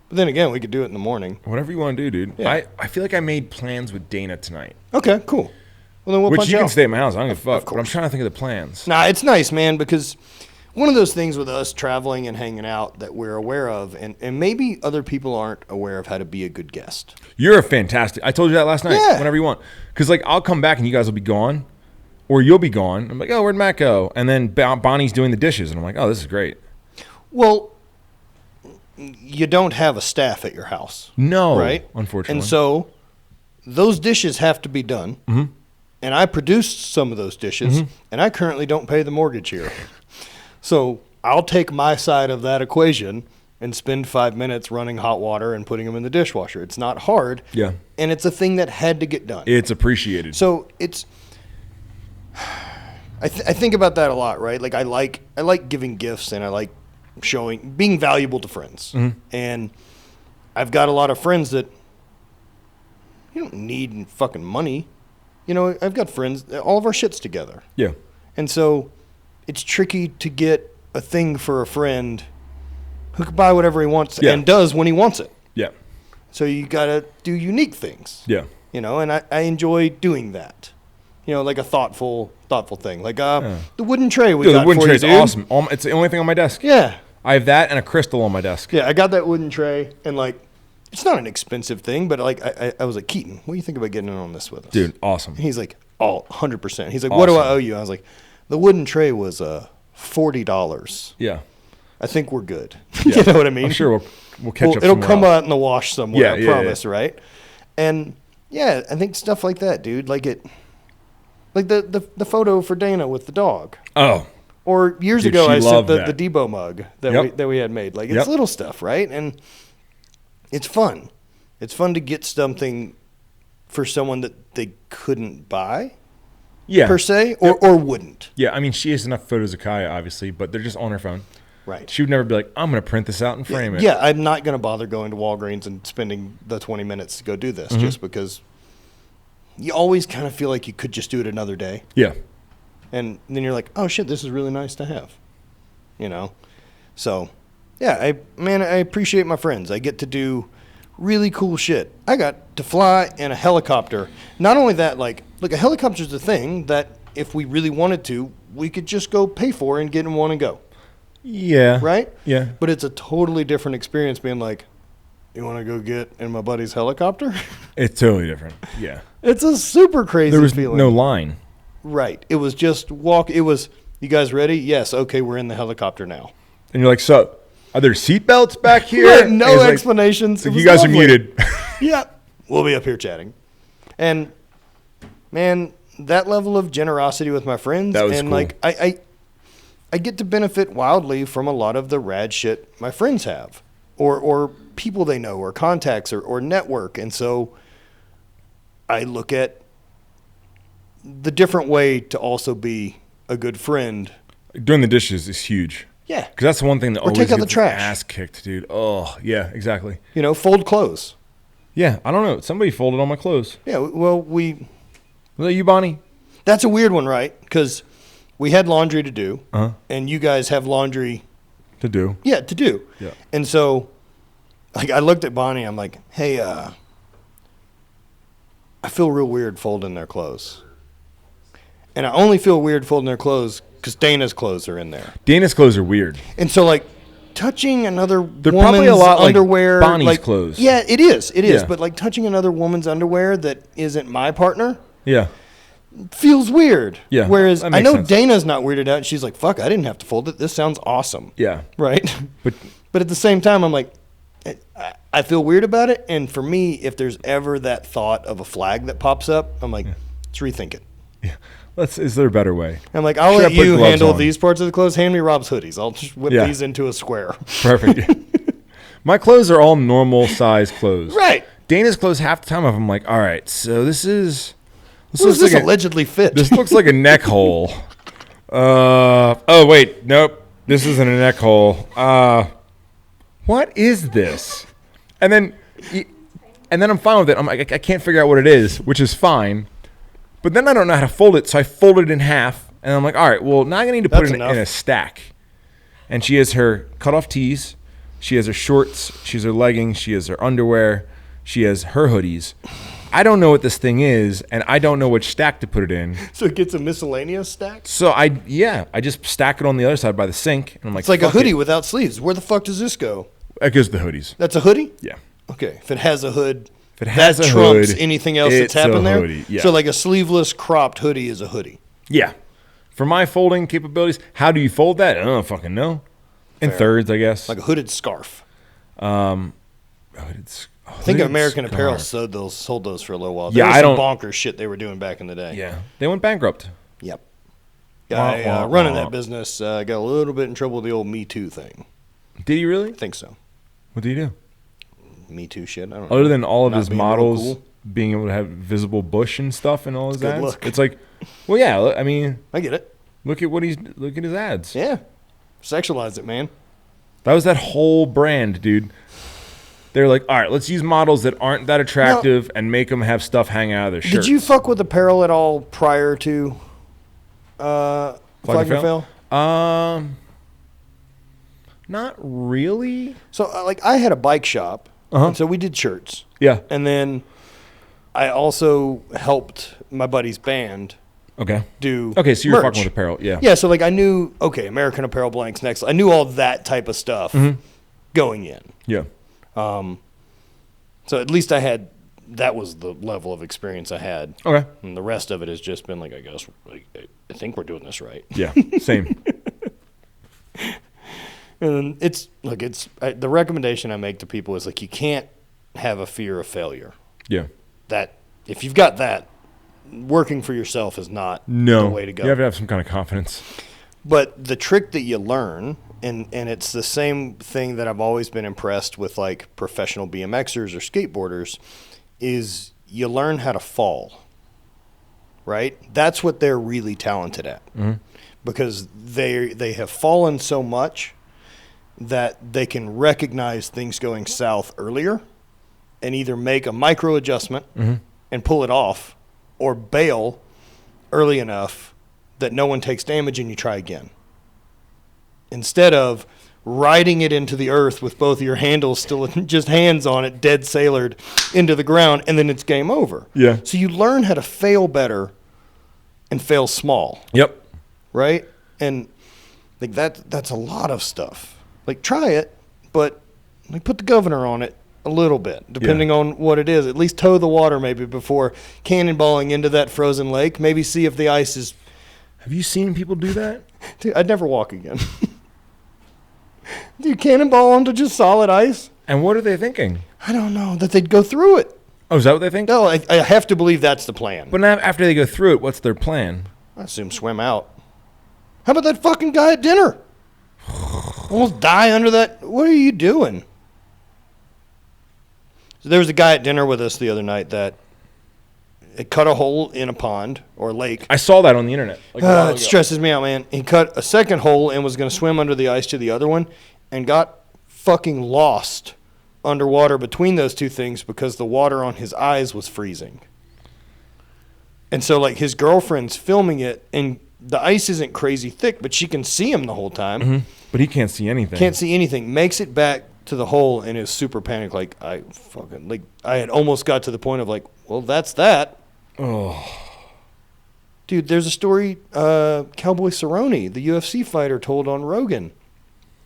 But then again, we could do it in the morning. Whatever you want to do, dude. Yeah. I feel like I made plans with Dana tonight. Okay, cool. Well, then we'll Which punch you can out. stay at my house. I don't give a fuck. But course. I'm trying to think of the plans. Nah, it's nice, man, because one of those things with us traveling and hanging out that we're aware of, and maybe other people aren't aware of how to be a good guest. You're a fantastic... I told you that last night. Yeah. Whenever you want. Because, like, I'll come back and you guys will be gone. Or you'll be gone. I'm like, oh, where'd Matt go? And then Bonnie's doing the dishes. And I'm like, oh, this is great. Well, you don't have a staff at your house. No. Right? Unfortunately. And so those dishes have to be done. Mm-hmm. And I produced some of those dishes, and I currently don't pay the mortgage here. So I'll take my side of that equation and spend 5 minutes running hot water and putting them in the dishwasher. It's not hard. Yeah. And it's a thing that had to get done. It's appreciated. So it's... I think about that a lot, right? Like I like giving gifts and I like being valuable to friends. Mm-hmm. And I've got a lot of friends that you don't need fucking money. You know, I've got friends, all of our shit's together. Yeah. And so it's tricky to get a thing for a friend who can buy whatever he wants and does when he wants it. Yeah. So you got to do unique things. Yeah. You know, and I enjoy doing that. You know, like a thoughtful thing. Like the wooden tray we got the wooden for tray you, is dude. awesome. It's the only thing on my desk. Yeah. I have that and a crystal on my desk. Yeah, I got that wooden tray, and like, it's not an expensive thing, but like, I was like, Keaton, what do you think about getting in on this with us? Dude, awesome. And he's like, 100%. He's like, what do I owe you? I was like, the wooden tray was $40. Yeah. I think we're good. Yeah. You know what I mean? I'm sure we'll catch up It'll somewhere come else. out in the wash somewhere, Yeah, I promise, right? And yeah, I think stuff like that, dude. Like the photo for Dana with the dog. Oh. Or years Dude, ago, she I sent loved the that. Debo mug Yep. that we had made. Like, it's Yep. little stuff, right? And it's fun. It's fun to get something for someone that they couldn't buy, Yeah. per se, or wouldn't. Yeah, I mean, she has enough photos of Kaya, obviously, but they're just on her phone. Right. She would never be like, I'm going to print this out and frame it. Yeah, I'm not going to bother going to Walgreens and spending the 20 minutes to go do this just because you always kind of feel like you could just do it another day. Yeah. And then you're like, oh, shit, this is really nice to have. You know? So, yeah, I appreciate my friends. I get to do really cool shit. I got to fly in a helicopter. Not only that, like, look, a helicopter's a thing that if we really wanted to, we could just go pay for and get in one and go. Yeah. Right? Yeah. But it's a totally different experience being like, you want to go get in my buddy's helicopter? It's totally different. Yeah. It's a super crazy There was feeling. no line. Right. It was just walk. It was, you guys ready? Yes. Okay, we're in the helicopter now. And you're like, so, are there seatbelts back here? Right, And no it's like, explanations. like, It was you guys lovely. are muted. Yeah. We'll be up here chatting. And, man, that level of generosity with my friends. That was and cool. like, I get to benefit wildly from a lot of the rad shit my friends have. Or people they know, or contacts, or network. And so I look at the different way to also be a good friend. Doing the dishes is huge. Yeah. Because that's the one thing that Or always take out the gets trash. ass kicked, dude. Oh, yeah, exactly. You know, fold clothes. Yeah, I don't know. Somebody folded all my clothes. Yeah, well, Was that you, Bonnie? that's a weird one, right? Because we had laundry to do, Uh-huh. and you guys have laundry, To do. to do. Yeah. And so, like, I looked at Bonnie, I'm like, hey, I feel real weird folding their clothes. And I only feel weird folding their clothes because Dana's clothes are in there. Dana's clothes are weird. And so, like, touching another They're woman's probably a lot like underwear. Bonnie's like, clothes. Yeah, it is. It is. Yeah. But, like, touching another woman's underwear that isn't my partner Yeah. feels weird. Yeah, Whereas that I makes know sense. Dana's not weirded out. She's like, fuck, I didn't have to fold it. This sounds awesome. Yeah. Right? But But at the same time, I'm like, I feel weird about it. And for me, if there's ever that thought of a flag that pops up, I'm like, let's rethink it. is there a better way? I'm like, I'll Should I let put you gloves handle on? these parts of the clothes. Hand me Rob's hoodies. I'll just whip Yeah. these into a square. Perfect. My clothes are all normal size clothes. Right. Dana's clothes, half the time I'm like, all right, so this is. What does looks this like allegedly fit? This looks like a neck hole. Oh wait, nope. This isn't a neck hole. What is this? And then I'm fine with it. I'm like, I can't figure out what it is, which is fine. But then I don't know how to fold it, so I fold it in half, and I'm like, all right, well, now I'm gonna need to put That's it in a stack. And she has her cutoff tees, she has her shorts, she has her leggings, she has her underwear, she has her hoodies. I don't know what this thing is, and I don't know which stack to put it in. So it gets a miscellaneous stack? So I just stack it on the other side by the sink, and I'm like, It's like a fuck hoodie it. without sleeves. Where the fuck does this go? That goes to the hoodies. That's a hoodie? Yeah. Okay. If it has a hood, If it has that a trumps hood, anything else that's it's a happened there. hoodie, yeah. So like a sleeveless cropped hoodie is a hoodie. Yeah. For my folding capabilities, how do you fold that? I don't fucking know. In Fair. thirds, I guess. Like a hooded scarf. I I think American Apparel sold those for a little while. Yeah, There was I some don't- bonkers shit they were doing back in the day. Yeah. They went bankrupt. Yep. Guy Wah, wah, running wah. that business got a little bit in trouble with the old Me Too thing. Did he really? I think so. What did he do? Me Too shit. I don't know. Other than all of Not his being real models cool. being able to have visible bush and stuff in all his Good ads, look. it's like, well, yeah. I mean, I get it. look at his ads. Yeah. Sexualize it, man. That was that whole brand, dude. They're like, all right, let's use models that aren't that attractive and make them have stuff hang out of their shirts. Did you fuck with apparel at all prior to Flag and Fail? Fail? Not really. So, like, I had a bike shop, Uh-huh. and so we did shirts. Yeah. And then I also helped my buddy's band Okay. do Okay, so you're merch. fucking with apparel. Yeah. Yeah, so, like, I knew, okay, American Apparel blanks next. I knew all that type of stuff going in. Yeah. So at least I had, that was the level of experience I had. Okay. And the rest of it has just been like, I guess, I think we're doing this right. Yeah. Same. And it's, look, the recommendation I make to people is like, you can't have a fear of failure. Yeah. That, if you've got that, working for yourself is not No. the way to go. You have to have some kind of confidence. But the trick that you learn, and it's the same thing that I've always been impressed with, like professional BMXers or skateboarders, is you learn how to fall. Right? That's what they're really talented at. Mm-hmm. Because they have fallen so much that they can recognize things going south earlier and either make a micro adjustment and pull it off, or bail early enough that no one takes damage and you try again. Instead of riding it into the earth with both of your handles still just hands on it, dead sailored into the ground, and then it's game over. Yeah. So you learn how to fail better and fail small. Yep. Right? And like that's a lot of stuff. Like, try it, but like put the governor on it a little bit, depending on what it is. At least toe the water maybe before cannonballing into that frozen lake. Maybe see if the ice is... Have you seen people do that? Dude, I'd never walk again. Dude, cannonball onto just solid ice? And what are they thinking? I don't know. That they'd go through it. Oh, is that what they think? No, I have to believe that's the plan. But now after they go through it, what's their plan? I assume swim out. How about that fucking guy at dinner? Almost die under that. What are you doing? So there was a guy at dinner with us the other night that it cut a hole in a pond or lake. I saw that on the internet. Like It stresses me out, man. He cut a second hole and was going to swim under the ice to the other one and got fucking lost underwater between those two things because the water on his eyes was freezing. And so, like, his girlfriend's filming it, and the ice isn't crazy thick, but she can see him the whole time. Mm-hmm. But he can't see anything. Can't see anything. Makes it back to the hole and is super panicked. Like, I had almost got to the point of, like, well, that's that. Oh. Dude, there's a story Cowboy Cerrone, the UFC fighter, told on Rogan.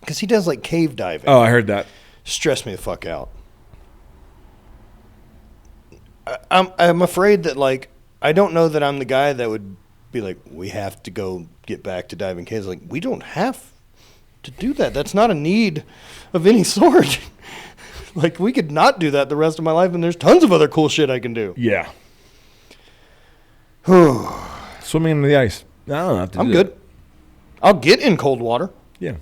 Because he does, like, cave diving. Oh, I heard that. Stressed me the fuck out. I'm afraid that, like, I don't know that I'm the guy that would be like, we have to go get back to diving caves. Like, we don't have to do that. That's not a need of any sort. Like, we could not do that the rest of my life, and there's tons of other cool shit I can do. Yeah. Swimming into the ice. I don't have to I'm do good. that. I'll get in cold water. Yeah.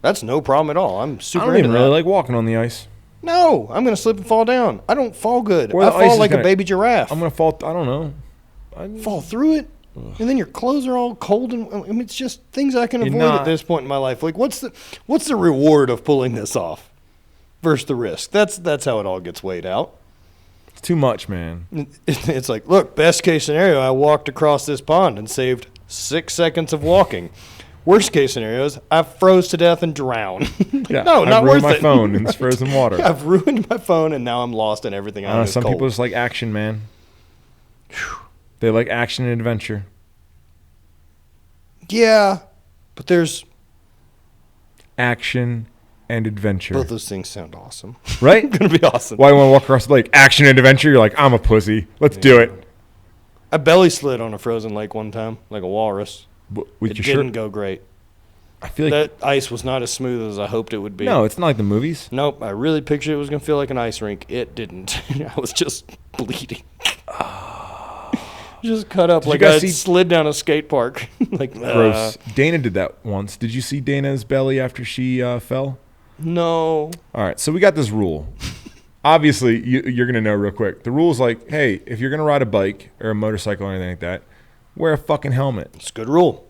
That's no problem at all. I'm super I don't into even really that. like walking on the ice. No, I'm going to slip and fall down. I don't fall good. Or I the ice fall is like a gonna- baby giraffe. I'm going to fall. I don't know. Fall through it, and then your clothes are all cold, and I mean, it's just things I can You're avoid not- at this point in my life. Like, what's the reward of pulling this off versus the risk? That's how it all gets weighed out. It's too much, man. It's like, look, best case scenario, I walked across this pond and saved 6 seconds of walking. Worst case scenario is I froze to death and drowned. Yeah, no, I've not ruined worth my it. phone in this frozen water. I've ruined my phone, and now I'm lost, and everything I I don't own know. is Some cold. people just like action, man. They like action and adventure. Yeah, but there's Action and adventure. both those things sound awesome. Right? Gonna be awesome. Why you want to walk across the lake? Action and adventure. You're like, I'm a pussy. Let's do it. I belly slid on a frozen lake one time, like a walrus. With It your didn't shirt. go great. I feel like That ice was not as smooth as I hoped it would be. no, it's not like the movies. Nope, I really pictured it was going to feel like an ice rink. It didn't. I was just bleeding. Just cut up Did you like guys I see- slid down a skate park. Like, Gross. Dana did that once. Did you see Dana's belly after she fell? No. All right, so we got this rule. Obviously, you're going to know real quick. The rule is like, hey, if you're going to ride a bike or a motorcycle or anything like that, wear a fucking helmet. It's a good rule.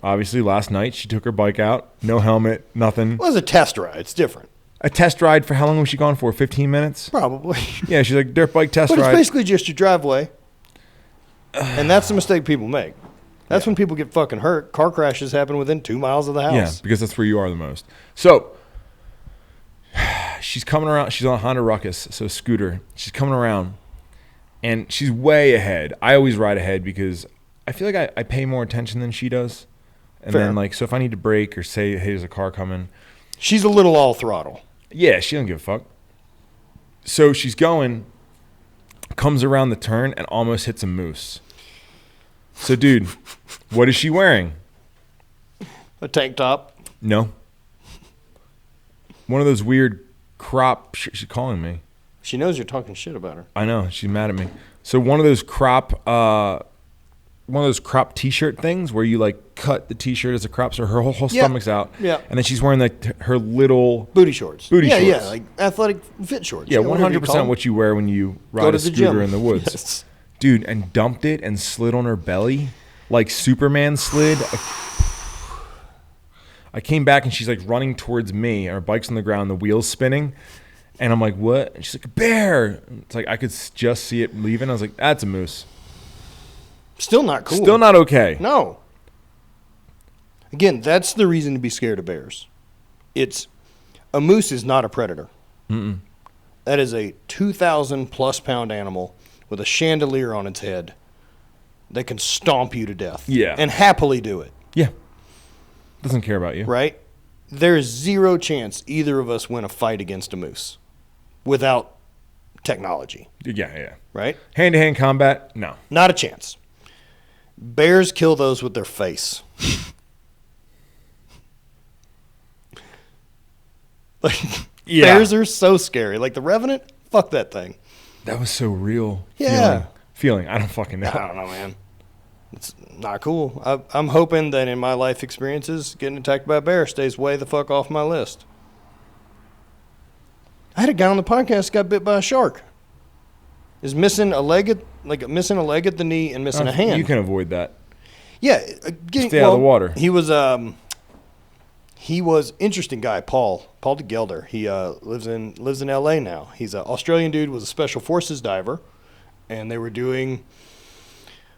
Obviously, last night she took her bike out. No helmet, nothing. Well, it was a test ride. It's different. A test ride for how long was she gone for? 15 minutes? Probably. Yeah, she's like, dirt bike test But it's ride. basically just your driveway. And that's the mistake people make. That's when people get fucking hurt. Car crashes happen within 2 miles of the house. Yeah, because that's where you are the most. So she's coming around. She's on a Honda Ruckus, so scooter. She's coming around, and she's way ahead. I always ride ahead because I feel like I pay more attention than she does. And Fair. then, like, so if I need to brake or say, hey, there's a car coming. She's a little all throttle. Yeah, she don't give a fuck. So she's going, comes around the turn, and almost hits a moose. So, dude, what is she wearing? A tank top. No. One of those weird crop. She's calling me. She knows you're talking shit about her. I know. She's mad at me. So one of those crop T-shirt things where you like cut the t-shirt as a crop, so her whole Yeah. stomach's out. Yeah. And then she's wearing like her little Booty shorts. Booty yeah, shorts. Yeah, like athletic fit shorts. yeah, whatever you 100% call them. what you wear when you Go ride to a the scooter gym. in the woods. Yes. Dude, and dumped it and slid on her belly like Superman slid. I came back and she's like running towards me. Our bike's on the ground, the wheels spinning. And I'm like, what? And she's like, a bear. It's like I could just see it leaving. I was like, that's a moose. Still not cool. Still not okay. No. Again, that's the reason to be scared of bears. A moose is not a predator. Mm-mm. That is a 2,000+ pound animal with a chandelier on its head that can stomp you to death. Yeah. And happily do it. Yeah. Doesn't care about you. Right? There is zero chance either of us win a fight against a moose without technology. Yeah. Right? Hand-to-hand combat? No. Not a chance. Bears kill those with their face. Like, Yeah. Bears are so scary. Like the Revenant, fuck that thing. That was so real. Yeah. Feeling. I don't fucking know. I don't know, man. It's not cool. I'm hoping that in my life experiences, getting attacked by a bear stays way the fuck off my list. I had a guy on the podcast got bit by a shark. Is missing a leg at the knee and missing a hand. You can avoid that. Yeah, Stay out of the water. He was interesting guy, Paul DeGelder. He lives in LA now. He's an Australian dude, was a special forces diver, and they were doing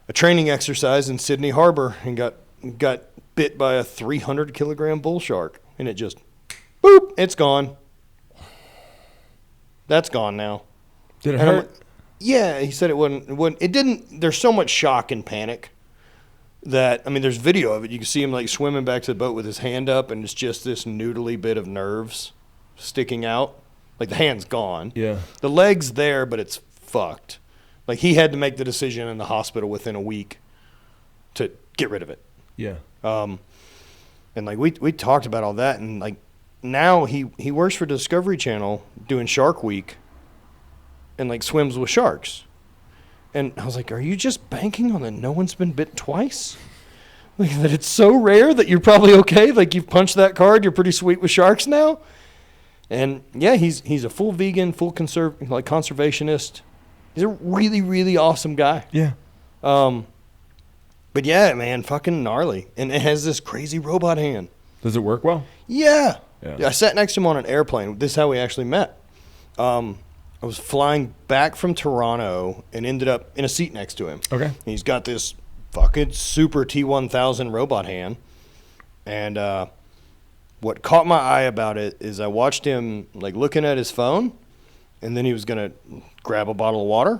a training exercise in Sydney Harbor and got bit by a 300-kilogram bull shark, and it just boop, it's gone. That's gone now. Did it And I'm hurt? like, yeah, he said it wouldn't. It didn't. There's so much shock and panic that, I mean, there's video of it. You can see him like swimming back to the boat with his hand up, and it's just this noodly bit of nerves sticking out. Like the hand's gone. Yeah. The leg's there, but it's fucked. Like he had to make the decision in the hospital within a week to get rid of it. Yeah. And like we talked about all that, and like now he works for Discovery Channel doing Shark Week, and like swims with sharks. And I was like, are you just banking on that no one's been bit twice? Like that it's so rare that you're probably okay? Like you've punched that card, you're pretty sweet with sharks now? And yeah, he's a full vegan, full conservationist. He's a really, really awesome guy. Yeah. But yeah, man, fucking gnarly. And it has this crazy robot hand. Does it work well? Yeah. Yeah. I sat next to him on an airplane. This is how we actually met. I was flying back from Toronto and ended up in a seat next to him. Okay. And he's got this fucking super T1000 robot hand. And what caught my eye about it is I watched him like looking at his phone, and then he was going to grab a bottle of water,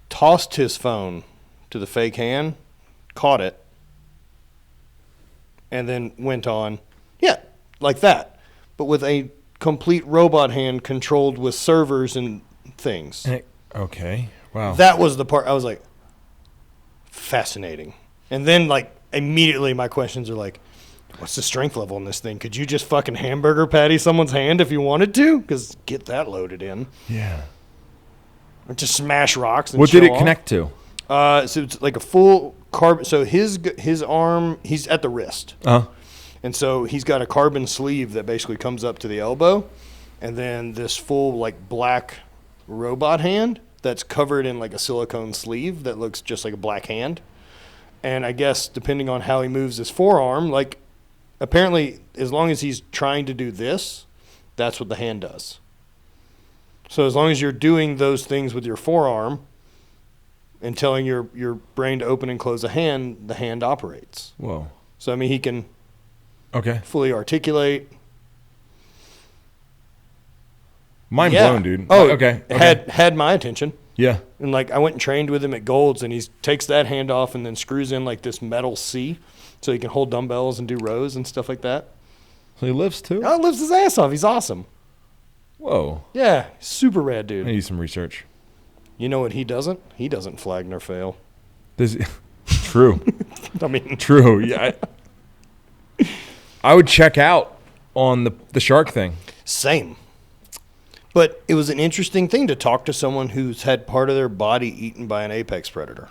tossed his phone to the fake hand, caught it, and then went on. Yeah, like that. But with a complete robot hand controlled with servers and things. Okay. Wow. That was the part I was like, fascinating. And then like immediately my questions are like, what's the strength level in this thing? Could you just fucking hamburger patty someone's hand if you wanted to? Because get that loaded in. Yeah. Or just smash rocks and What did show it off. connect to? So it's like a full carbon. So his arm, he's at the wrist. Uh-huh. And so he's got a carbon sleeve that basically comes up to the elbow, and then this full like black robot hand that's covered in like a silicone sleeve that looks just like a black hand. And I guess depending on how he moves his forearm, like apparently as long as he's trying to do this, that's what the hand does. So as long as you're doing those things with your forearm and telling your brain to open and close the hand operates. Whoa. So I mean he can Okay. fully articulate. Mind Yeah. blown, dude. Oh, okay. Had my attention. Yeah. And like I went and trained with him at Gold's, and he takes that hand off and then screws in like this metal C so he can hold dumbbells and do rows and stuff like that. So he lifts too? Oh, lifts his ass off. He's awesome. Whoa. Yeah, super rad I dude. need some research. You know what he doesn't? He doesn't flag nor fail. True. I mean, True. Yeah. I would check out on the shark thing. same. But it was an interesting thing to talk to someone who's had part of their body eaten by an apex predator.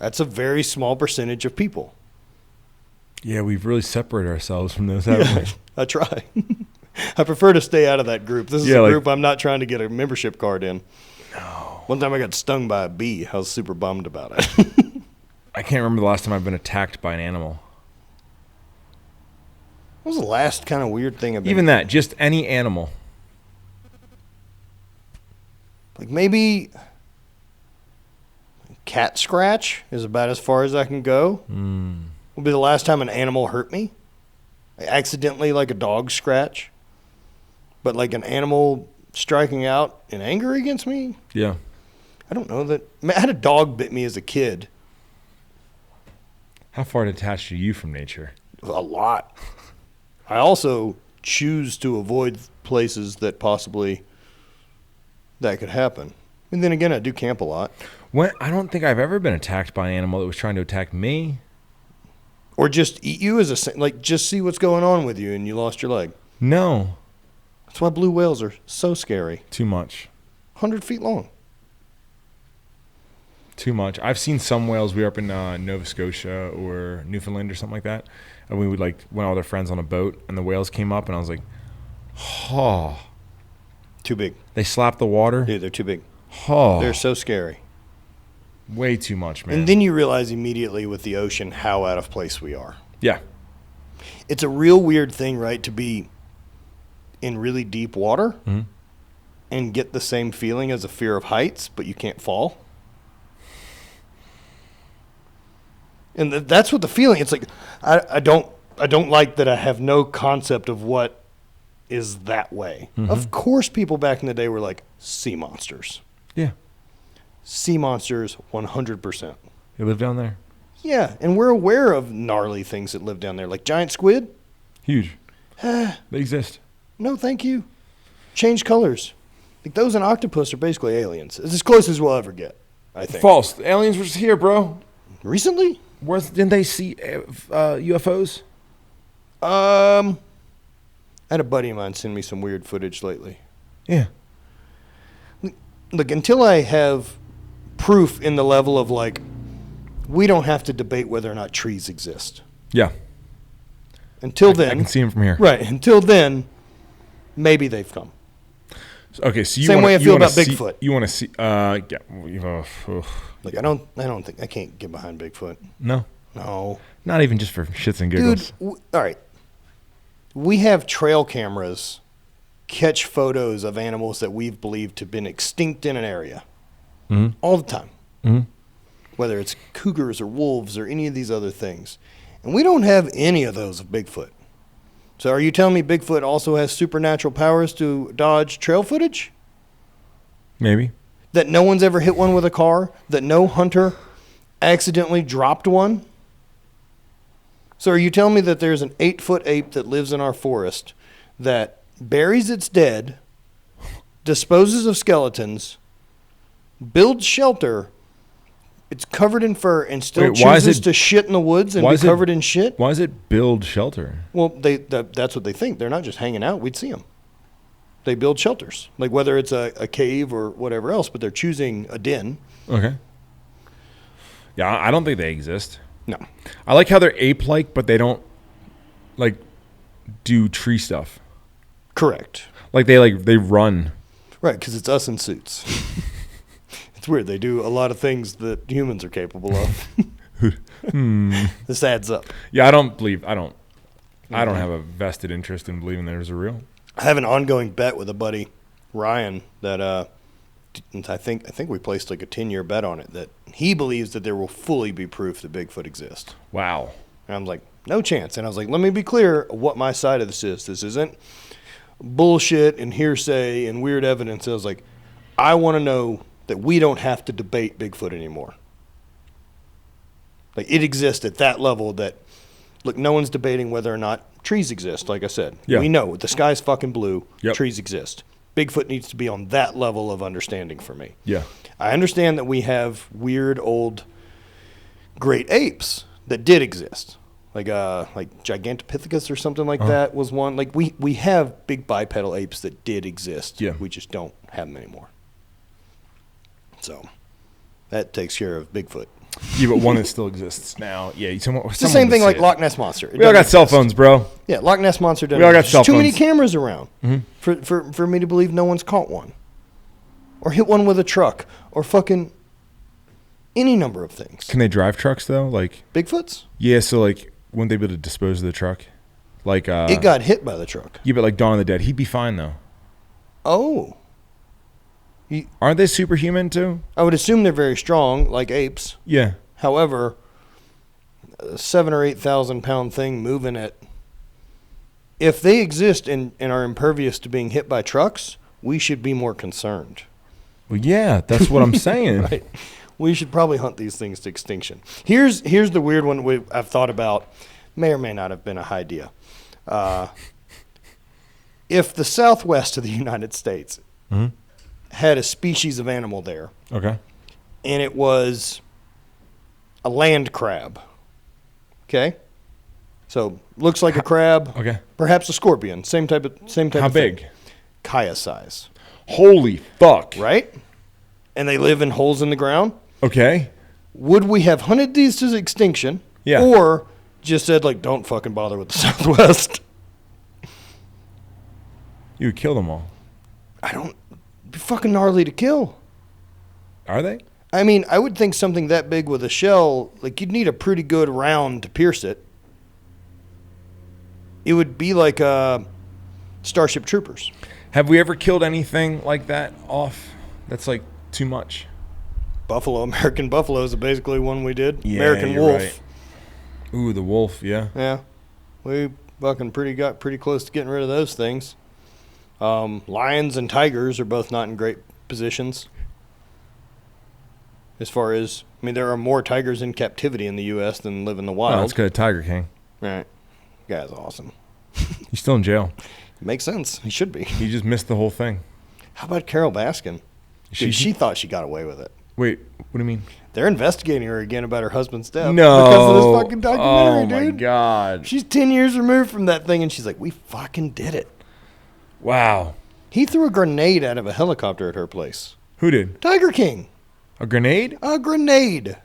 That's a very small percentage of people. Yeah, we've really separated ourselves from those, haven't we? I try. I prefer to stay out of that group. This is a group I'm not trying to get a membership card in. No. One time I got stung by a bee. I was super bummed about it. I can't remember the last time I've been attacked by an animal. What was the last kind of weird thing I've been... Even that, just any animal. Like maybe cat scratch is about as far as I can go. Will be the last time an animal hurt me. Accidentally, like a dog scratch. But like an animal striking out in anger against me? Yeah. I don't know that. I had a dog bit me as a kid. How far detached are you from nature? A lot. I also choose to avoid places that possibly that could happen. And then again, I do camp a lot. I don't think I've ever been attacked by an animal that was trying to attack me. Or just eat you just see what's going on with you and you lost your leg. No. That's why blue whales are so scary. Too much. 100 feet long. Too much. I've seen some whales. We were up in Nova Scotia or Newfoundland or something like that. And we would went with our friends on a boat and the whales came up and I was like, oh. Too big. They slapped the water. Dude, they're too big. Oh. They're so scary. Way too much, man. And then you realize immediately with the ocean how out of place we are. Yeah. It's a real weird thing, right, to be in really deep water and get the same feeling as a fear of heights, but you can't fall. And that's what the feeling. It's like I don't like that I have no concept of what is that way. Of course, people back in the day were like sea monsters. Yeah. Sea monsters, 100%. They live down there. Yeah, and we're aware of gnarly things that live down there, like giant squid. Huge. They exist. No, thank you. Change colors. Like those and octopus are basically aliens. It's as close as we'll ever get, I think. False. The aliens were just here, bro. Recently? Didn't they see UFOs? I had a buddy of mine send me some weird footage lately. Yeah. Look, until I have proof in the level of like, we don't have to debate whether or not trees exist. Yeah. Until then. I can see them from here. Right. Until then, maybe they've come. Okay, so Same way I feel about Bigfoot. You want to see? Yeah. Like I don't think I can't get behind Bigfoot. No. No. Not even just for shits and giggles. Dude, all right. We have trail cameras catch photos of animals that we've believed to have been extinct in an area all the time. Whether it's cougars or wolves or any of these other things. And we don't have any of those of Bigfoot. So are you telling me Bigfoot also has supernatural powers to dodge trail footage? Maybe. That no one's ever hit one with a car? That no hunter accidentally dropped one? So are you telling me that there's an 8-foot ape that lives in our forest that buries its dead, disposes of skeletons, builds shelter, it's covered in fur, and still chooses to shit in the woods and be covered in shit? Why does it build shelter? Well, that's what they think. They're not just hanging out. We'd see them. They build shelters, like whether it's a cave or whatever else, but they're choosing a den. Okay. Yeah, I don't think they exist. No. I like how they're ape-like, but they don't, do tree stuff. Correct. They run. Right, because it's us in suits. It's weird. They do a lot of things that humans are capable of. This adds up. Yeah, I don't have a vested interest in believing there's a real. I have an ongoing bet with a buddy, Ryan, that I think we placed like a 10-year bet on it, that he believes that there will fully be proof that Bigfoot exists. Wow. And I'm like, no chance. And I was like, let me be clear what my side of this is. This isn't bullshit and hearsay and weird evidence. I was like, I want to know that we don't have to debate Bigfoot anymore. Like, it exists at that level that, look, no one's debating whether or not trees exist, like I said. Yeah. We know. The sky's fucking blue. Yep. Trees exist. Bigfoot needs to be on that level of understanding for me. Yeah. I understand that we have weird old great apes that did exist. Like Gigantopithecus or something like that was one. Like, we have big bipedal apes that did exist. Yeah. We just don't have them anymore. So that takes care of Bigfoot. Yeah, but one that still exists now. Yeah, it's the same thing like Loch Ness Monster. We all got cell phones, bro. Yeah, Loch Ness Monster doesn't. We all got cell There's too many phones. cameras around for me to believe no one's caught one, or hit one with a truck, or fucking any number of things. Can they drive trucks though? Like Bigfoots? Yeah, so like wouldn't they be able to dispose of the truck? Like it got hit by the truck. Yeah, but like Dawn of the Dead, he'd be fine though. Oh. Aren't they superhuman too? I would assume they're very strong, like apes. Yeah. However, a 7,000 or 8,000 pound thing moving at, if they exist and are impervious to being hit by trucks, we should be more concerned. Well, yeah, that's what I'm saying. Right. We should probably hunt these things to extinction. Here's the weird one I've thought about. May or may not have been a idea. If the southwest of the United States had a species of animal there, okay, and it was a land crab, okay, so looks like a crab, okay, perhaps a scorpion, same type. How of big? Thing. Kaya size. Holy fuck! Right, and they live in holes in the ground. Okay. Would we have hunted these to extinction? Yeah. Or just said like, don't fucking bother with the Southwest? You would kill them all. It'd be fucking gnarly to kill. Are they? I mean, I would think something that big with a shell, like you'd need a pretty good round to pierce it. It would be like Starship Troopers. Have we ever killed anything like that off? That's like too much. American buffalo is basically one we did. Yeah, American you're wolf. right. Ooh, the wolf, yeah. Yeah. We fucking got pretty close to getting rid of those things. Lions and tigers are both not in great positions. As far as, I mean, there are more tigers in captivity in the U.S. than live in the wild. Oh, that's good. Tiger King. Right. Guy's awesome. He's still in jail. Makes sense. He should be. He just missed the whole thing. How about Carol Baskin? She thought she got away with it. Wait, what do you mean? They're investigating her again about her husband's death. No. Because of this fucking documentary, dude. Oh, my God. She's 10 years removed from that thing, and she's like, we fucking did it. Wow. He threw a grenade out of a helicopter at her place. Who did? Tiger King. A grenade? A grenade.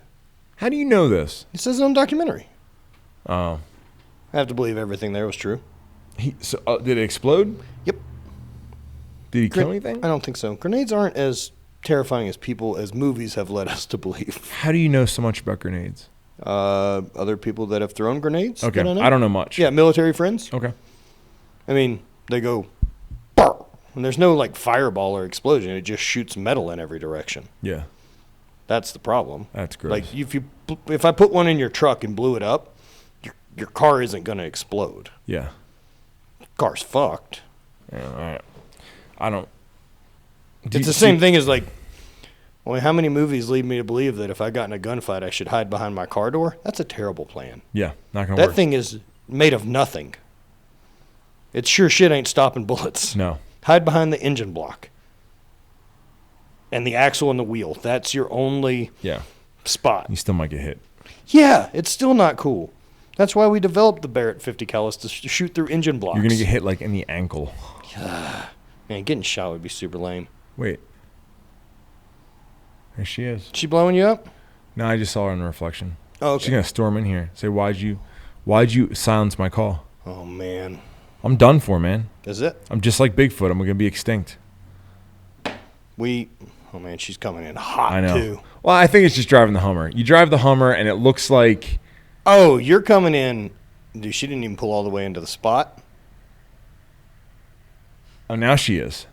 How do you know this? It says it on documentary. Oh. I have to believe everything there was true. Did it explode? Yep. Did he kill anything? I don't think so. Grenades aren't as terrifying as movies have led us to believe. How do you know so much about grenades? Other people that have thrown grenades. Okay, I don't know much. Yeah, military friends. Okay. I mean, they go, "Bark," and there's no like fireball or explosion. It just shoots metal in every direction. Yeah. That's the problem. That's gross. Like if I put one in your truck and blew it up, your car isn't going to explode. Yeah. Car's fucked. Yeah, all right. I don't. It's the same thing as like, well, how many movies lead me to believe that if I got in a gunfight, I should hide behind my car door? That's a terrible plan. Yeah, not gonna work. That thing is made of nothing. It sure shit ain't stopping bullets. No. Hide behind the engine block and the axle and the wheel. That's your only spot. You still might get hit. Yeah, it's still not cool. That's why we developed the Barrett 50 callus to shoot through engine blocks. You're gonna get hit like in the ankle. Man, getting shot would be super lame. Wait. There she is. She blowing you up? No, I just saw her in the reflection. Oh, okay. She's gonna storm in here. Say, why'd you silence my call? Oh man. I'm done for, man. Is it? I'm just like Bigfoot. I'm gonna be extinct. Oh man, she's coming in hot I know. too. Well, I think it's just driving the Hummer. You drive the Hummer and it looks like. Oh, you're coming in. Dude, she didn't even pull all the way into the spot. Oh, now she is.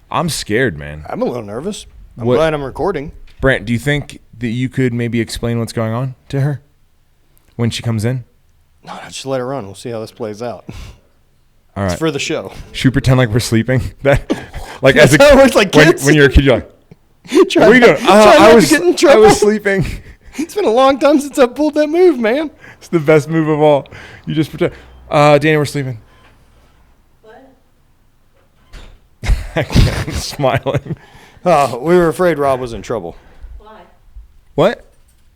I'm scared, man. I'm a little nervous. I'm glad I'm recording. Brent, do you think that you could maybe explain what's going on to her when she comes in? No, just let her run. We'll see how this plays out. All right. It's for the show. Should we pretend like we're sleeping? Like That's how it works, like kids. When you're a kid, you're like, what are you doing? I was sleeping. It's been a long time since I pulled that move, man. It's the best move of all. You just pretend. Danny, we're sleeping. What? I'm smiling. Oh, we were afraid Rob was in trouble. Why? What?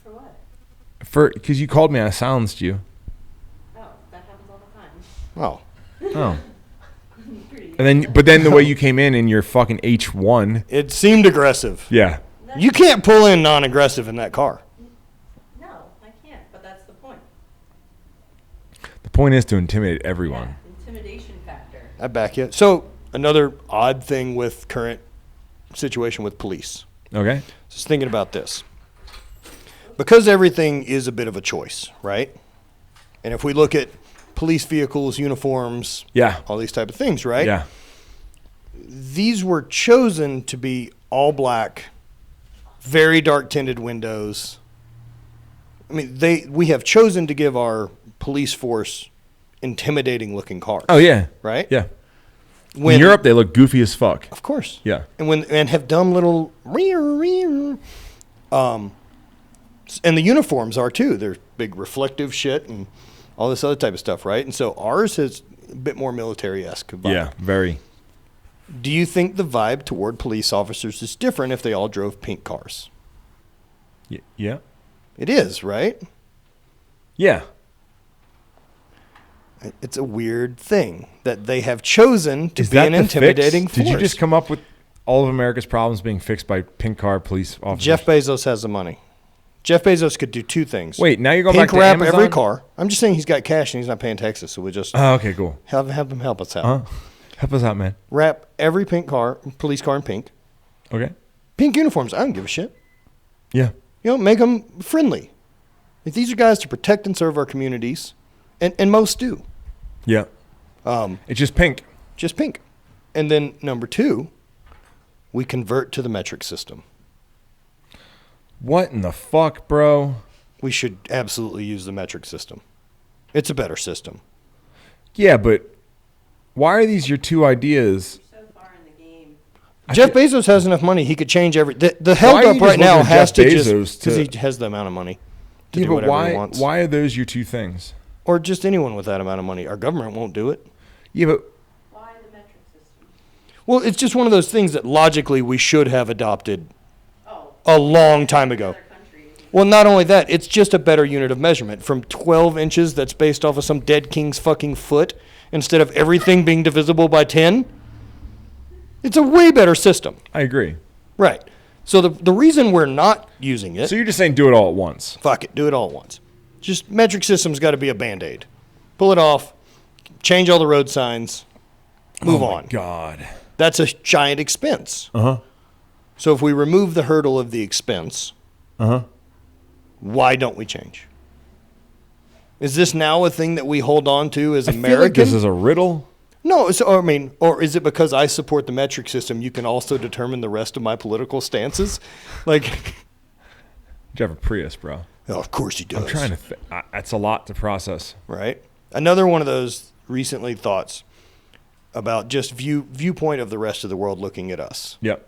For what? Because you called me, I silenced you. Oh, that happens all the time. Oh. Oh. But then the way you came in your fucking H1. It seemed aggressive. Yeah. You can't pull in non-aggressive in that car. point is to intimidate everyone. Yeah, intimidation factor. I back you. So another odd thing with current situation with police. Okay. Just thinking about this. Because everything is a bit of a choice, right? And if we look at police vehicles, uniforms, Yeah. all these type of things, right? Yeah. These were chosen to be all black, very dark tinted windows. I mean, we have chosen to give our police force intimidating looking cars. Oh yeah. Right? Yeah. When, In Europe, they look goofy as fuck. Of course. Yeah. And have dumb little and the uniforms are too. They're big reflective shit and all this other type of stuff, right? And so ours is a bit more military-esque vibe. Yeah, very. Do you think the vibe toward police officers is different if they all drove pink cars? Yeah. It is, right? Yeah. It's a weird thing that they have chosen to Is be that an the intimidating fix? force. Did you just come up with all of America's problems being fixed by pink car police officers? Jeff Bezos has the money. Jeff Bezos could do two things. Wait, now you're going pink back to wrap Amazon? every car. I'm just saying he's got cash and he's not paying taxes, so we just Oh, okay, cool. have him help us out. Help us out, man. Wrap every pink car, police car in pink. Okay. Pink uniforms, I don't give a shit. Yeah. You know, make them friendly. Like, these are guys to protect and serve our communities, and most do. Yeah. It's just pink. Just pink. And then number two, we convert to the metric system. What in the fuck, bro? We should absolutely use the metric system. It's a better system. Yeah, but why are these your two ideas? So far in the game. Jeff Bezos has enough money, he could change every... The Why held are you up just right now looking at has Jeff to just... Bezos Because to- he has the amount of money to Yeah, do but whatever he wants. why are those your two things? Or just anyone with that amount of money. Our government won't do it. Yeah, but Why the metric system? Well, it's just one of those things that logically we should have adopted Oh. a long time ago. Other countries. Well, not only that, it's just a better unit of measurement. From 12 inches that's based off of some dead king's fucking foot instead of everything being divisible by 10. It's a way better system. I agree. Right. So the reason we're not using it, So you're just saying do it all at once. fuck it, do it all at once. Just metric system's got to be a Band-Aid. Pull it off, change all the road signs, move Oh my on. God. That's a giant expense. Uh-huh. So if we remove the hurdle of the expense, Uh-huh. why don't we change? Is this now a thing that we hold on to as I Americans? feel like this is a riddle. No, so, I mean, or is it because I support the metric system, you can also determine the rest of my political stances? Like, You have a Prius, bro. oh, of course he does. I'm trying to that's a lot to process. Right? Another one of those recently thoughts about just viewpoint of the rest of the world looking at us. Yep.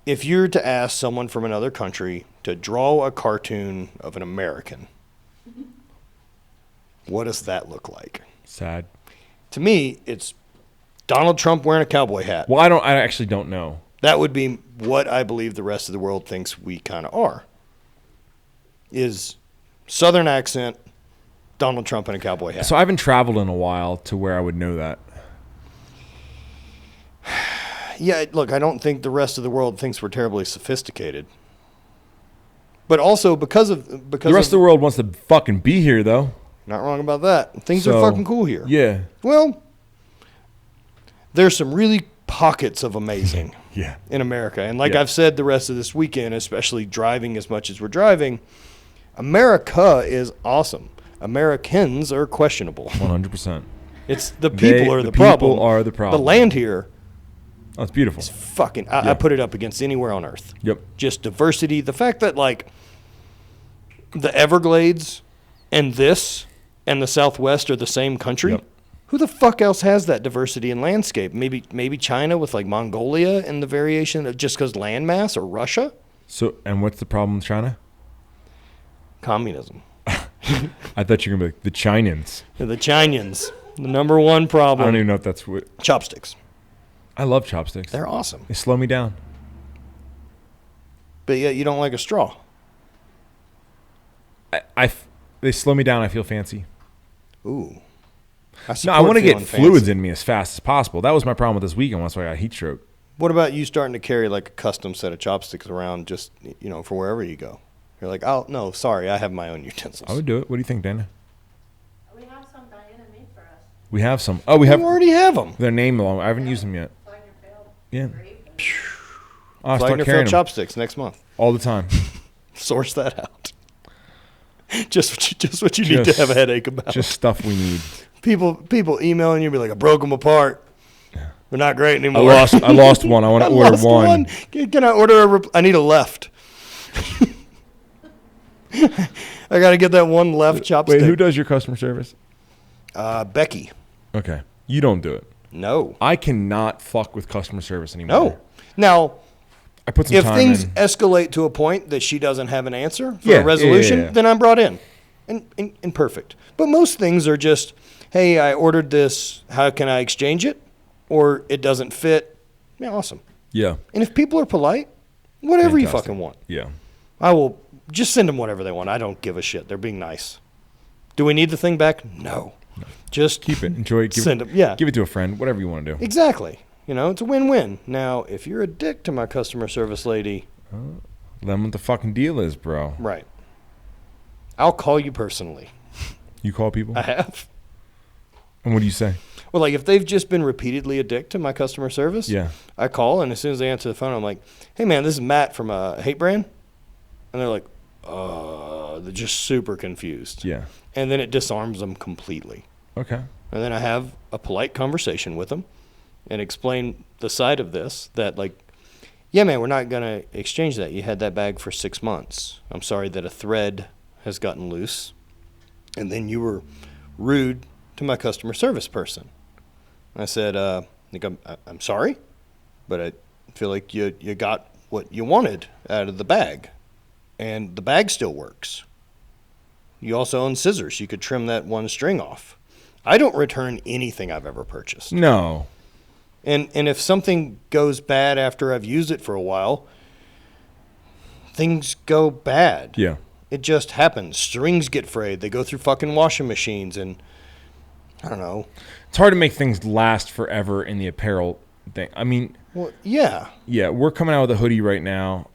If you're to ask someone from another country to draw a cartoon of an American, what does that look like? Sad. To me, it's Donald Trump wearing a cowboy hat. Well, I actually don't know. That would be what I believe the rest of the world thinks we kind of are. Is Southern accent, Donald Trump in a cowboy hat. So I haven't traveled in a while to where I would know that. Yeah, look, I don't think the rest of the world thinks we're terribly sophisticated. But also because The rest of the world wants to fucking be here, though. not wrong about that. Things So, are fucking cool here. Yeah. Well, there's some really pockets of amazing Yeah. in America. And like Yeah. I've said the rest of this weekend, especially driving as much as we're driving, America is awesome. Americans are questionable. 100%. It's the people are the problem. People are the problem. The land here Oh, it's beautiful. is fucking, I Yeah. put it up against anywhere on earth. Yep. Just diversity. The fact that like the Everglades and this and the Southwest are the same country. Yep. Who the fuck else has that diversity in landscape? Maybe China with like Mongolia and the variation of just because landmass, or Russia? So, and what's the problem with China? Communism. I thought you were going to be like the Chinans. The Chinans. The number one I problem. don't even know if that's what. Chopsticks. I love chopsticks. They're awesome. They slow me down. But yet you don't like a straw. They slow me down. I feel fancy. Ooh. No, I want to get feeling fluids fancy. in me as fast as possible. That was my problem with this weekend. That's why I got heat stroke. What about you starting to carry like a custom set of chopsticks around just, for wherever you go? You're like, oh, no, sorry, I have my own utensils. I would do it. What do you think, Dana? We have have some Diana made for us. We have some. Oh, we You have already have them. their name along. I haven't used them yet. Yeah. I'll start carrying Flagnarfield them chopsticks next month. all the time. Source that out. Just what you need to have a headache about. Just stuff we need. People emailing you be like, I broke them apart. They're not great I anymore. lost one. I want to order one. Can I order I need a left. I got to get that one left chopstick. Wait, who does your customer service? Becky. Okay. You don't do it. No. I cannot fuck with customer service anymore. No. Now, I put some if time things in. escalate to a point that she doesn't have an answer for Yeah, a resolution, yeah. then I'm brought in. And perfect. But most things are just, hey, I ordered this. How can I exchange it? Or it doesn't fit. Yeah, awesome. Yeah. And if people are polite, whatever you Fantastic. fucking want. Yeah. I will just send them whatever they want. I don't give a shit. They're being nice. Do we need the thing back? No. Just Keep it. Enjoy it. Send them. Yeah. Give it to a friend. Whatever you want to do. Exactly. You know, it's a win-win. Now, if you're a dick to my customer service lady, Let them what the fucking deal is, bro. right, I'll call you personally. You call people? I have. And what do you say? Well, like if they've just been repeatedly a dick to my customer service, Yeah. I call, and as soon as they answer the phone, I'm like, hey, man, this is Matt from HVIII brand. And they're like, they're just super confused. Yeah. And then it disarms them completely. Okay. And then I have a polite conversation with them and explain the side of this that, like, yeah, man, we're not going to exchange that. You had that bag for 6 months. I'm sorry that a thread has gotten loose. And then you were rude to my customer service person. I said, I'm sorry, but I feel like you got what you wanted out of the bag. And the bag still works. You also own scissors. You could trim that one string off. I don't return anything I've ever purchased. No. And if something goes bad after I've used it for a while, things go bad. Yeah. It just happens. Strings get frayed. They go through fucking washing machines, and I don't know. It's hard to make things last forever in the apparel thing. I mean, Well, yeah. yeah, we're coming out with a hoodie right now.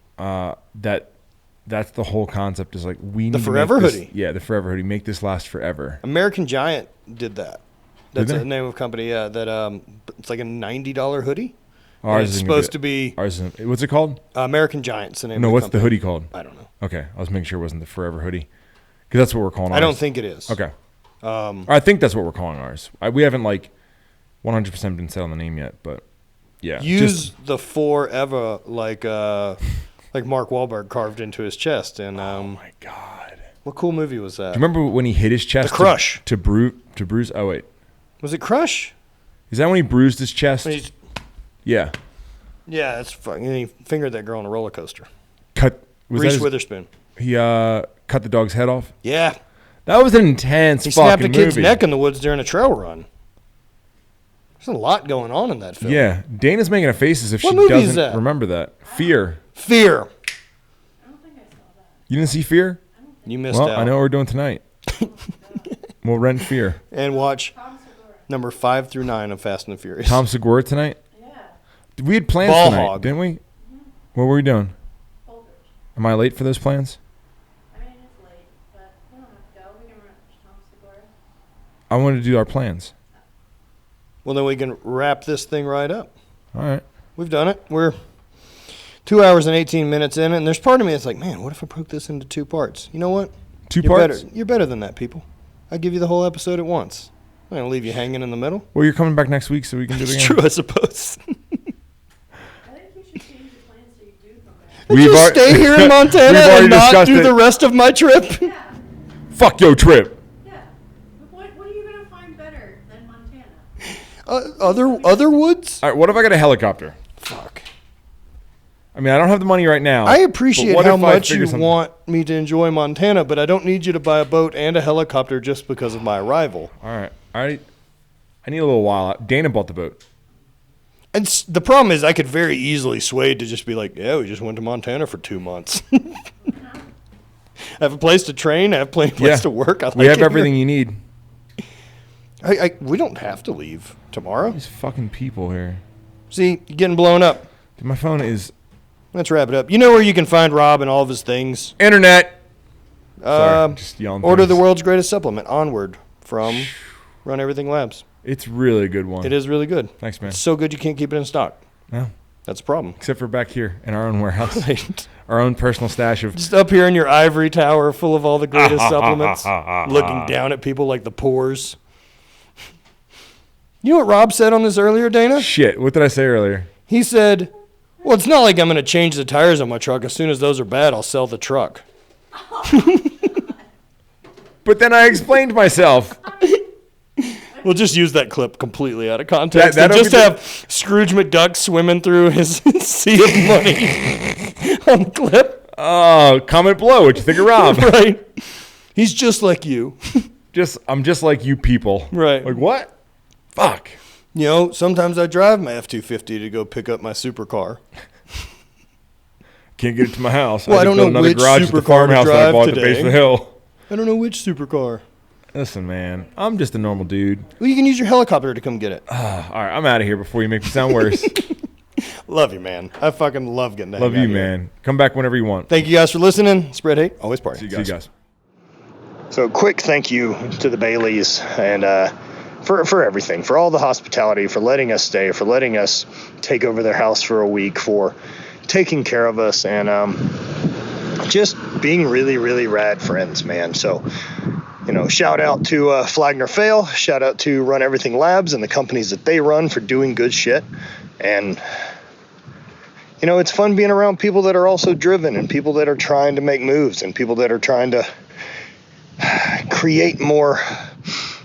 That's the whole concept. Is like we need The to Forever make this, hoodie. Yeah, the Forever hoodie. Make this last forever. American Giant did that. That's they? the name of a company. Yeah, that it's like a $90 hoodie. And Ours it's isn't gonna supposed to be Ours isn't. What's it called? American Giant's the name. No, of the what's the company. hoodie called? I don't know. Okay, I was making sure it wasn't the Forever hoodie, because that's what we're calling ours. I don't think it is. Okay. I think that's what we're calling ours. We haven't 100% been set on the name yet, but yeah. Use the forever like Mark Wahlberg carved into his chest. And oh my god. what cool movie was that? Do you remember when he hit his chest? The Crush. To bruise. Oh wait, Was it Crush? is that when he bruised his chest? When he's- Yeah. Yeah, that's fucking. And he fingered that girl on a roller coaster. Cut. Was that Reese his, Witherspoon. he cut the dog's head off? Yeah, That was an intense he snapped a fucking kid's movie. neck in the woods during a trail run. There's a lot going on in that film. Yeah, Dana's making a face as if What she movie is doesn't that? remember that. Fear. Fear. I don't think I saw that. You didn't see Fear? You missed Well, out. I know what we're doing tonight. We'll rent Fear. And watch Tom Segura. number 5 through 9 of Fast and the Furious. Tom Segura tonight. Yeah. We had plans Ball tonight, hog. didn't we? What were we doing? Holders. Am I late for those plans? I mean, it's late, but we don't have to go. We can watch Tom Segura. I wanted to do our plans. Well, then we can wrap this thing right up. All right. We've done it. We're 2 hours and 18 minutes in, and there's part of me that's like, man, what if I broke this into 2 parts? You know what? Two You're parts? better. You're better than that, people. I'll give you the whole episode at once. I'm going to leave you hanging in the middle. Well, you're coming back next week, so we can do it It's again. true, I suppose. I think you should change your plans so you do come back. We've Just al- stay here in Montana We've already and not discussed do it. the rest of my trip. Yeah. Fuck your trip. Yeah. What are you going to find better than Montana? Other woods? All right, what if I got a helicopter? Fuck. I mean, I don't have the money right now. I but appreciate what how if I much figure you something- want me to enjoy Montana, but I don't need you to buy a boat and a helicopter just because of my arrival. All right. I need a little while. Dana bought the boat. And the problem is I could very easily sway to just be like, yeah, we just went to Montana for 2 months. I have a place to train. I have plenty of place to work. I like We have it here. everything you need. We don't have to leave tomorrow. These fucking people here. See, you're getting blown up. Dude, my phone is Let's wrap it up. You know where you can find Rob and all of his things? internet. Sorry, just yelling Order things. the world's greatest supplement. Onward. from Run Everything Labs. It's really a good one. It is really good. Thanks, man. It's so good you can't keep it in stock. No. That's a problem. Except for back here in our own warehouse. Right. Our own personal stash of... Just up here in your ivory tower full of all the greatest supplements, looking down at people like the pores. You know what Rob said on this earlier, Dana? Shit, what did I say earlier? He said, well, it's not like I'm going to change the tires on my truck. As soon as those are bad, I'll sell the truck. But then I explained myself. We'll just use that clip completely out of context. That'll And just have Scrooge McDuck swimming through his sea of money on the clip. Oh, comment below what you think of Rob. Right. He's just like you. I'm just like you people. Right. Like what? Fuck. You know, sometimes I drive my F-250 to go pick up my supercar. Can't get it to my house. Well, I don't know another which garage at the supercar to farmhouse that I drive bought at the base of the today. hill. I don't know which supercar. Listen, man, I'm just a normal dude. Well, you can use your helicopter to come get it. All right, I'm out of here before you make me sound worse. Love you, man. I fucking love getting to Love hang you, out here. man. Come back whenever you want. Thank you guys for listening. Spread hate, always party. See you guys. So quick thank you to the Baileys and for everything, for all the hospitality, for letting us stay, for letting us take over their house for a week, for taking care of us, and just being really, really rad friends, man. So, you know, shout out to Flagner Fail, shout out to Run Everything Labs and the companies that they run for doing good shit. And, you know, it's fun being around people that are also driven and people that are trying to make moves and people that are trying to create more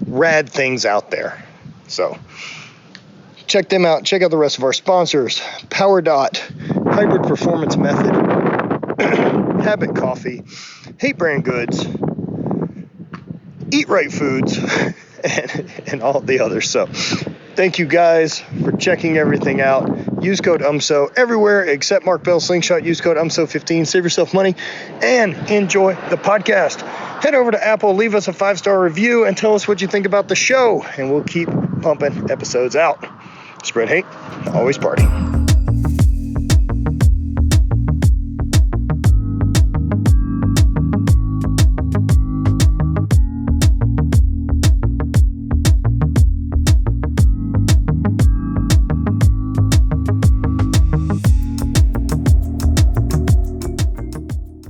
rad things out there. So check them out. Check out the rest of our sponsors: Power Dot, Hybrid Performance Method, Habit Coffee, Hate Brand Goods, Eat Right Foods, and all the others. So thank you guys for checking everything out. Use code UMSO everywhere except Mark Bell Slingshot. Use code UMSO15. Save yourself money and enjoy the podcast. Head over to Apple, leave us a 5-star review, and tell us what you think about the show, and we'll keep pumping episodes out. Spread hate, always party.